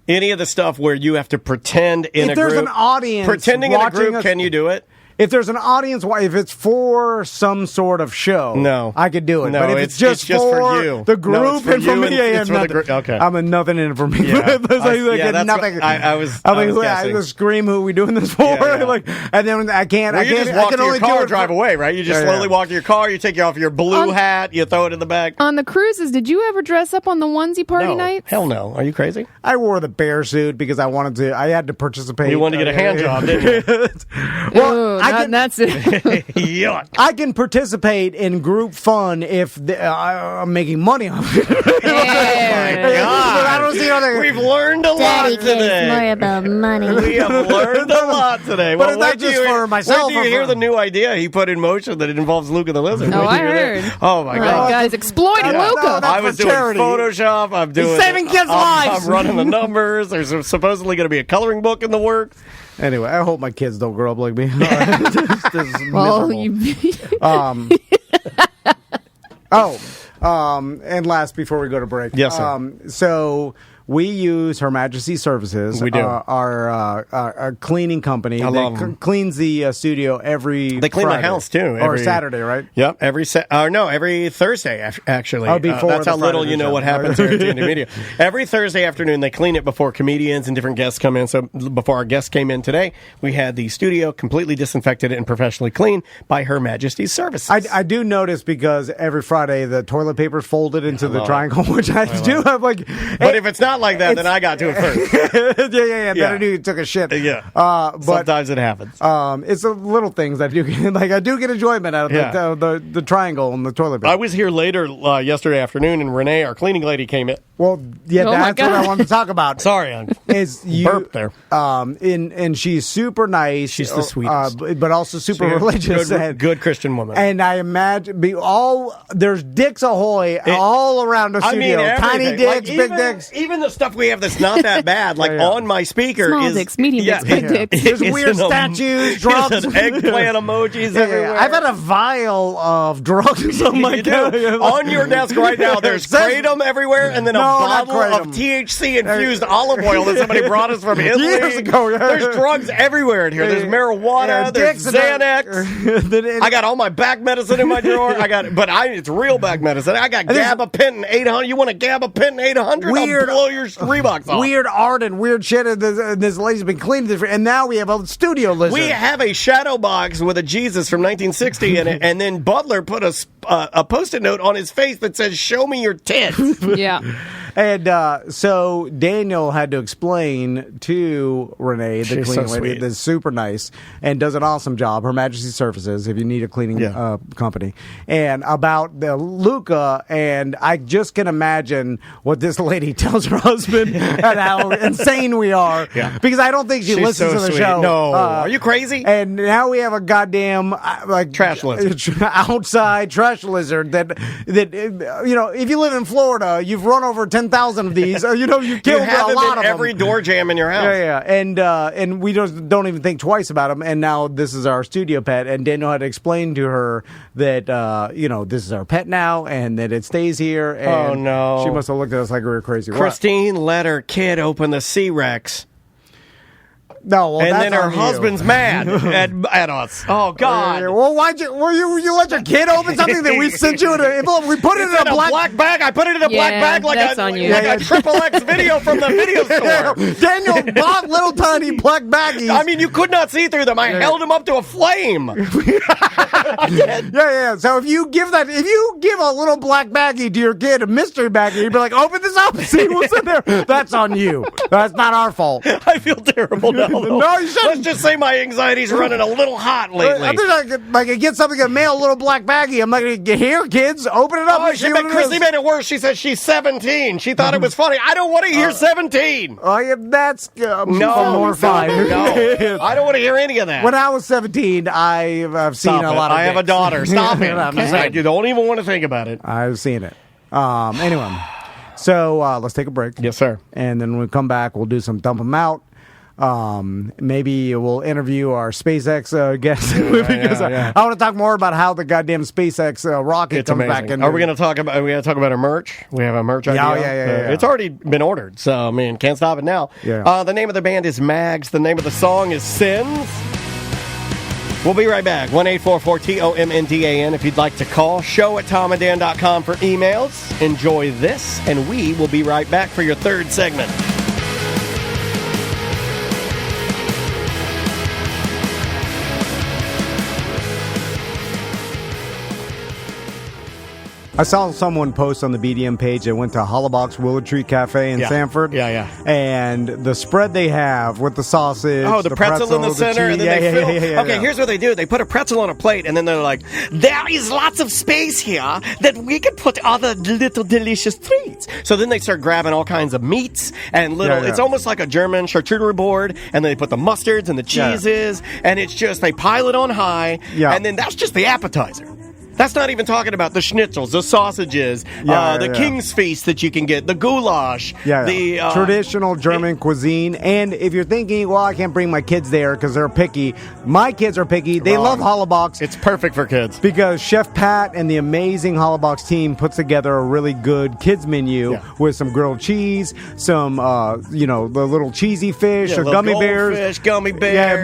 Any of the stuff where you have to pretend in if a there's group. an audience Pretending in a watching group, can you do it? If there's an audience, if it's for some sort of show, No. I could do it. No, but if it's just for you. the No, group it's for and for you me, and I it's have for the nothing. group. Okay. I'm a nothing in it for me. Yeah. That's nothing. what I was guessing. I scream, "Who are we doing this for?" Yeah. And then I can't. Well, I you can't. just I walk can to your only car do and it drive away, right? You just slowly walk to your car, you take off your blue hat, you throw it in the back. On the cruises, did you ever dress up on the onesie party No. night? Hell no. Are you crazy? I wore the bear suit because I wanted to. I had to participate. You wanted to get a hand job, didn't you? Well, that's it. Yuck. I can participate in group fun if I'm making money off it. God. I don't see how they. We've learned a lot Daddy cares today. more about money. We have learned a lot today. But Well, not wait till just you- for myself Wait till or you hear for- the new idea he put in motion that it involves Luca the Lizard. Oh, Wait till I you hear that. heard. Oh, my Oh, God. guys, exploiting Yeah. Luca. No, that's I was for doing charity. Photoshop. I'm doing saving kids' lives. I'm running the numbers. There's supposedly going to be a coloring book in the works. Anyway, I hope my kids don't grow up like me. This is Well, miserable. And last, before we go to break. Yes, sir. So we use Her Majesty's Services. We do. Our cleaning company. I love them. Cleans the studio every They clean Friday. my house, too. Or Saturday, right? Yep, every Thursday, actually. Oh, before that's the how little Friday you know show. what happens here at TNT Media. Every Thursday afternoon, they clean it before comedians and different guests come in. So before our guests came in today, we had the studio completely disinfected and professionally cleaned by Her Majesty's Services. I do notice, because every Friday the toilet paper's folded into the triangle, which I do have like. But if it's not like that, then I got to it first. yeah. Then I knew you took a shit. Yeah. But Sometimes it happens. it's the little things that I do get, like I do get enjoyment out of the triangle and the toilet paper. I was here later yesterday afternoon, and Renee, our cleaning lady, came in. Well, yeah, Oh, my that's what I God. wanted to talk about. Sorry, I Is you burped there. and she's super nice. She's the sweetest. But also super religious. Good Christian woman. And I imagine there's dicks ahoy all around the studio. Tiny everything. dicks, Like, big dicks. Even the stuff we have that's not that bad, like on my speaker Small is dicks, medium dicks, big dicks. There's it's weird statues, drugs. There's eggplant emojis Yeah, everywhere. I've had a vial of drugs on my You do. On your desk right now, there's kratom everywhere, and then a not bottle of kratom. THC infused olive oil that somebody brought us from Italy. Years ago, yeah. There's drugs everywhere in here. There's marijuana. There's dicks and Xanax. I got all my back medicine in my drawer. It's real back medicine. I got there's- gabapentin 800. You want a gabapentin 800? Weird- I'll blow your Reeboks off. Weird art and weird shit. And this lady's been cleaning this, and now we have a studio lizard. We have a shadow box with a Jesus from 1960 in it, and then Butler put a Post-it note on his face that says, "Show me your tits." Yeah. And so Daniel had to explain to Renee, the She's cleaning so lady, sweet. that's super nice and does an awesome job. Her Majesty's Services, if you need a cleaning company, and about the Luca. And I just can imagine what this lady tells her husband and how insane we are. Yeah. Because I don't think she She's listens so to the sweet. show. No. Are you crazy? And now we have a goddamn Trash lizard. outside trash lizard that if you live in Florida, you've run over 10,000 of these. You You killed have a them lot in of every them. door jam in your house. Yeah. And we don't even think twice about them. And now this is our studio pet. And Daniel had to explain to her that this is our pet now, and that it stays here. And Oh, no. she must have looked at us like we were crazy. What? Christine let her kid open the C-Rex. No, well, and that's then her on you. husband's mad at us. Oh God! Well, why'd you let your kid open something that we sent you? We put it in a black bag. I put it in a black bag like that's on you. a triple X video from the video store. Daniel bought little tiny black baggies. I mean, you could not see through them. I held them up to a flame. Yeah. So if you give a little black baggie to your kid, a mystery baggie, you'd be like, open this up and see what's in there. That's on you. That's not our fault. I feel terrible now. No, you shouldn't. Let's just say my anxiety's running a little hot lately. I think I could get something to mail a little black baggie. I'm like, here, kids, open it up. Oh, and see what it Chrissy is. made it worse. She said she's 17. She thought it was funny. I don't want to hear 17. Oh, yeah, that's No, more fire. No, I don't want to hear any of that. When I was 17, I've seen Stop a it. lot of I have a dicks. daughter. Stop it. I'm just saying. You don't even want to think about it. I've seen it. Anyway, so let's take a break. Yes, sir. And then when we come back, we'll do some dump them out. Maybe we'll interview our SpaceX guest because I want to talk more about how the goddamn SpaceX rocket It's comes amazing. back in. Are we going to talk about? Are we going to talk about our merch? We have a merch idea. Yeah. It's already been ordered, so I mean, can't stop it now. Yeah. The name of the band is Mags. The name of the song is Sins. We'll be right back. 1-844-TOMNDAN if you'd like to call. show@tomandan.com for emails. Enjoy this, and we will be right back for your third segment. I saw someone post on the BDM page that went to Hollabox Willow Tree Cafe in Sanford. Yeah. And the spread they have with the sausage. Oh, the pretzel in the center, cheese. and then they fill. Okay, yeah. here's what they do. They put a pretzel on a plate, and then they're like, there is lots of space here that we could put other little delicious treats. So then they start grabbing all kinds of meats and little, it's almost like a German charcuterie board, and then they put the mustards and the cheeses, and it's just, they pile it on high, and then that's just the appetizer. That's not even talking about the schnitzels, the sausages, the King's Feast that you can get, the goulash, the traditional German cuisine. And if you're thinking, well, I can't bring my kids there because they're picky, my kids are picky. They love Hollabox. It's perfect for kids because Chef Pat and the amazing Hollabox team puts together a really good kids menu with some grilled cheese, some the little cheesy fish or gummy bears,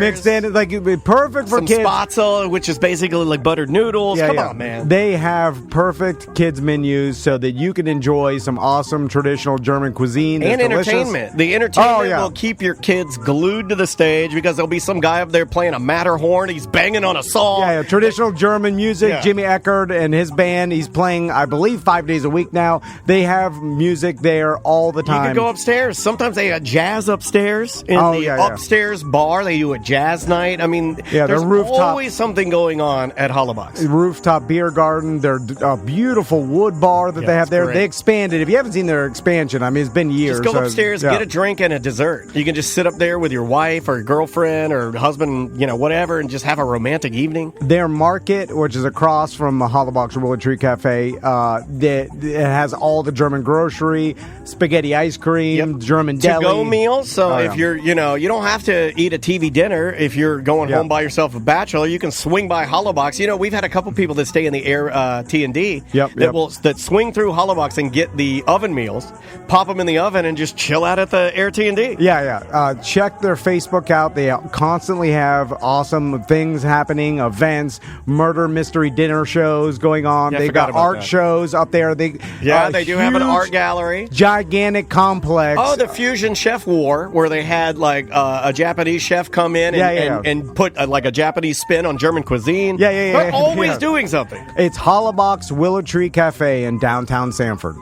mixed in. Like it'd be perfect for some kids. Spatzel, which is basically like buttered noodles. Come on, man. They have perfect kids menus so that you can enjoy some awesome traditional German cuisine and entertainment. Delicious. The entertainment will keep your kids glued to the stage because there'll be some guy up there playing a Matterhorn. He's banging on a song. Yeah, traditional German music. Jimmy Eckert and his band. He's playing, I believe, 5 days a week now. They have music there all the time. You can go upstairs. Sometimes they have jazz upstairs in the upstairs bar. They do a jazz night. I mean, there's always something going on at Hollabox. Rooftop beer garden, their beautiful wood bar that they have there. Great. They expanded. If you haven't seen their expansion, I mean, it's been years. Just go upstairs, get a drink and a dessert. You can just sit up there with your wife or your girlfriend or husband, whatever, and just have a romantic evening. Their market, which is across from the Hollabox Willow Tree Cafe, it has all the German grocery, spaghetti ice cream, German deli. To-go meals. So if you're, you don't have to eat a TV dinner. If you're going home by yourself, a bachelor, you can swing by Hollabox. We've had a couple people that stay in the Air T&D that swing through Hollabox and get the oven meals, pop them in the oven, and just chill out at the Air T&D. Check their Facebook out. They constantly have awesome things happening, events, murder mystery dinner shows going on. They've got art shows up there. They do have an art gallery. Gigantic complex. Oh, the Fusion Chef War, where they had like a Japanese chef come in and put like a Japanese spin on German cuisine. They're always doing something. It's Hollabox Willow Tree Cafe in downtown Sanford.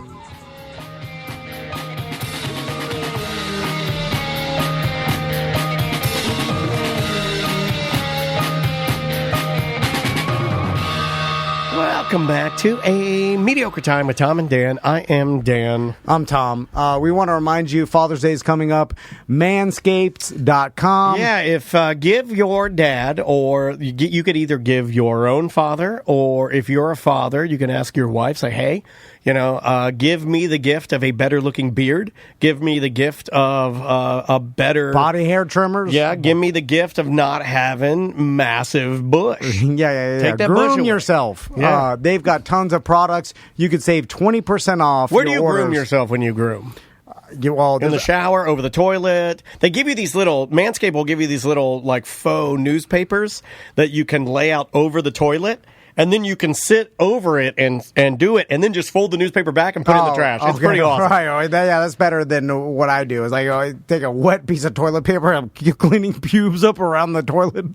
Welcome back to A Mediocre Time with Tom and Dan. I am Dan. I'm Tom. We want to remind you Father's Day is coming up. Manscaped.com. Yeah, if give your dad, or you could either give your own father, or if you're a father, you can ask your wife, say, hey, give me the gift of a better looking beard. Give me the gift of a better body hair trimmers. Yeah, give me the gift of not having massive bush. Take that groom bush away. yourself. Yeah. They've got tons of products. You could save 20% off. Where do you groom yourself when you groom? in the shower, over the toilet. They give you these little, Manscaped will give you these little like faux newspapers that you can lay out over the toilet. And then you can sit over it and do it, and then just fold the newspaper back and put it in the trash. It's pretty awesome. Right. Yeah, that's better than what I do. Is like I take a wet piece of toilet paper, I'm cleaning pubes up around the toilet.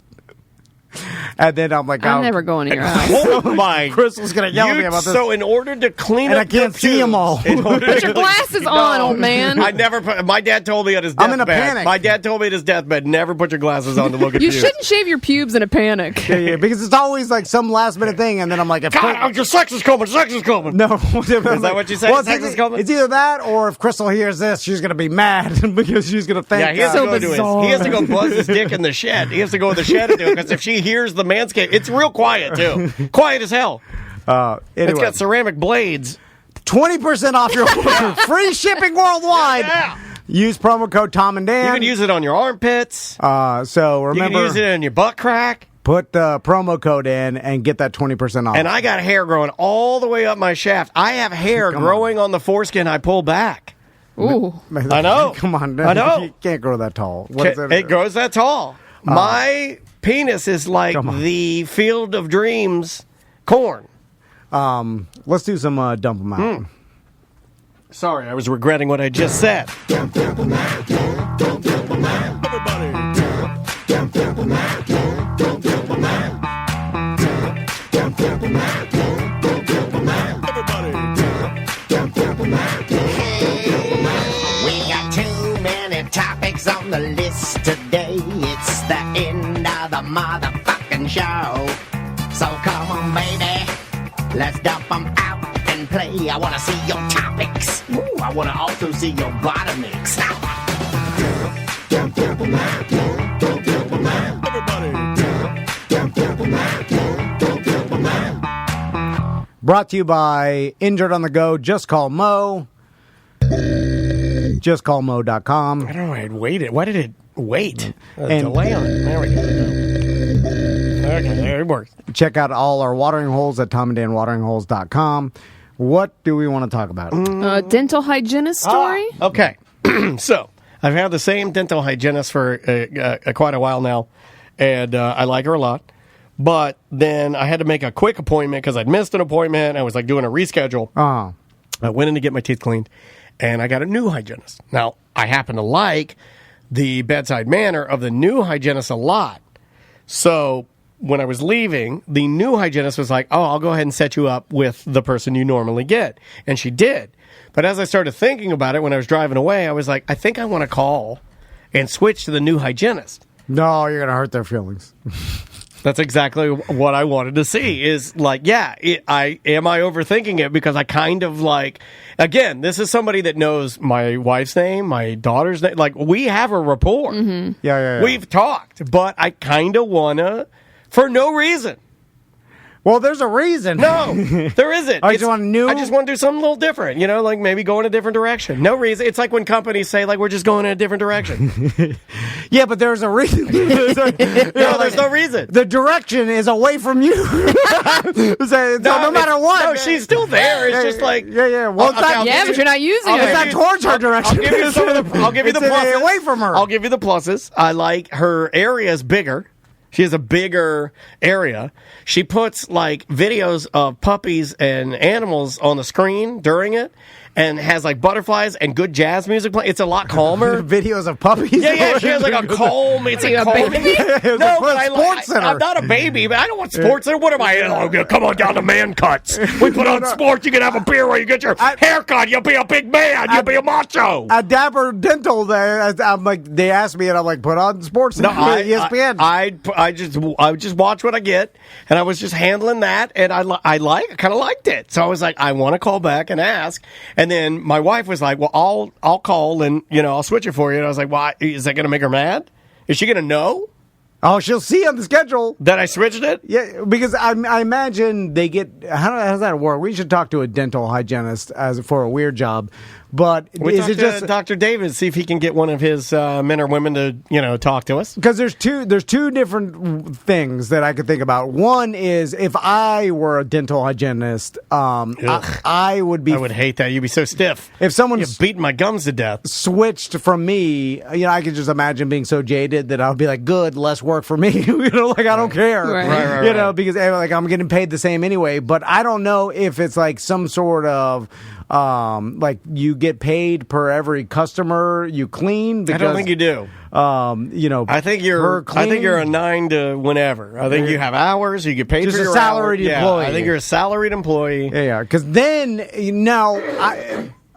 And then I'm like, I'm never going to your house. Oh my! Crystal's gonna yell at me about this. So in order to clean and up, I can't see them all. Put your glasses on, old man. I never put. My dad told me at his deathbed. I'm in a panic. My dad told me at his deathbed, never put your glasses on to look at You pubes. shouldn't shave your pubes in a panic. Yeah, because it's always like some last minute thing, and then I'm like, God, your sex is coming. Sex is coming. No, is that what you say? Well, sex is coming. It's either that, or if Crystal hears this, she's gonna be mad because she's gonna think. Yeah, he has, he has to go buzz his dick in the shed. He has to go in the shed and do it because if she hears the Manscaped, it's real quiet too. Quiet as hell. Anyway. It's got ceramic blades. 20% off your order. Free shipping worldwide. Yeah. Use promo code Tom and Dan. You can use it on your armpits. So remember, you can use it in your butt crack. Put the promo code in and get that 20% off. And I got hair growing all the way up my shaft. I have hair growing on the foreskin I pull back. Ooh. I know. Come on. I know. You can't grow that tall. It grows that tall. My penis is like the Field of Dreams corn. Let's do some dump them out. Sorry, I was regretting what I just said. We got too many topics on the list today. It's the end of the motherfucking show. So come on, baby, let's dump them out and play. I want to see your topics. Ooh, I want to also see your bottomics. Brought to you by Injured on the Go. Just call Mo. JustCallMo.com. I don't know why it waited. Why did it wait? A And- delay on it. There we go. Okay, there it works. Check out all our watering holes at TomandDanWateringHoles.com. What do we want to talk about? Dental hygienist story? Okay. So, I've had the same dental hygienist for quite a while now, and I like her a lot. But then I had to make a quick appointment because I'd missed an appointment. I was like doing a reschedule. Oh. I went in to get my teeth cleaned, and I got a new hygienist. Now, I happen to like the bedside manner of the new hygienist a lot. So when I was leaving, the new hygienist was like, oh, I'll go ahead and set you up with the person you normally get. And she did. But as I started thinking about it when I was driving away, I was like, I think I want to call and switch to the new hygienist. No, you're going to hurt their feelings. That's exactly what I wanted to see is like, yeah, am I overthinking it? Because I kind of like, again, this is somebody that knows my wife's name, my daughter's name. Like, we have a rapport. Mm-hmm. Yeah. We've talked, but I kind of want to, for no reason. Well, there's a reason. No, there isn't. I just want new. I just want to do something a little different, like maybe go in a different direction. No reason. It's like when companies say, like, we're just going in a different direction. Yeah, but there's a reason. There's no reason. The direction is away from you. so no matter what. No, she's still there. It's just like. Yeah. Well, it's not, Yeah, but you're not using it's it. not towards her direction. I'll give you the pluses. Away from her. I'll give you the pluses. I like her area is bigger. She has a bigger area. She puts like videos of puppies and animals on the screen during it and has like butterflies and good jazz music playing. It's a lot calmer. Videos of puppies? Yeah. She has like a calm. It's a calm. No, but Sports Center. I'm not a baby, but I don't want Sports Center. What am I? Oh, come on down to Man Cuts. We put on sports. You can have a beer while you get your haircut. You'll be a big man. You'll be a macho. At Dapper Dental, I'm like, they asked me, and I'm like, put on Sports Center. ESPN. I just watch what I get, and I was just handling that, and I kind of liked it. So I was like, I want to call back and ask. And then my wife was like, well, I'll call and, I'll switch it for you. And I was like, why? Is that going to make her mad? Is she going to know? Oh, she'll see on the schedule. That I switched it? Yeah, because I imagine they get. How does that work? We should talk to a dental hygienist for a weird job. But We is talked it just to Dr. David, see if he can get one of his men or women to, talk to us. because there's two different things that I could think about. One is if I were a dental hygienist, I would be. I would hate that. You'd be so stiff. If someone You're beating my gums to death. switched from me, I could just imagine being so jaded that I'll be like, good, less work for me. I don't care. Right. Because I'm getting paid the same anyway. But I don't know if it's like some sort of like you get paid per every customer you clean. Because, I don't think you do. I think you're a 9 to whenever. I think you have hours. You get paid Just for a your salaried hours. employee. Yeah, I think you're a salaried employee. Yeah, because then now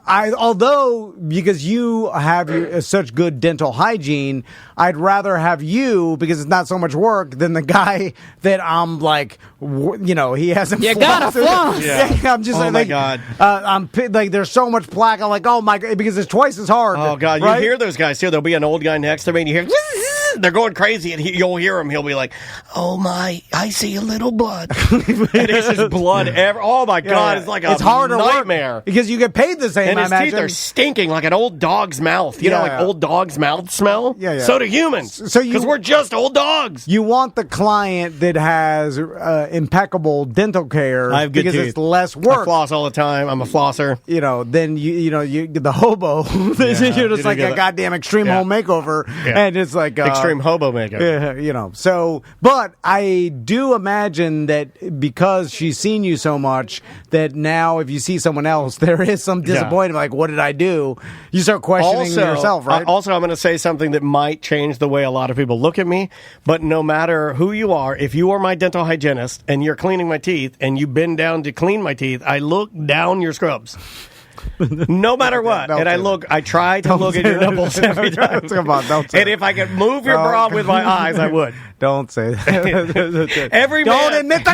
although because you have such good dental hygiene, I'd rather have you because it's not so much work than the guy that I'm like, he hasn't. You gotta floss. Yeah. I'm just my God. I'm like, there's so much plaque. I'm like, oh my God, because it's twice as hard. Oh God, right? you hear those guys too. There'll be an old guy next to me, and you hear they're going crazy, and you'll hear him. He'll be like, "Oh my, I see a little blood." And it's just blood. Oh my God, it's like it's a hard nightmare. to work because you get paid the same. And I his imagine. teeth are stinking like an old dog's mouth. You know, like old dog's mouth smell. Yeah. So do humans. So because we're just old dogs. You want the client that has impeccable dental care I have good because teeth. it's less I work. floss all the time. I'm a flosser. Then you the hobo. You're just like a goddamn extreme home makeover, and it's like Extreme hobo makeover. So, but I do imagine that because she's seen you so much that now if you see someone else, there is some disappointment. Like, what did I do? You start questioning yourself, right? Also, I'm going to say something that might change the way a lot of people look at me. But no matter who you are, if you are my dental hygienist and you're cleaning my teeth and you bend down to clean my teeth, I look down your scrubs. No matter what. And I try to look at your nipples every time. Come on, don't say And if I could move your bra with my eyes, I would. Don't say that. Don't admit the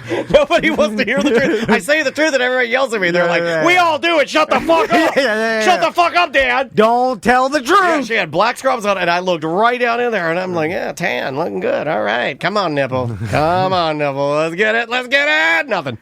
truth. Nobody wants to hear the truth. I say the truth and everybody yells at me. They're like, we all do it. Shut the fuck up. Shut the fuck up, Dad. Don't tell the truth. Yeah, she had black scrubs on, and I looked right down in there, and I'm like, yeah, tan, looking good. All right. Come on, nipple. Come on, nipple. Let's get it. Let's get it. Nothing.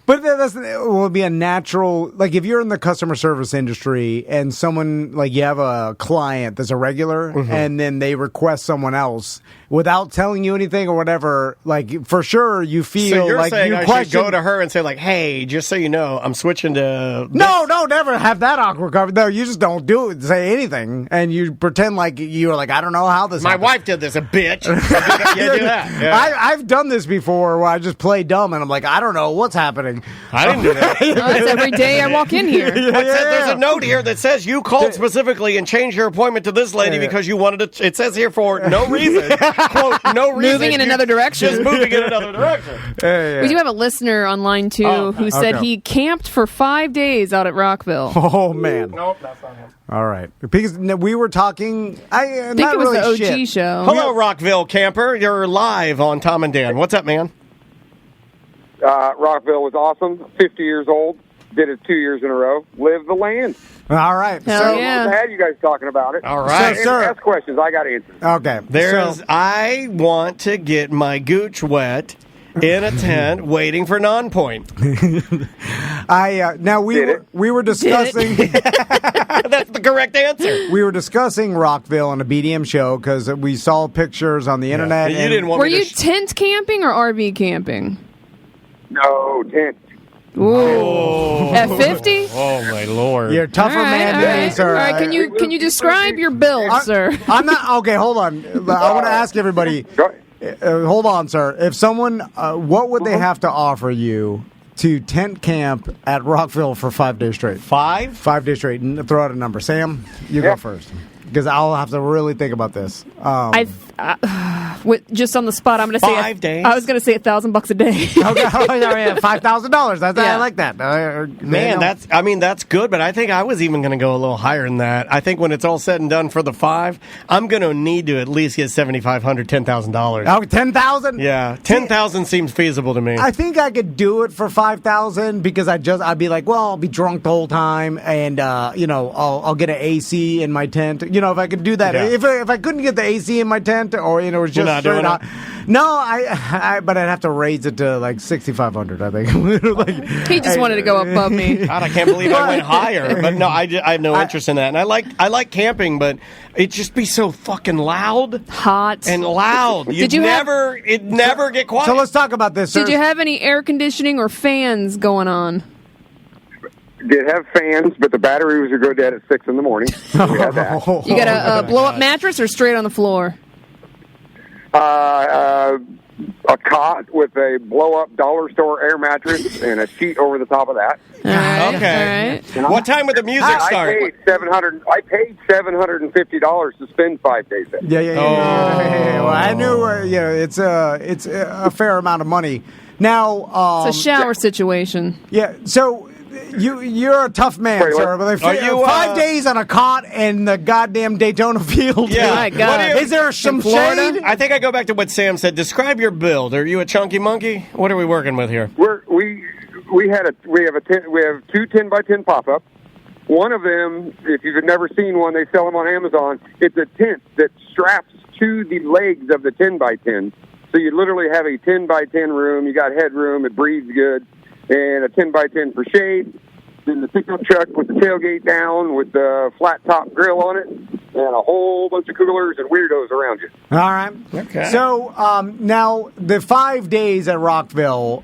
But it will be a natural, like if you're in the customer service industry and someone, like you have a client that's a regular and then they request someone else without telling you anything or whatever, like for sure you feel So you're like saying you I question. should go to her and say like, hey, just so you know, I'm switching to this. No, never have that awkward conversation. No, you just don't say anything and you pretend like you're like, I don't know how this My happened. wife did this, a bitch. Yeah, do that. Yeah. I've done this before where I just play dumb and I'm like, I don't know what's happening. I didn't do that. That's every day I walk in here. There's a note here that says you called specifically and changed your appointment to this lady because you wanted to. It says here for no reason. Quote, no reason. Moving in another direction. Just moving in another direction. We do have a listener online too who said he camped for 5 days out at Rockville. Oh man. Nope, that's not him. All right. Because we were talking. I think not it was really the OG shit. show. Hello, Rockville camper. You're live on Tom and Dan. What's up, man? Rockville was awesome. 50 years old. Did it 2 years in a row. Live the land. All right. Hell yeah. I had you guys talking about it. All right. So, sir. Ask questions. I got answers. Okay. I want to get my gooch wet in a tent waiting for non-point. Now we were discussing That's the correct answer. we were discussing Rockville on a BDM show because we saw pictures on the internet. You and didn't want Were me to you tent camping or RV camping? No, tent. Ooh. At 50? Oh my lord! You're tougher man than me, sir. All right, can you describe your build, sir? I'm not okay. Hold on. I want to ask everybody. Hold on, sir. If someone, what would they have to offer you to tent camp at Rockville for 5 days straight? 5? 5 days straight. Throw out a number. Sam, you go first. Because I'll have to really think about this. just on the spot, I'm going to say 5 days. I was going to say $1,000 a day. Okay, $5,000. I like that. Man, that's good, but I think I was even going to go a little higher than that. I think when it's all said and done for the 5, I'm going to need to at least get $7,500, $10,000. Oh, $10,000? Yeah, $10,000 seems feasible to me. I think I could do it for $5,000 because I'd be like, well, I'll be drunk the whole time, and I'll get an AC in my tent. If I could do that, if I couldn't get the AC in my tent, or it was just straight out. No, but I'd have to raise it to like $6,500. I think. He just wanted to go above me. God, I can't believe I went higher. But no, I have no interest in that. And I like camping, but it just be so fucking loud, hot, and loud. It never get quiet. So let's talk about this. Did you have any air conditioning or fans going on? Did have fans, but the batteries would go dead at 6 in the morning. We had that. You got a blow-up mattress or straight on the floor? A cot with a blow-up dollar store air mattress and a sheet over the top of that. All right, okay. All right. What time would the music start? I paid $750 to spend 5 days there. Yeah. Well, I knew. It's a fair amount of money. Now, it's a shower situation. Yeah. So. You're a tough man, sir. But 5 days on a cot in the goddamn Daytona field. Yeah. My God. Is there some shade? I think I go back to what Sam said. Describe your build. Are you a chunky monkey? What are we working with here? We have 2 10x10 pop-ups. One of them, if you've never seen one, they sell them on Amazon. It's a tent that straps to the legs of the 10x10. So you literally have a 10x10 room. You got headroom. It breathes good. And a 10x10 for shade. Then the pickup truck with the tailgate down with the flat top grill on it, and a whole bunch of coolers and weirdos around you. All right. Okay. So now the 5 days at Rockville,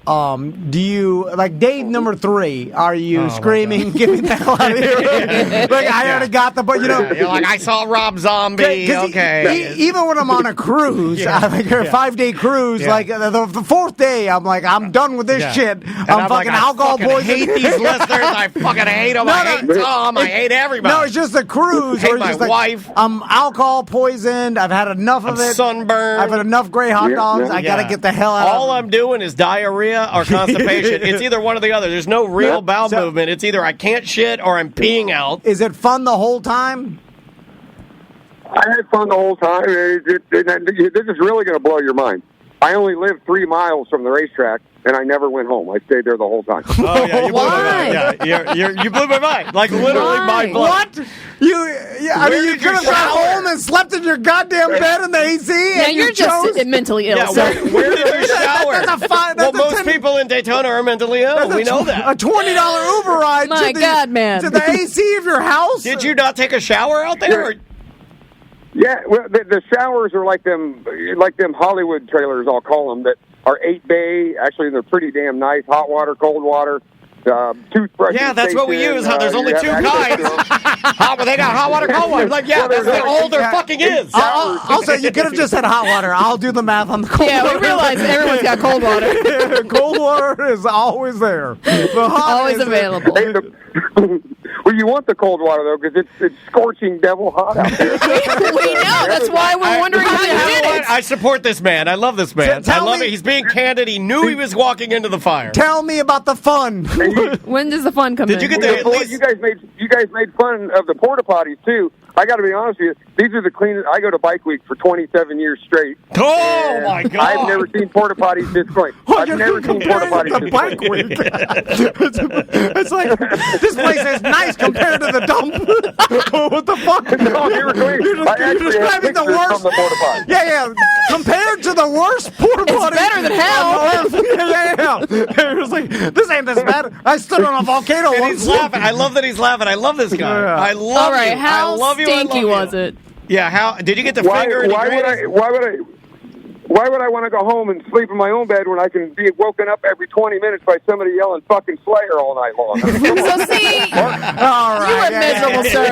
do you like day number 3? Are you screaming, "Get me the hell out of here"? Like I already got the, but you're like, I saw Rob Zombie. Okay. Even when I'm on a cruise, like a 5-day cruise, like the 4th day, I'm like, I'm done with this shit. I'm fucking alcohol poisoning. I hate these listeners. I fucking hate them. I hate Tom. I hate everybody. No, it's just a cruise. I hate my wife. I'm alcohol poisoned. I've had enough of it. Sunburned. I've had enough gray hot dogs. I got to get the hell out of it. All I'm doing is diarrhea or constipation. It's either one or the other. There's no real bowel movement. It's either I can't shit or I'm peeing out. Is it fun the whole time? I had fun the whole time. This is really going to blow your mind. I only lived 3 miles from the racetrack, and I never went home. I stayed there the whole time. Oh, yeah, you blew my mind. Yeah, you blew my mind. Like, literally mind blown. What? You could have gone home and slept in your goddamn bed in the AC. Yeah, you're just mentally ill. Yeah, where did you shower? That's most people in Daytona are mentally ill. We know that. A $20 Uber ride My God, man. to the AC of your house? Did you not take a shower out there? Yeah, well, the showers are like them Hollywood trailers, I'll call them, that are 8-bay. Actually, they're pretty damn nice. Hot water, cold water, toothbrush. Yeah, that's what we use. There's only 2 kinds. They got hot water, cold water. Like, that's all there fucking is. Also, you could have just said hot water. I'll do the math on the cold water. Yeah, we realize everyone's got cold water. Cold water is always there. The hot always available. Well, you want the cold water, though, because it's scorching devil hot out there. We know. That's why we're wondering how you did it. I support this man. I love this man. I love it. He's being candid. He knew he was walking into the fire. Tell me about the fun. When does the fun come in? Did you get the at least? You guys made fun of the porta potties, too. I got to be honest with you. These are the cleanest. I go to Bike Week for 27 years straight. Oh, my God. I've never seen porta potties this clean. I've never seen porta potties this Bike Week. It's like, this place is nice compared to the dump. What the fuck? No, you're describing the worst. From the porta potty. Yeah. Compared to the worst porta potty. It's better than hell. Yeah. It was like, this ain't this bad. I stood on a volcano And once. he's laughing. I love that he's laughing. I love this guy. Yeah. I love All right, you. how I love you. stinky was it? Yeah, how did you get the finger? Why would I? Why would I want to go home and sleep in my own bed when I can be woken up every 20 minutes by somebody yelling fucking Slayer all night long? So see, All right. you were miserable, sir.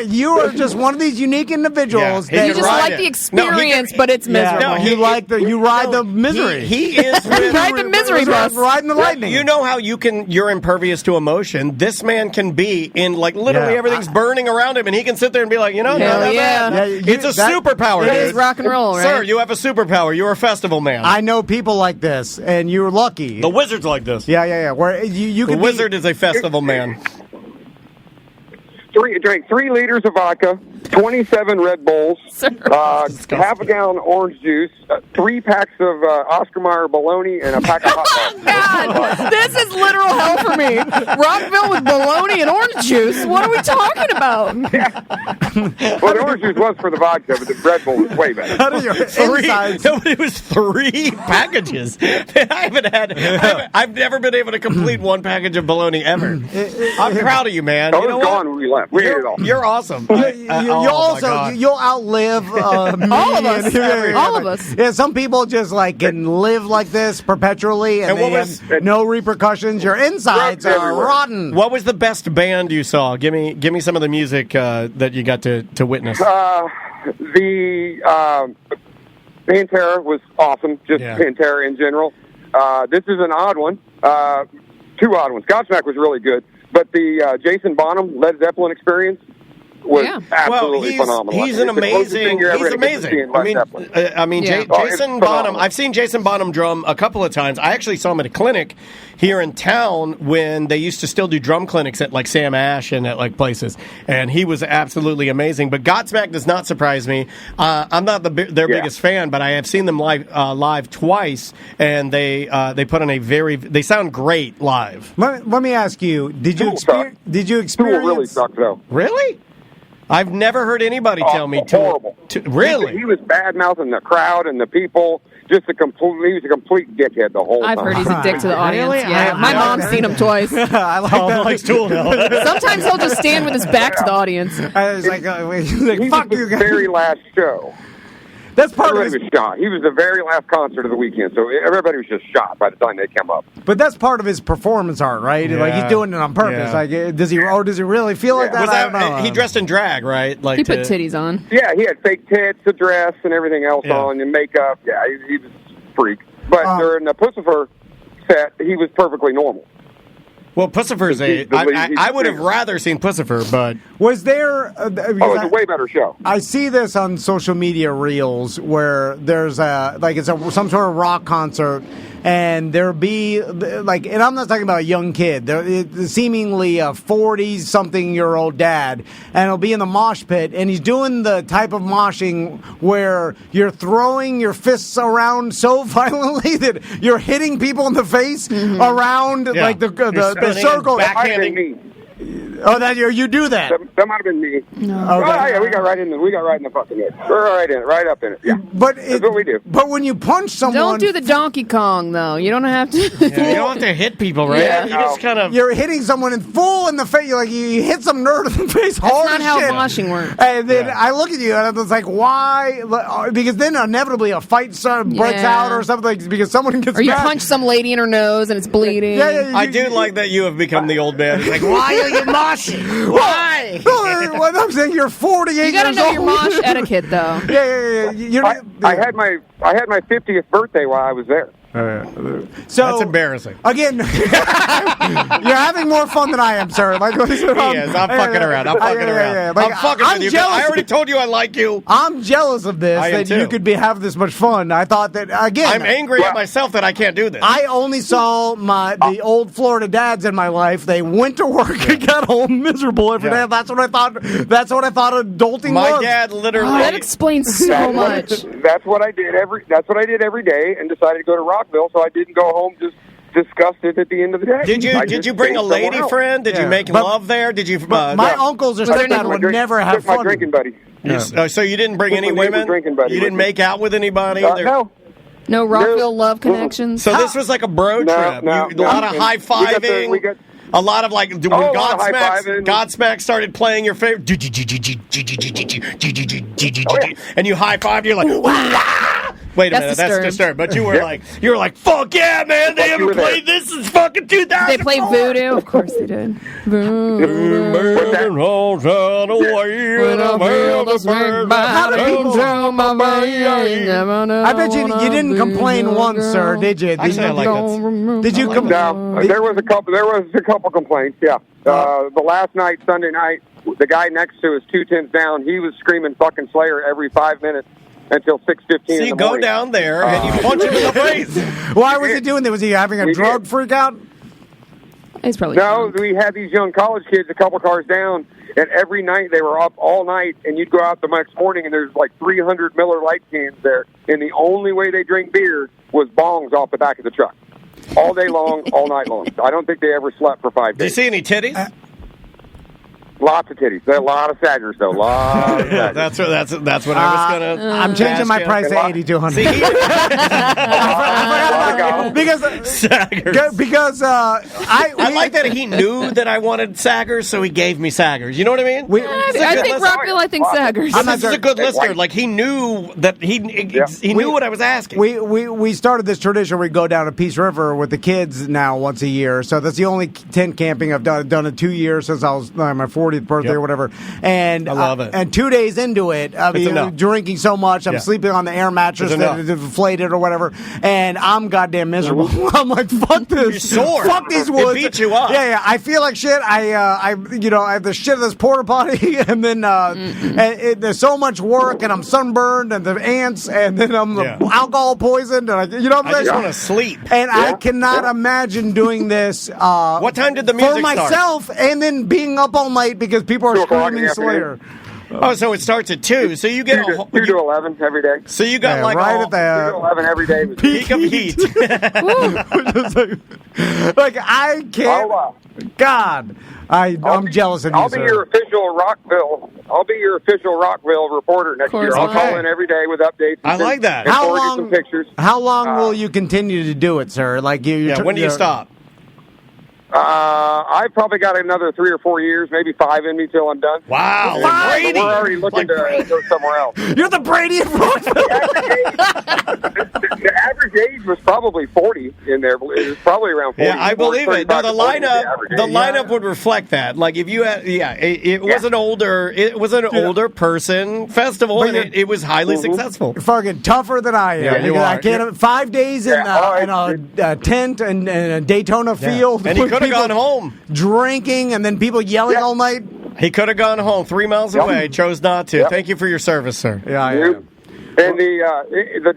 You are just one of these unique individuals Yeah, that You just ride like it. the experience, but it's miserable. Yeah, you ride the misery. He is with, Ride the misery bus. Riding the lightning. You know how you're impervious to emotion. This man can be in like literally Yeah. everything's burning around him, and he can sit there and be like, not Hell that yeah. bad. Yeah, It's a superpower. It dude. is rock and roll, right? Sir, you have a superpower. You're a festival man. I know people like this, and you're lucky. The wizard's like this. Yeah. Where you The could wizard is a festival man. Drank 3 liters of vodka, 27 Red Bulls, half a gallon orange juice, 3 packs of Oscar Mayer bologna, and a pack of hot dogs. God, this is literal hell for me. Rockville with bologna and orange juice. What are we talking about? Well, the orange juice was for the vodka, but the Red Bull was way better. How do your insides? It was 3 packages. I've never been able to complete 1 package of bologna ever. I'm proud of you, man. I You know was what? gone when we left. We ate it all. You're awesome. You'll outlive All of us. All of us. Yeah, some people just like can live like this perpetually, and And what they was- have no repercussions. Your insides Drugs are everywhere. rotten. What was the best band you saw? Give me some of the music that you got to witness. The Pantera was awesome, just Yeah. Pantera in general. This is an odd one. 2 odd ones. Godsmack was really good, but the Jason Bonham Led Zeppelin experience was Yeah. absolutely phenomenal. He's an It's the closest thing amazing. you're ever He's gonna get to amazing. seeing Led Zeppelin. Yeah. Jason it's Bonham. phenomenal. I've seen Jason Bonham drum a couple of times. I actually saw him at a clinic here in town when they used to still do drum clinics at like Sam Ash and at like places, and he was absolutely amazing. But Godsmack does not surprise me. I'm not their biggest fan, but I have seen them live twice, and they put on they sound great live. Let me ask you: Did you Tool experience? Did you Tool experience? really sucked, though. Really? I've never heard anybody tell me horrible. Really? He was bad-mouthing the crowd and the people. He was a complete dickhead the whole I've time. heard he's a dick to the audience. Really? Yeah, my mom's seen him twice. I like that. Likes Tool now. Sometimes he'll just stand with his back to the audience. I was like, He fuck was you the guys. very last show. That's part of Everybody his, was shot. He was the very last concert of the weekend, so everybody was just shot by the time they came up. but that's part of his performance art, right? Like he's Yeah. doing it on purpose. Yeah. Like, does he really feel like that? Was I don't know. that he dressed in drag, right? Like He put titties on. Yeah, he had fake tits, a dress, and everything else Yeah. on, and makeup. Yeah, he was a freak. But during the Pussifer set, he was perfectly normal. Well, Pussifer's He's the lead- he's I the would have singer. rather seen Pussifer, but Was there? Oh, it's a way better show. I see this on social media reels where there's some sort of rock concert, and there'll be like, and I'm not talking about a young kid, seemingly a 40-something-year-old dad, and he'll be in the mosh pit, and he's doing the type of moshing where you're throwing your fists around so violently that you're hitting people in the face around like the You're spinning circle. and Might have been backhanding. me. Oh, that you do that. That might have been me. Okay. Oh, yeah, we got right in the fucking it. We're right in it, right up in it. Yeah, But that's what we do. But when you punch someone, Don't do the Donkey Kong, though. You don't have to. You don't have to hit people, right? Yeah. You just kind of. you're hitting someone in full in the face. Like you hit some nerd in the face hard not as how shit. moshing works. And then I look at you and I was like, why? Because then inevitably a fight breaks Yeah. out or something because someone gets Or you mad. punch some lady in her nose and it's bleeding. Yeah, I do like that you have become the old man. It's like, why are you moshing? Why? No, what I'm saying, you're 48 You gotta years know old. your mosh etiquette, though. Yeah. You're, I had my 50th birthday while I was there. So That's embarrassing. Again, you're having more fun than I am, sir. Like, He is. I'm fucking around. I'm fucking around. Like, I'm fucking with you. jealous. I already told you I like you. I'm jealous of this I am that you too. could have this much fun. I thought that again. I'm angry at myself that I can't do this. I only saw the old Florida dads in my life. They went to work and got home miserable every day. That's what I thought. That's what I thought adulting My was. dad literally. Oh, that explains so much. That's what I did every day, and decided to go to Rockville, so I didn't go home just disgusted at the end of the day. Did you bring a lady friend? Did you make love there? Did you? My uncles are stuff that would never have my fun. drinking buddy. So you didn't bring Took any my neighbor's women? drinking buddy You didn't with me. make out with anybody? No. No Rockville love connections. So this was like a bro trip. No. A lot of high fiving. A lot of like when a lot of high-fiving. Godsmack started playing your favorite, and you high five. You're like, wah! Wait a minute, that's Disturbed. But you were like, fuck yeah, man! They haven't played this since fucking 2000. They played Voodoo. Of course they did. I bet you didn't complain once, sir, did you? Actually, I like that. Did you complain? No, there was a couple complaints. Yeah, the last night, Sunday night, the guy next to us, 2 tents down, he was screaming "fucking Slayer" every 5 minutes until 6:15. So you go down there and you punch him in the face. Why was he doing that? Was he having a drug freak out? He's probably we had these young college kids a couple cars down, and every night they were up all night, and you'd go out the next morning, and there's like 300 Miller Lite cans there, and the only way they drink beer was bongs off the back of the truck. All day long, all night long. I don't think they ever slept for 5 days. Did you see any titties? Lots of titties. A lot of saggers, though. Lots of saggers. That's what I was gonna. I'm changing my price to $8,200. Because I like that he knew that I wanted saggers, so he gave me saggers. You know what I mean? I think Rockville. I think saggers. This is a good listener. Like he knew that he knew what I was asking. We started this tradition. We go down to Peace River with the kids now once a year. So that's the only tent camping I've done. I've done it 2 years since I was my 40th birthday or whatever. And I love it. And 2 days into it, I mean, drinking so much, I'm sleeping on the air mattress that is inflated or whatever, and I'm goddamn miserable. I'm like, fuck this. You're sore. Fuck these woods. It beat you up. Yeah. I feel like shit. I have the shit of this porta potty, and then there's so much work, and I'm sunburned, and the ants, and then I'm alcohol poisoned, and I just want to sleep. And I cannot imagine doing this. What time did the music for myself, start? And then being up all night because people are screaming Slayer. Oh, so it starts at 2. So you get 2 to 11 every day. So you got right at the 2 to 11 every day. Peak of heat. Like I can't. God, I'm jealous of you. I'll be your official Rockville. I'll be your official Rockville reporter next year. I'll call in every day with updates. I like that. How long? Some pictures. How long will you continue to do it, sir? Like when do you stop? I've probably got another 3 or 4 years, maybe 5 in me till I'm done. Wow, We're already looking to go somewhere else. You're the Brady of The average age was probably 40 in there. It was probably around 40. Yeah, I believe it. No, the lineup would reflect that. Like if you had, it was an older person festival, and it was highly successful. You're fucking tougher than I am. Yeah, you are. I can't. 5 days in a tent and a Daytona field. And he could have gone home drinking, and then people yelling all night. He could have gone home 3 miles away. Chose not to. Thank you for your service, sir. Yeah, I am. And the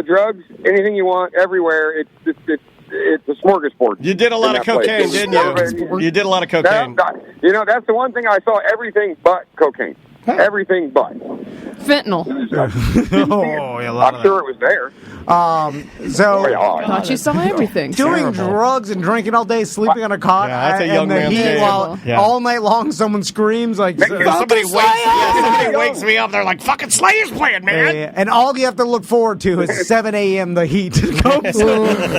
drugs, anything you want, everywhere. It's a smorgasbord. You did a lot of cocaine, didn't you? You did a lot of cocaine. That's the one thing I saw. Everything but cocaine. Everything but fentanyl. I'm sure it was there. I thought you saw everything. Doing drugs and drinking all day, sleeping on a cot, that's a young man thing. While all night long someone screams like somebody wakes me up. They're like, "Fucking Slayer's playing, man!" And all you have to look forward to is 7 a.m. The heat comes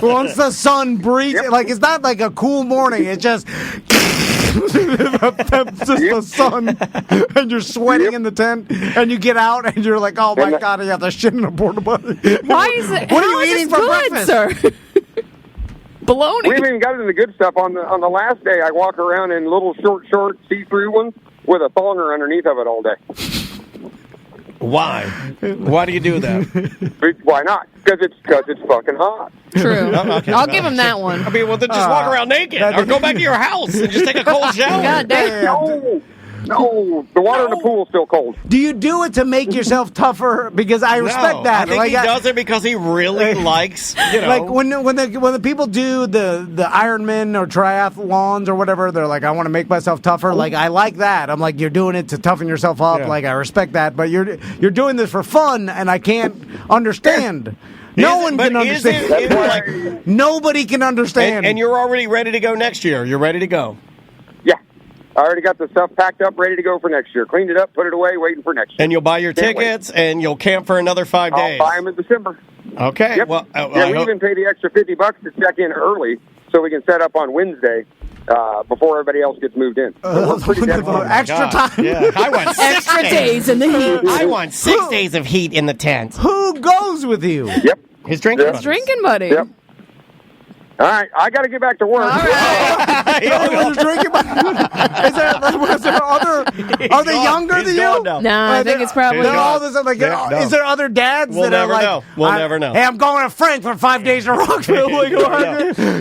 once the sun breaks. Like it's not like a cool morning. It's just. The sun, and you're sweating in the tent, and you get out, and you're like, "Oh my god, I have to shit in a porta potty." Why is it? What are you eating for breakfast, sir? Bologna. We haven't even got into the good stuff. On the last day, I walk around in little short see-through ones with a thonger underneath of it all day. Why? Why do you do that? Why not? Because it's fucking hot. True. Okay. I'll give him that one. I mean, well, then just walk around naked, or go back to your house and just take a cold shower. God damn. No, the water in the pool is still cold. Do you do it to make yourself tougher? Because I respect that. I think he does it because he really likes, Like when the people do the Ironman or triathlons or whatever, they're like, I want to make myself tougher. Like I like that. I'm like, you're doing it to toughen yourself up. Like I respect that, but you're doing this for fun, and I can't understand. No one can understand. Nobody can understand. And you're already ready to go next year. You're ready to go. I already got the stuff packed up, ready to go for next year. Cleaned it up, put it away, waiting for next year. And you'll buy your tickets, and you'll camp for another 5 days. I'll buy them in December. Okay. Yep. Well, we even pay the extra $50 to check in early so we can set up on Wednesday. before everybody else gets moved in. So we're pretty dead on. Extra time. Yeah, I want 6 Extra days in the heat. I want 6 days of heat in the tent. Who goes with you? Yep. His drinking Yeah. buddies. Drinking buddy. Yep. All right, I got to get back to work. All right. Is there other? Are they younger He's than gone you? now. No, I think it's probably. They're all this. Like, Yeah, no. is there other dads We'll that are never like? know. We'll never know. Hey, I'm going to Frank for 5 days to Rockville. Like,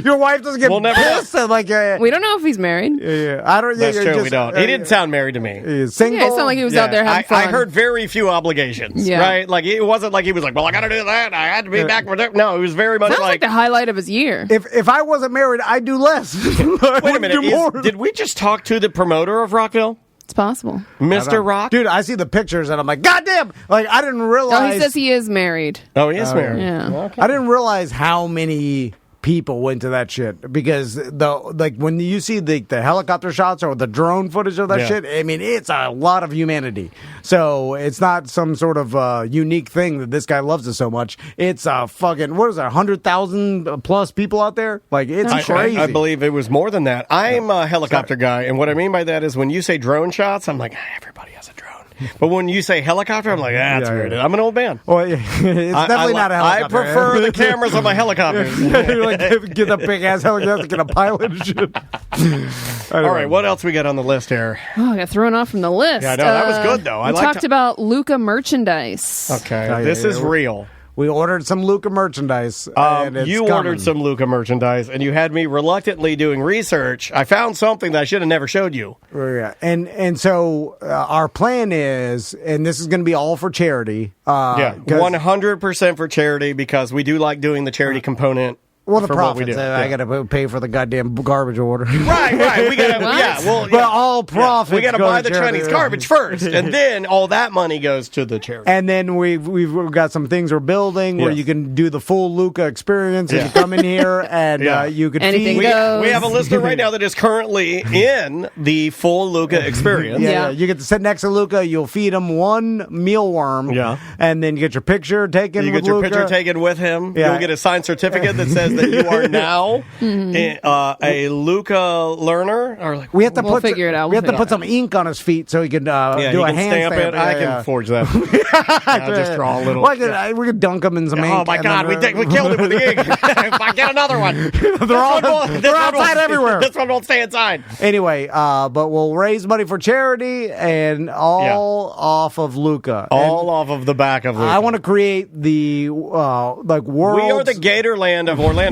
your wife doesn't get We'll never know. pissed. And like, We don't know if he's married. yeah, I don't. Yeah, That's true. We don't. He didn't sound married to me. Single. Yeah, it's not like he was out there having fun. I heard very few obligations. Yeah. Right? Like it wasn't like he was like, well, I got to do that. I had to be back for that. No, it was very much Sounds like the highlight of his year. If I wasn't married, I'd do less. Wait a minute. Did we just talk to the promoter of Rockville, It's possible. Mr. Rock? Dude, I see the pictures and I'm like, goddamn! Like I didn't realize. Oh, he says he is married. Oh, he is married. Yeah. Okay. I didn't realize how many people went to that shit because when you see the helicopter shots or the drone footage of that Yeah. shit, I mean it's a lot of humanity. So it's not some sort of unique thing that this guy loves it so much. It's a fucking 100,000 plus people out there. Like it's crazy. I believe it was more than that. I'm a helicopter guy, and what I mean by that is when you say drone shots, I'm like, everybody has a drone. But when you say helicopter, I'm like, that's weird. I'm an old man. Well, it's definitely not a helicopter. I prefer the cameras on my helicopters. Like, get a big ass helicopter, get a pilot and shit. All right, what else we got on the list here? Oh, I got thrown off from the list. Yeah, no, that was good, though. I We liked talked about Luca merchandise. Okay, this is real. We ordered some Luca merchandise. And it's You coming. ordered some Luca merchandise, and you had me reluctantly doing research. I found something that I should have never showed you. Yeah. And so our plan is, and this is going to be all for charity. Yeah, 100% for charity because we do like doing the charity component. Well, the for what we profits. do. I got to pay for the goddamn garbage order. Right. We gotta, yeah. Well, But all profits. we gotta go buy to the charity. Chinese garbage first, and then all that money goes to the charity. And then we've got some things we're building where Yes. you can do the full Luca experience. And Yeah. you come in here and Yeah. you could Anything feed. goes. We have a listener right now that is currently in the full Luca experience. Yeah, you get to sit next to Luca. You'll feed him one mealworm. Yeah. And then you get your picture taken You with get your Luca. picture taken with him. Yeah. You'll get a signed certificate that says that you are now a Luca learner. Or like, We have to We'll figure it out. We have to We'll put some ink on his feet so he can yeah, do you a can hand stamp stamp. it. I can forge that. I'll just draw a little. Well, we could dunk him in some ink. Oh my and God, then, we killed it with the ink. If I get another one. they're outside everywhere. This one won't stay inside. Anyway, but we'll raise money for charity and all off of Luca. All off of the back of Luca. I want to create the world. We are the Gatorland of Orlando.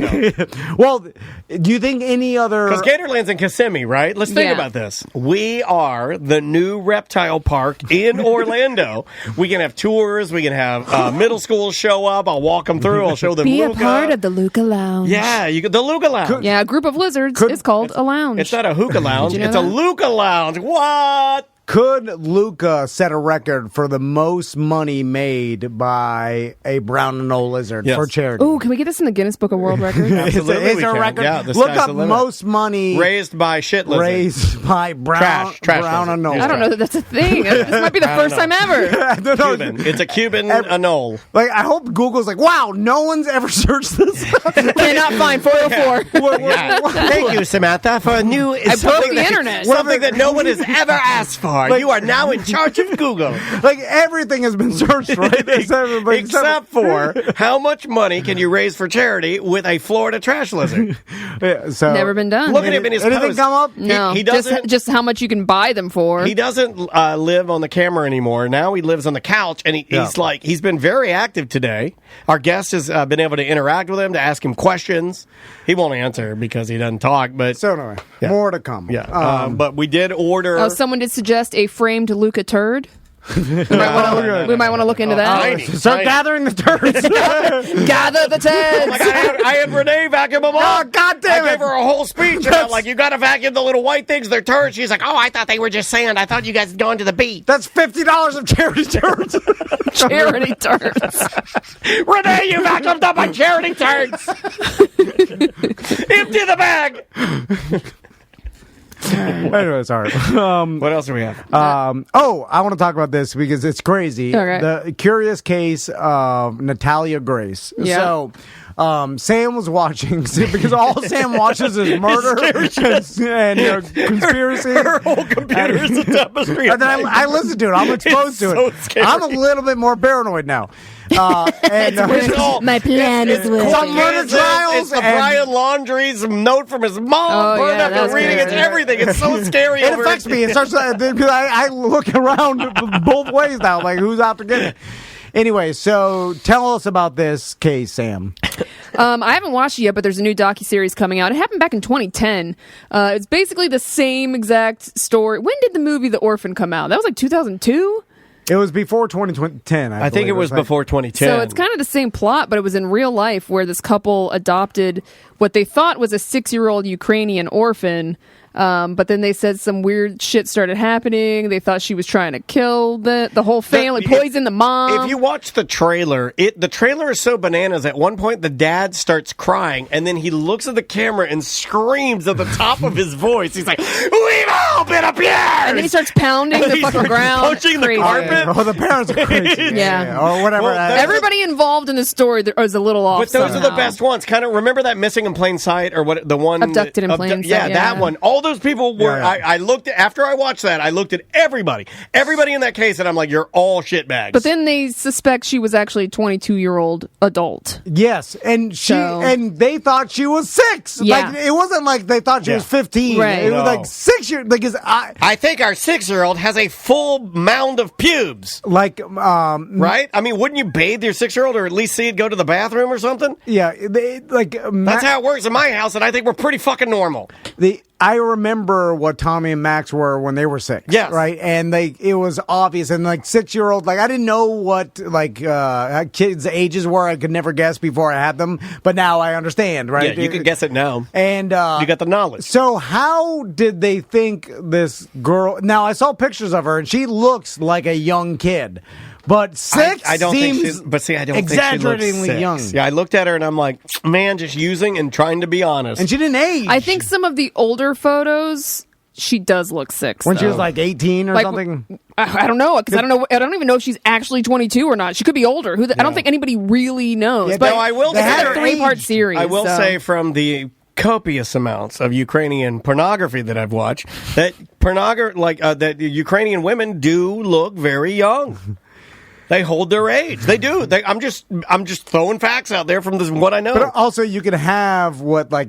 Well, do you think any other? Because Gatorland's in Kissimmee, right? Let's think Yeah. about this. We are the new reptile park in Orlando. We can have tours. We can have middle schools show up. I'll walk them through. I'll show them Be Luca. a part of the Luca Lounge. Yeah, you get the Luca Lounge. Yeah, a group of lizards is called a lounge. It's not a hookah lounge. Did you know It's a that? Luca Lounge. What? Could Luca set a record for the most money made by a brown and old lizard Yes. for charity? Ooh, can we get this in the Guinness Book of World Records? Absolutely, it's we a can. record. Yeah, the Look sky's up the limit. most money Raised by shit lizard. raised by brown Trash brown lizard. and old. I don't know that that's a thing. This might be the first time ever. No, no. Cuban. It's a Cuban anole. Like I hope Google's like, wow, no one's ever searched this. Cannot find 404. Thank you, Samantha, for a new. I broke the internet. Something that no one has ever asked for. You are now in charge of Google. Like everything has been searched, right? Except for how much money can you raise for charity with a Florida trash lizard? Yeah, so Never been done. Look at him in his anything post. come up? No, He doesn't. just how much you can buy them for. He doesn't live on the camera anymore. Now he lives on the couch, and he's been very active today. Our guest has been able to interact with him, to ask him questions. He won't answer because he doesn't talk. But So anyway, more to come. yeah, but we did order. Oh, someone did suggest a framed Luca turd. We might want to look into that. Tiny. Start gathering the turds. Gather the Oh my turds. God, I had Renee vacuum them up. Oh, God damn I it. gave her a whole speech about, like, you got to vacuum the little white things. They're turds. She's like, Oh, I thought they were just sand. I thought you guys had gone to the beach. That's $50 of charity turds. Charity turds. Renee, you vacuumed up my charity turds. Empty the bag. Anyway, sorry. What else do we have? I want to talk about this because it's crazy. Okay. The curious case of Natalia Grace. Yeah. So, Sam was watching because all Sam watches is murder and conspiracy. Her whole computer is a tapestry. And then I listen to it. I'm exposed to it. Scary. I'm a little bit more paranoid now. My plan is working. Some murder trials. It's the Brian Laundrie's note from his mom. Oh, Burned yeah, after that's reading. good. It's everything. It's so scary. It affects me. It starts because I look around both ways now, like who's out to get it. Anyway, so tell us about this case, Sam. I haven't watched it yet, but there's a new docuseries coming out. It happened back in 2010. It's basically the same exact story. When did the movie The Orphan come out? That was like 2002? It was before 2010. I think it was before 2010. So it's kind of the same plot, but it was in real life where this couple adopted what they thought was a 6-year-old Ukrainian orphan. But then they said some weird shit started happening. They thought she was trying to kill the whole family, poison the mom. If you watch the trailer, the trailer is so bananas. At one point, the dad starts crying, and then he looks at the camera and screams at the top of his voice. He's like, "We've all been abused!" And then he starts pounding the fucking ground. Punching the carpet. Oh, the parents are crazy. Yeah. Or whatever. Well, Everybody involved in the story was a little off. But those are the somehow. best ones. Kind of remember that Missing in Plain Sight, or what the one Abducted in Plain Sight, Yeah, yeah. that one. All those people were. Yeah. I looked at, after I watched that. I looked at everybody in that case, and I'm like, "You're all shitbags." But then they suspect she was actually a 22-year-old adult. Yes, and and they thought she was 6. Yeah. Like it wasn't like they thought she was 15. Right. It was like 6 years. Because I think our 6-year-old has a full mound of pubes. Like Right? I mean, wouldn't you bathe your 6-year-old, or at least see it go to the bathroom or something? Yeah, That's how it works in my house, and I think we're pretty fucking normal. I remember what Tommy and Max were when they were 6. Yes. Right? And it was obvious. And 6-year-old, I didn't know what kids' ages were. I could never guess before I had them. But now I understand, right? Yeah, you can guess it now. And you got the knowledge. So how did they think this girl? Now I saw pictures of her, and she looks like a young kid. But 6 I don't seems think she's, but see, I don't think she exaggeratingly looks 6. young. Yeah, I looked at her and I'm like, man, just using and trying to be honest. And she didn't age. I think some of the older photos, she does look 6. When though. she was 18 or something. I don't know, because I don't even know if she's actually 22 or not. She could be older. I don't think anybody really knows. Yeah, but no, I will it's say- a 3-part series. I will so. say from the copious amounts of Ukrainian pornography that I've watched that that Ukrainian women do look very young. They hold their age. They do. I'm just throwing facts out there from what I know. But also, you could have what that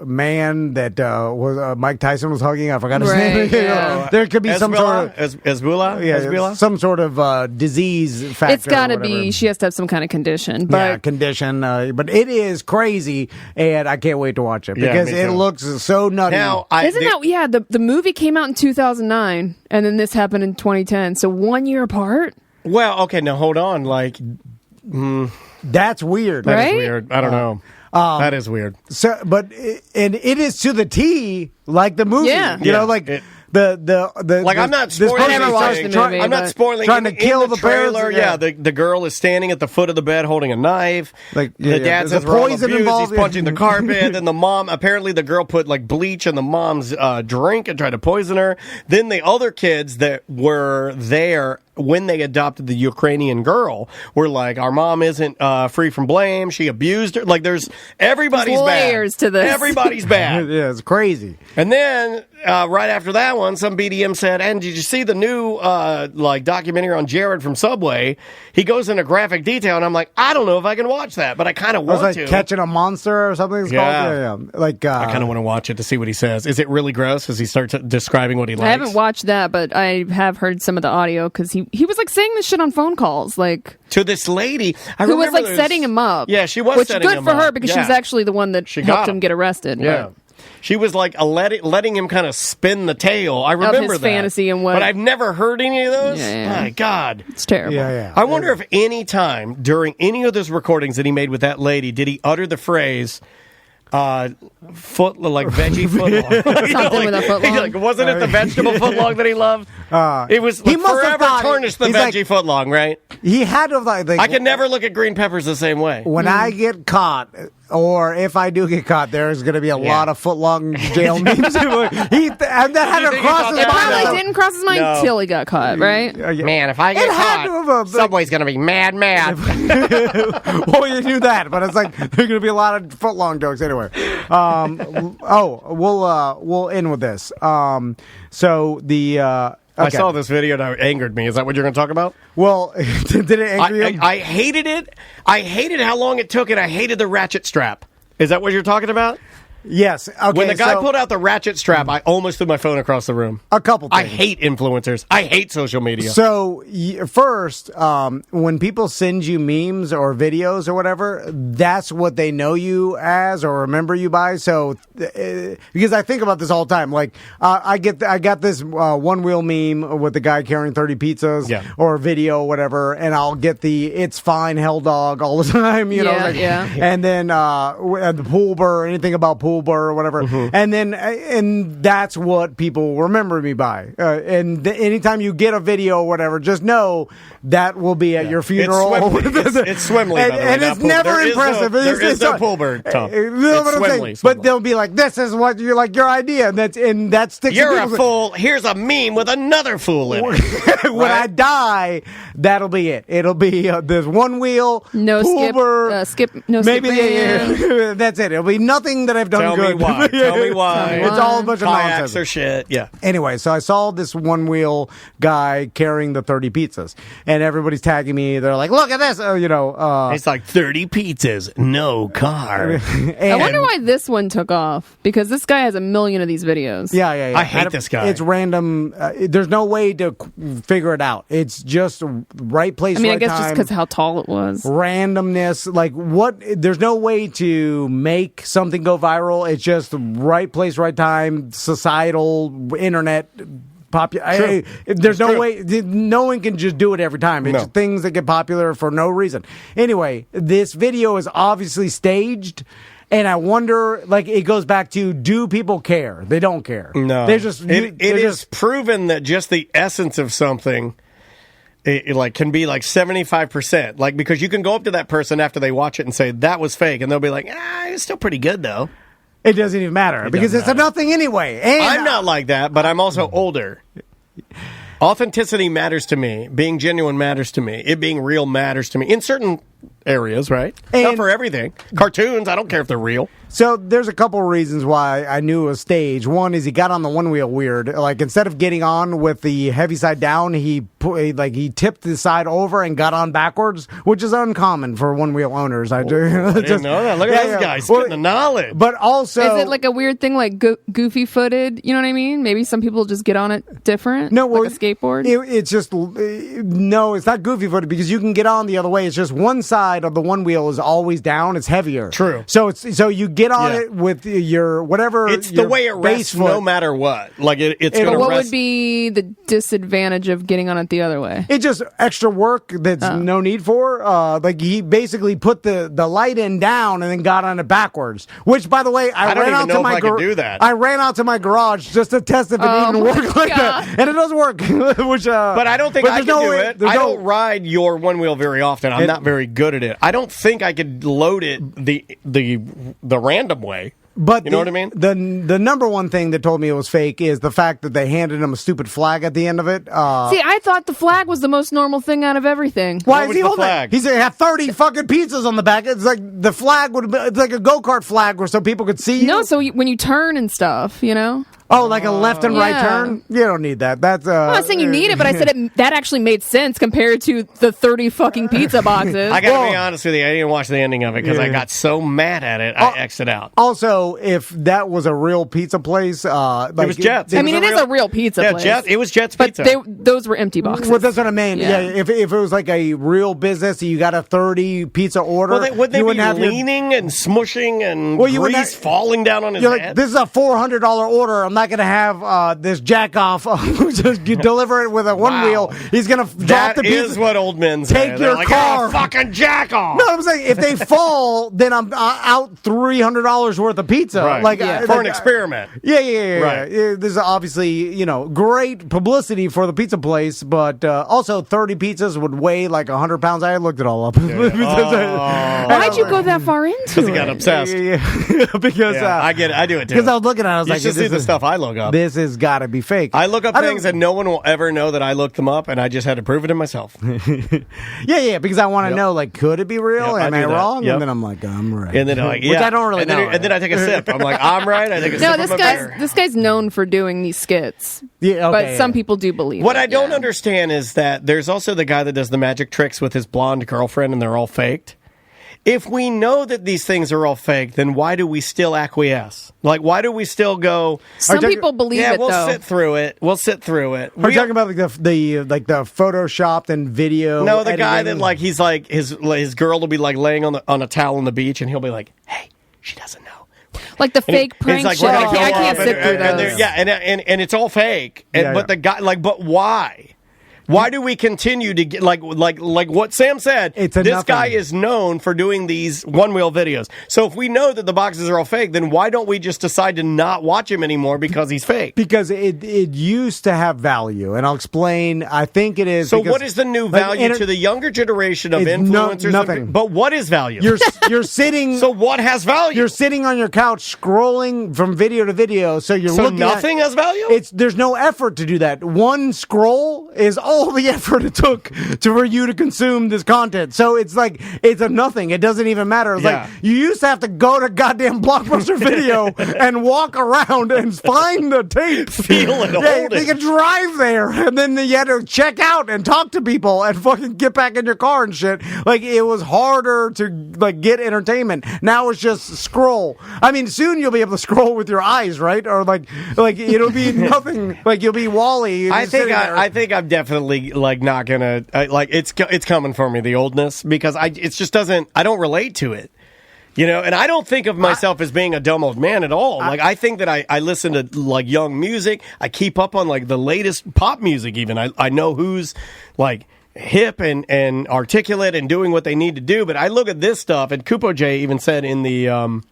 man that was Mike Tyson was hugging. I forgot his Right, name. yeah. There could be some sort of Hezbollah? some sort of disease factor. It's got to or whatever. be. She has to have some kind of condition. But condition. But it is crazy, and I can't wait to watch it Yeah, because me it too. looks so nutty. Now, the movie came out in 2009, and then this happened in 2010. So 1 year apart. well, okay, now hold on. That's weird. That is Right? weird. I don't know. That is weird. So, but and it is to the T, like the movie. Yeah. You know, the I'm not this spoiling person I never watched anything. the movie, I'm not but- spoiling. Trying to in kill the the parents, trailer. yeah. The girl is standing at the foot of the bed holding a knife. Yeah, The dad there's says a we're all poison abused. involved. He's punching the carpet. Then the mom, apparently the girl put bleach in the mom's drink and tried to poison her. Then the other kids that were there when they adopted the Ukrainian girl were like, our mom isn't free from blame. She abused her. Everybody's There's bad. layers to this. Everybody's bad. Yeah, it's crazy. And then right after that one, some BDM said, and did you see the new documentary on Jared from Subway? He goes into graphic detail, and I'm like, I don't know if I can watch that, but I kind of It was want like to. Catching a Monster or something. It's Yeah. called. Yeah. I kind of want to watch it to see what he says. Is it really gross as he starts describing what he likes? I haven't watched that, but I have heard some of the audio because he was saying this shit on phone calls, to this lady who was setting him up. Yeah, she was which setting good him for her up. because Yeah. she's actually the one that She helped got him get arrested. Yeah. She was letting him kind of spin the tale. I remember his that. fantasy and what- But I've never heard any of those. Yeah. My God. It's terrible. Yeah. I wonder if any time during any of those recordings that he made with that lady, did he utter the phrase, veggie footlong? Something with a footlong. Wasn't it the vegetable footlong that he loved? It was he must have forever thought- tarnished the he's veggie footlong, right? He had to have I can never look at green peppers the same way. When I get caught or if I do get caught, there's going to be a lot of footlong jail memes. And that hadn't crossed his It mind. probably didn't cross his mind till he got caught, right? Man, if I get caught, Subway's going to be mad. Well, you knew that, but it's like there's going to be a lot of footlong jokes anyway. We'll end with this. So the I saw this video and it angered me. Is that what you're going to talk about? Well, did it anger you? I hated it. I hated how long it took, and I hated the ratchet strap. Is that what you're talking about? Yes. Okay, when the guy pulled out the ratchet strap, I almost threw my phone across the room. A couple things. I hate influencers. I hate social media. So, first, when people send you memes or videos or whatever, that's what they know you as or remember you by. So, because I think about this all the time. Like, I got this one-wheel meme with the guy carrying 30 pizzas or video or whatever, and I'll get the "it's fine, hell dog" all the time, you know. And then the pool burr, anything about pool burr or whatever, and then and that's what people remember me by. Anytime you get a video or whatever, just know that will be at your funeral. It's swimly, and it's never impressive. There is no pool burr, Tom. It's but they'll be like, "This is what you're like your idea," and that sticks. You're a fool. Here's a meme with another fool in it. When I die, that'll be it. It'll be there's one wheel, no pool burr, no maybe skip. that's it. It'll be nothing that I've done. Tell good. Me why. Tell me why. It's all a bunch of kayaks nonsense or shit. Yeah. Anyway, so I saw this one wheel guy carrying the 30 pizzas, and everybody's tagging me. They're like, "Look at this!" It's like 30 pizzas, no car. I wonder why this one took off, because this guy has a million of these videos. Yeah. I hate this guy. It's random. There's no way to figure it out. It's just right place. I right guess time, just because how tall it was. Randomness, like what? There's no way to make something go viral. It's just right place, right time, societal, internet. There's no way. No one can just do it every time. It's things that get popular for no reason. Anyway, this video is obviously staged. And I wonder, like, it goes back to, do people care? They don't care. No. It is proven that just the essence of something it can be like 75%. Like, because you can go up to that person after they watch it and say, that was fake. And they'll be like, it's still pretty good, though. It doesn't even matter because it's a nothing anyway. And I'm not like that, but I'm also older. Authenticity matters to me. Being genuine matters to me. It being real matters to me. In certain areas, right? Not for everything. Cartoons, I don't care if they're real. So there's a couple of reasons why I knew it was staged. One is he got on the one wheel weird. Like instead of getting on with the heavy side down, he tipped the side over and got on backwards, which is uncommon for one wheel owners. I didn't know that. Look at this guy spitting the knowledge. But also, is it like a weird thing, like goofy footed? You know what I mean? Maybe some people just get on it different. No, like a skateboard. It's just no. It's not goofy footed because you can get on the other way. It's just one side of the one wheel is always down. It's heavier. True. So you get on it with your whatever. It's the way it rests, no matter what. Like it's going to rest. What would be the disadvantage of getting on it the other way? It's just extra work that's no need for. Like he basically put the light in down and then got on it backwards. Which, by the way, I ran out to my do that. I ran out to my garage just to test if it even worked like that, and it doesn't work. But I don't think I can do it. I don't ride your one wheel very often. I'm not very good at it. I don't think I could load it the random way. But you know what I mean? The number one thing that told me it was fake is the fact that they handed him a stupid flag at the end of it. See, I thought the flag was the most normal thing out of everything. Why is he holding it? He said he had 30 fucking pizzas on the back. It's like the flag it's like a go-kart flag where so people could see you. No, so when you turn and stuff, you know? Oh, like a left and right turn? You don't need that. That's I'm not saying you need it, but I said that actually made sense compared to the 30 fucking pizza boxes. I gotta be honest with you, I didn't watch the ending of it because I got so mad at it, I exited out. Also, if that was a real pizza place, it was Jets. It is a real pizza place. Jets, it was Jets Pizza. But those were empty boxes. Well, that's what I mean. Yeah, if it was like a real business, you got a 30 pizza order. Well, would they be leaning and smushing and grease falling down on his head? Like, this is a $400 order. I'm not going to have this jack off just deliver it with a one wheel. He's going to drop the pizza. That is what old men say. Take your car. Oh, fucking jack off. No, I'm saying if they fall, then I'm out $300 worth of pizza. Right. Like for an experiment. Yeah. Right. There's obviously, great publicity for the pizza place, but also 30 pizzas would weigh like 100 pounds. I looked it all up. Why'd you go that far into Because it? he got obsessed. Because I get it. I do it too. Because I was looking at it, I was like, you should see the stuff I look up. This has got to be fake. I look up things and no one will ever know that I looked them up, and I just had to prove it to myself. Yeah, because I want to know, like, could it be real? Am I wrong? Yep. And then I'm like, I'm right. And then I'm like, which I don't really know. And then I take a sip. I'm like, I'm right. I take a sip. This guy's known for doing these skits. Yeah, but some people do believe What it. I don't understand is that there's also the guy that does the magic tricks with his blonde girlfriend, and they're all faked. If we know that these things are all fake, then why do we still acquiesce? Like, why do we still go? Some people believe it. We'll though. sit through it. We'll sit through it. Are you talking about like the photoshopped and video? No, the guy that editing? like he's like his girl will be like laying on a towel on the beach, and he'll be like, "Hey, she doesn't know." Like the fake He's prank like, show. "We're gonna go I can't up," sit through and those. and it's all fake. But the guy but why? Why do we continue to get like what Sam said? This guy is known for doing these one-wheel videos. So if we know that the boxes are all fake, then why don't we just decide to not watch him anymore because he's fake? Because it used to have value, and I'll explain. I think it is. So what is the new value to the younger generation of influencers? Nothing. But what is value? You're sitting. So what has value? You're sitting on your couch scrolling from video to video. So you're looking. Nothing has value. There's no effort to do that. One scroll is all the effort it took for you to consume this content. So it's like it's a nothing. It doesn't even matter. It's like you used to have to go to goddamn Blockbuster Video and walk around and find the tape, feel it, hold it. You could drive there, and then you had to check out and talk to people and fucking get back in your car and shit. Like it was harder to like get entertainment. Now it's just scroll. I mean, soon you'll be able to scroll with your eyes, right? Or like it'll be nothing. Like you'll be Wall-E. I think I'm definitely like not gonna like it's coming for me, the oldness, because it just doesn't. I don't relate to it. And I don't think of myself as being a dumb old man at all. Like, I think that I listen to, like, young music. I keep up on, like, the latest pop music even. I know who's, like, hip and articulate and doing what they need to do. But I look at this stuff, and Kupo J even said in the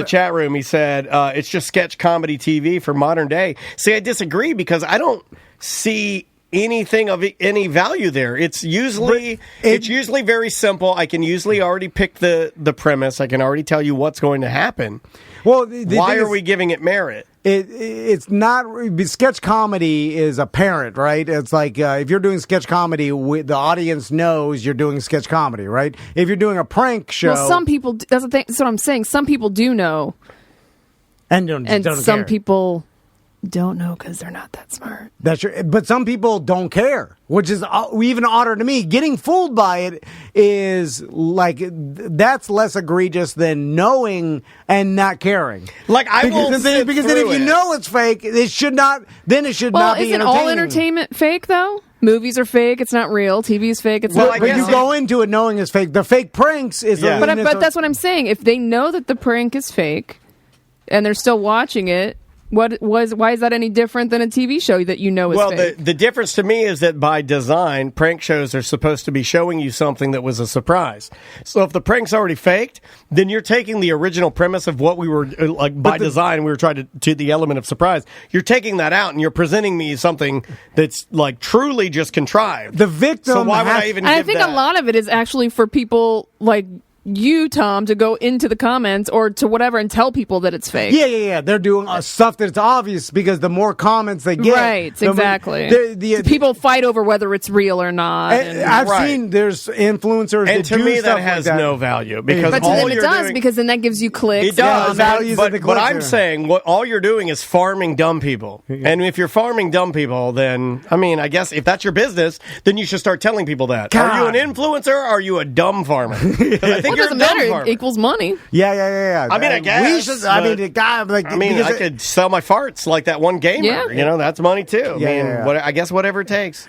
chat room, he said, it's just sketch comedy TV for modern day. See, I disagree because I don't see anything of any value there. It's usually very simple. I can usually already pick the premise. I can already tell you what's going to happen. Well, why are we giving it merit? It's not. Sketch comedy is apparent, right? It's like if you're doing sketch comedy, the audience knows you're doing sketch comedy, right? If you're doing a prank show, well, some people. That's what I'm saying. Some people do know, and don't some care. People don't know because they're not that smart. That's true. But some people don't care, which is even odder to me. Getting fooled by it is like that's less egregious than knowing and not caring. Like I won't sit because through then if you know it's fake, it should not. Then it should not be isn't entertaining. all entertainment fake though? Movies are fake. It's not real. TV's fake. It's not But real. you go into it knowing it's fake. The fake pranks is. Yeah. But that's what I'm saying. If they know that the prank is fake, and they're still watching it. Why is that any different than a TV show that you know is fake? Well, the difference to me is that by design, prank shows are supposed to be showing you something that was a surprise. So if the prank's already faked, then you're taking the original premise of what we were, like by design, we were trying to the element of surprise. You're taking that out and you're presenting me something that's like truly just contrived. The victim. So why would I even give I think that? a lot of it is actually for people like you, Tom, to go into the comments or to whatever and tell people that it's fake. Yeah. They're doing stuff that's obvious because the more comments they get, right? Exactly. People fight over whether it's real or not. I've seen there's influencers, and that to do me stuff that has like that. no value because but to all them it you're does doing, because then that gives you clicks. It does, values but I'm saying what all you're doing is farming dumb people, and if you're farming dumb people, then I mean, I guess if that's your business, then you should start telling people that. God. Are you an influencer? Or are you a dumb farmer? 'Cause I think Well, it doesn't matter. It equals money. Yeah. I mean, I guess. We should, I mean, I could sell my farts like that one gamer. Yeah. You know, that's money too. Yeah. I guess whatever it takes.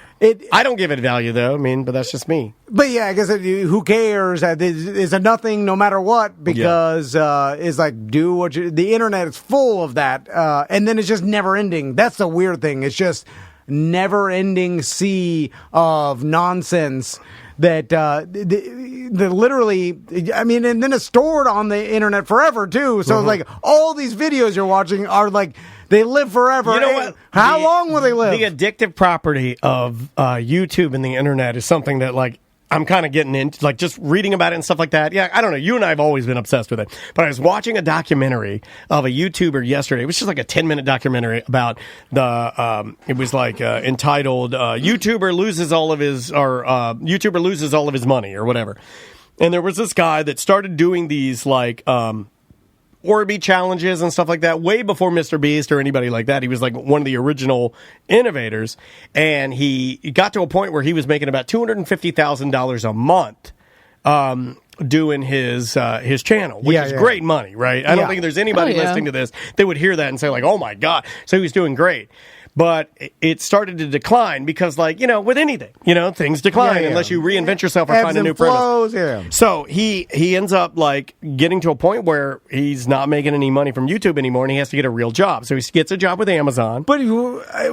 I don't give it value though. I mean, but that's just me. But yeah, I guess who cares? It's a nothing no matter what because it's like do what the internet is full of that, and then it's just never ending. That's the weird thing. It's just never ending sea of nonsense that the literally, I mean, and then it's stored on the internet forever too. So it's like all these videos you're watching are like. They live forever. You know what? How long will they live? The addictive property of YouTube and the internet is something that, like, I'm kind of getting into, like, just reading about it and stuff like that. Yeah, I don't know. You and I have always been obsessed with it. But I was watching a documentary of a YouTuber yesterday. It was just like a 10-minute documentary about it was like entitled YouTuber loses all of his money or whatever. And there was this guy that started doing these, like, Orby challenges and stuff like that way before Mr. Beast or anybody like that. He was like one of the original innovators, and he got to a point where he was making about $250,000 a month doing his channel, which is great money, right? I don't think there's anybody listening to this that would hear that and say like, oh my God. So he was doing great. But it started to decline because, like, you know, with anything, you know, things decline unless you reinvent yourself or find a new premise. So he ends up, like, getting to a point where he's not making any money from YouTube anymore and he has to get a real job. So he gets a job with Amazon. But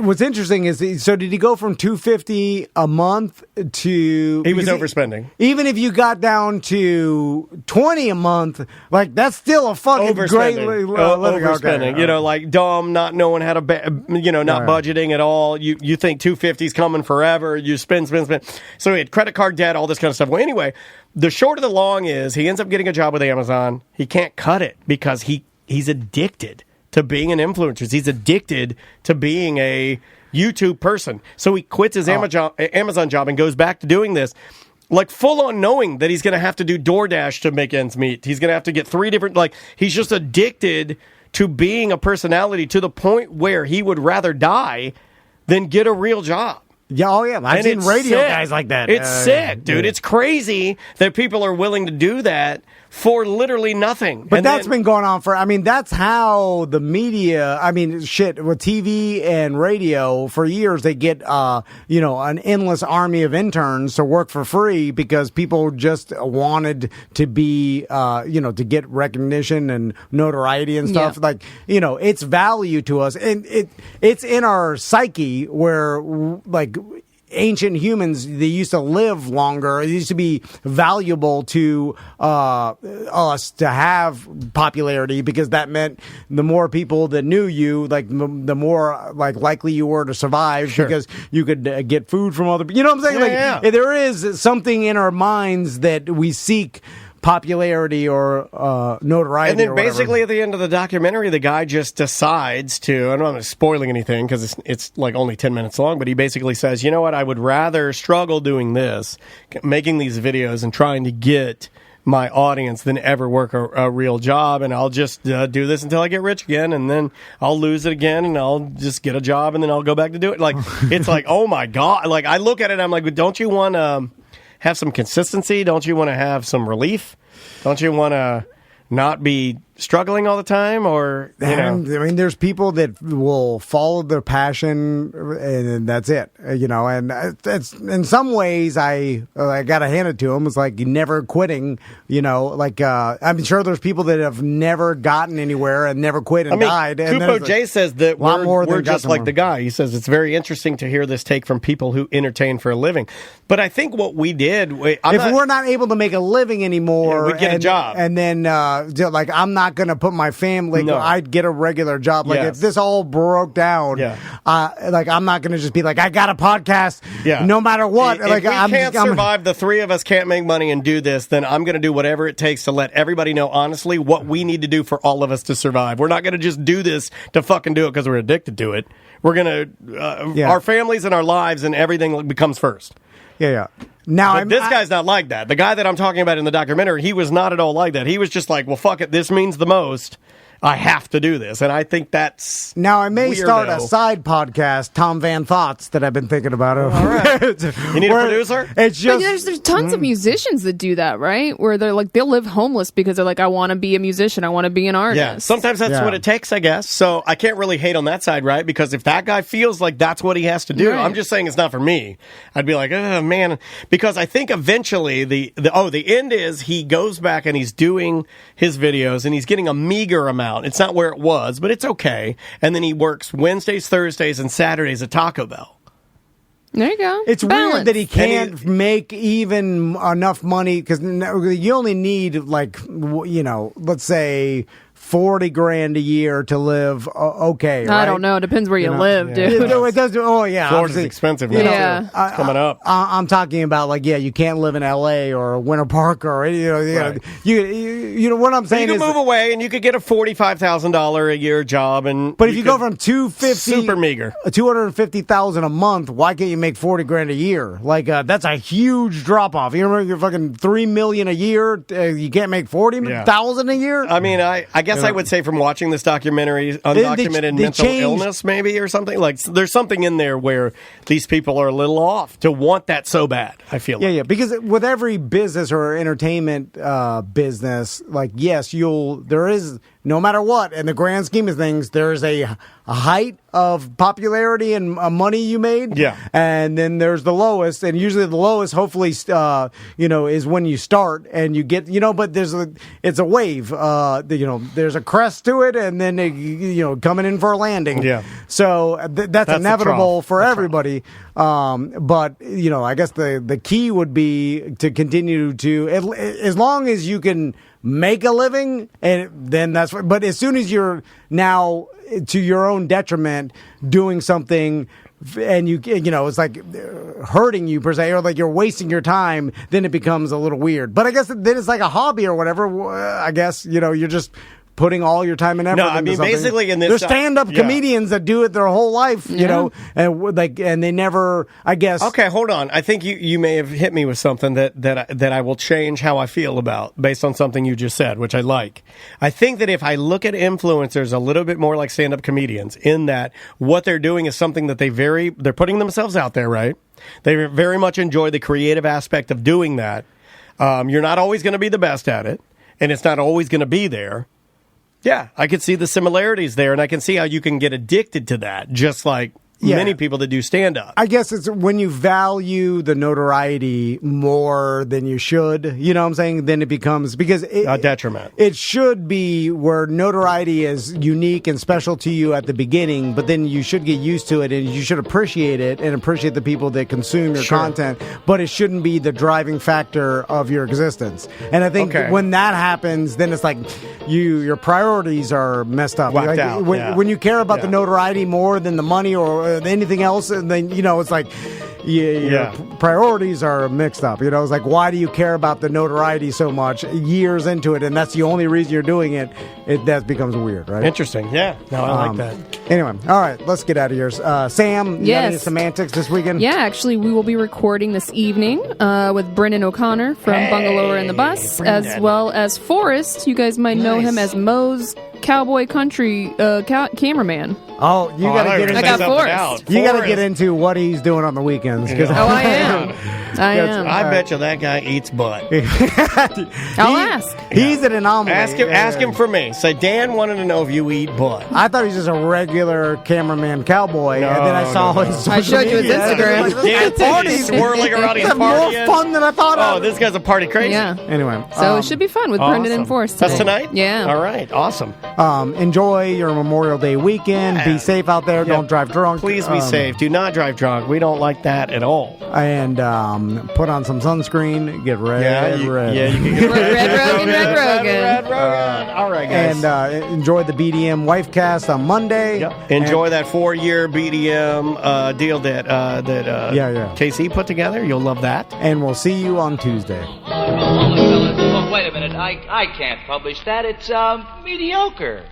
what's interesting is, so did he go from $250 a month to... He was overspending. Even if you got down to $20 a month, like, that's still a fucking great living. Overspending. Okay. You know, like, dumb, not knowing how to, not budgeting at all. You think 250's coming forever. You spend. So he had credit card debt, all this kind of stuff. Well, anyway, the short of the long is he ends up getting a job with Amazon. He can't cut it because he's addicted to being an influencer. He's addicted to being a YouTube person. So he quits his Amazon job and goes back to doing this. Like, full on knowing that he's going to have to do DoorDash to make ends meet. He's going to have to get 3 different, like, he's just addicted to being a personality to the point where he would rather die than get a real job. Yeah, I've seen radio guys like that. It's sick, dude. It's crazy that people are willing to do that for literally nothing. But that's been going on that's how the media, with TV and radio, for years they get, an endless army of interns to work for free because people just wanted to be, to get recognition and notoriety and stuff. Yeah. Like, it's value to us. And it's in our psyche where, like, ancient humans, they used to live longer. It used to be valuable to us to have popularity because that meant the more people that knew you, like the more like likely you were to survive because you could get food from other people. You know what I'm saying? There is something in our minds that we seek popularity or notoriety. And then basically at the end of the documentary, the guy just decides to, I'm not spoiling anything because it's like only 10 minutes long, but he basically says, you know what, I would rather struggle doing this, making these videos and trying to get my audience than ever work a real job, and I'll just do this until I get rich again, and then I'll lose it again, and I'll just get a job, and then I'll go back to do it. Like, it's like, oh my God. Like, I look at it, I'm like, don't you want to have some consistency? Don't you want to have some relief? Don't you want to not be struggling all the time? Or there's people that will follow their passion and that's it, and it's in some ways I gotta hand it to them. It's like never quitting, I'm sure there's people that have never gotten anywhere and never quit and died. And Kupo J says that we're just like the guy. He says it's very interesting to hear this take from people who entertain for a living. But I think what we did, we're not able to make a living anymore, we'd get a job, and then I'm not going to put my family. No. I'd get a regular job. Like if this all broke down, I'm not going to just be like, I got a podcast, no matter what. If we can't survive, the 3 of us can't make money and do this, then I'm going to do whatever it takes to let everybody know honestly what we need to do for all of us to survive. We're not going to just do this to fucking do it because we're addicted to it. We're going to our families and our lives and everything becomes first. Yeah. Now, this guy's not like that. The guy that I'm talking about in the documentary, he was not at all like that. He was just like, well, fuck it. This means the most. I have to do this. And I think that's Now, I may weirdo. start a side podcast, Tom Van Thoughts, that I've been thinking about. All right. You need a producer? It's But just... there's tons of musicians that do that, right? Where they're like, they'll live homeless because they're like, I want to be a musician. I want to be an artist. Yeah, sometimes that's what it takes, I guess. So I can't really hate on that side, right? Because if that guy feels like that's what he has to do, Right. I'm just saying it's not for me. I'd be like, oh, man. Because I think eventually the end is he goes back and he's doing his videos and he's getting a meager amount. It's not where it was, but it's okay. And then he works Wednesdays, Thursdays, and Saturdays at Taco Bell. There you go. It's Balance. weird that he can't make even enough money because you only need let's say 40 grand a year to live okay. I right? don't know. It depends where you live, dude. It does. Oh yeah, Florida's obviously. expensive now. Yeah. It's coming up. I'm talking about you can't live in L.A. or Winter Park or Right. you know what I'm So saying you is could move away and you could get a $45,000 a year job, and But if you go from 250 super meager, 250,000 a month, why can't you make 40 grand a year? That's a huge drop off. You remember you're fucking $3 million a year. You can't make 40,000 a year. I mean, I guess I would say from watching this documentary, undocumented they mental changed- illness, maybe or something there's something in there where these people are a little off to want that so bad. I feel like. Yeah, because with every business or entertainment business, yes, there is, no matter what, in the grand scheme of things, there is a height of popularity and money you made. Yeah. And then there's the lowest, and usually the lowest, hopefully, is when you start and you get, but it's a wave. There's a crest to it, and then, coming in for a landing. Yeah. So that's inevitable trough. for everybody. But I guess the key would be to continue to, as long as you can make a living, and then that's. But as soon as you're now to your own detriment doing something, and it's like hurting you per se, or like you're wasting your time, then it becomes a little weird. But I guess then it's like a hobby or whatever. I guess you're just putting all your time and effort. No, I into mean, something. basically in this, there's stand-up comedians that do it their whole life, and they never, I guess. Okay, hold on. I think you may have hit me with something that I will change how I feel about based on something you just said, which I like. I think that if I look at influencers a little bit more like stand-up comedians, in that what they're doing is something that they're putting themselves out there, right? They very much enjoy the creative aspect of doing that. You're not always going to be the best at it, and it's not always going to be there. Yeah, I could see the similarities there, and I can see how you can get addicted to that, just like many people that do stand-up. I guess it's when you value the notoriety more than you should, you know what I'm saying? Then it becomes, because a detriment. It should be where notoriety is unique and special to you at the beginning, but then you should get used to it and you should appreciate it and appreciate the people that consume your content, but it shouldn't be the driving factor of your existence. And I think when that happens, then it's like your priorities are messed up. Whacked out. When you care about the notoriety more than the money or anything else, and then it's like your priorities are mixed up. It's like, why do you care about the notoriety so much years into it, and that's the only reason you're doing it? That becomes weird, right? Interesting. Yeah. No, I like that. Anyway, all right, let's get out of here. Sam, you got any Yes. semantics this weekend? Yeah, actually, we will be recording this evening with Brendan O'Connor from Bungalower and the Bus, as well as Forrest. You guys might know him as Moe's Cowboy Country cameraman. Oh, you got to get into. I got Forrest. You got to get into what he's doing on the weekends. Oh, I am. I am. I bet you that guy eats butt. I'll ask. He's an anomaly. Ask him for me. Say, Dan wanted to know if you eat butt. I thought he was just a regular cameraman cowboy, and then I saw his social I showed you his media. Instagram. Dan parties. swirling around, he's It's more partying. fun than I thought Oh, of. this guy's a party crazy. Yeah. Anyway, So it should be fun with Brendan and Forrest today. That's tonight? Yeah. All right. Awesome. enjoy your Memorial Day weekend. Be safe out there. Don't drive drunk. Please be safe. Do not drive drunk. We don't like that at all. And put on some sunscreen. Get red. Yeah, you can get Red Rogan. Red Rogan. All right, guys. And enjoy the BDM Wifecast on Monday. Yep. Enjoy that 4-year BDM deal that KC put together. You'll love that. And we'll see you on Tuesday. Oh, wait a minute. I can't publish that. It's mediocre.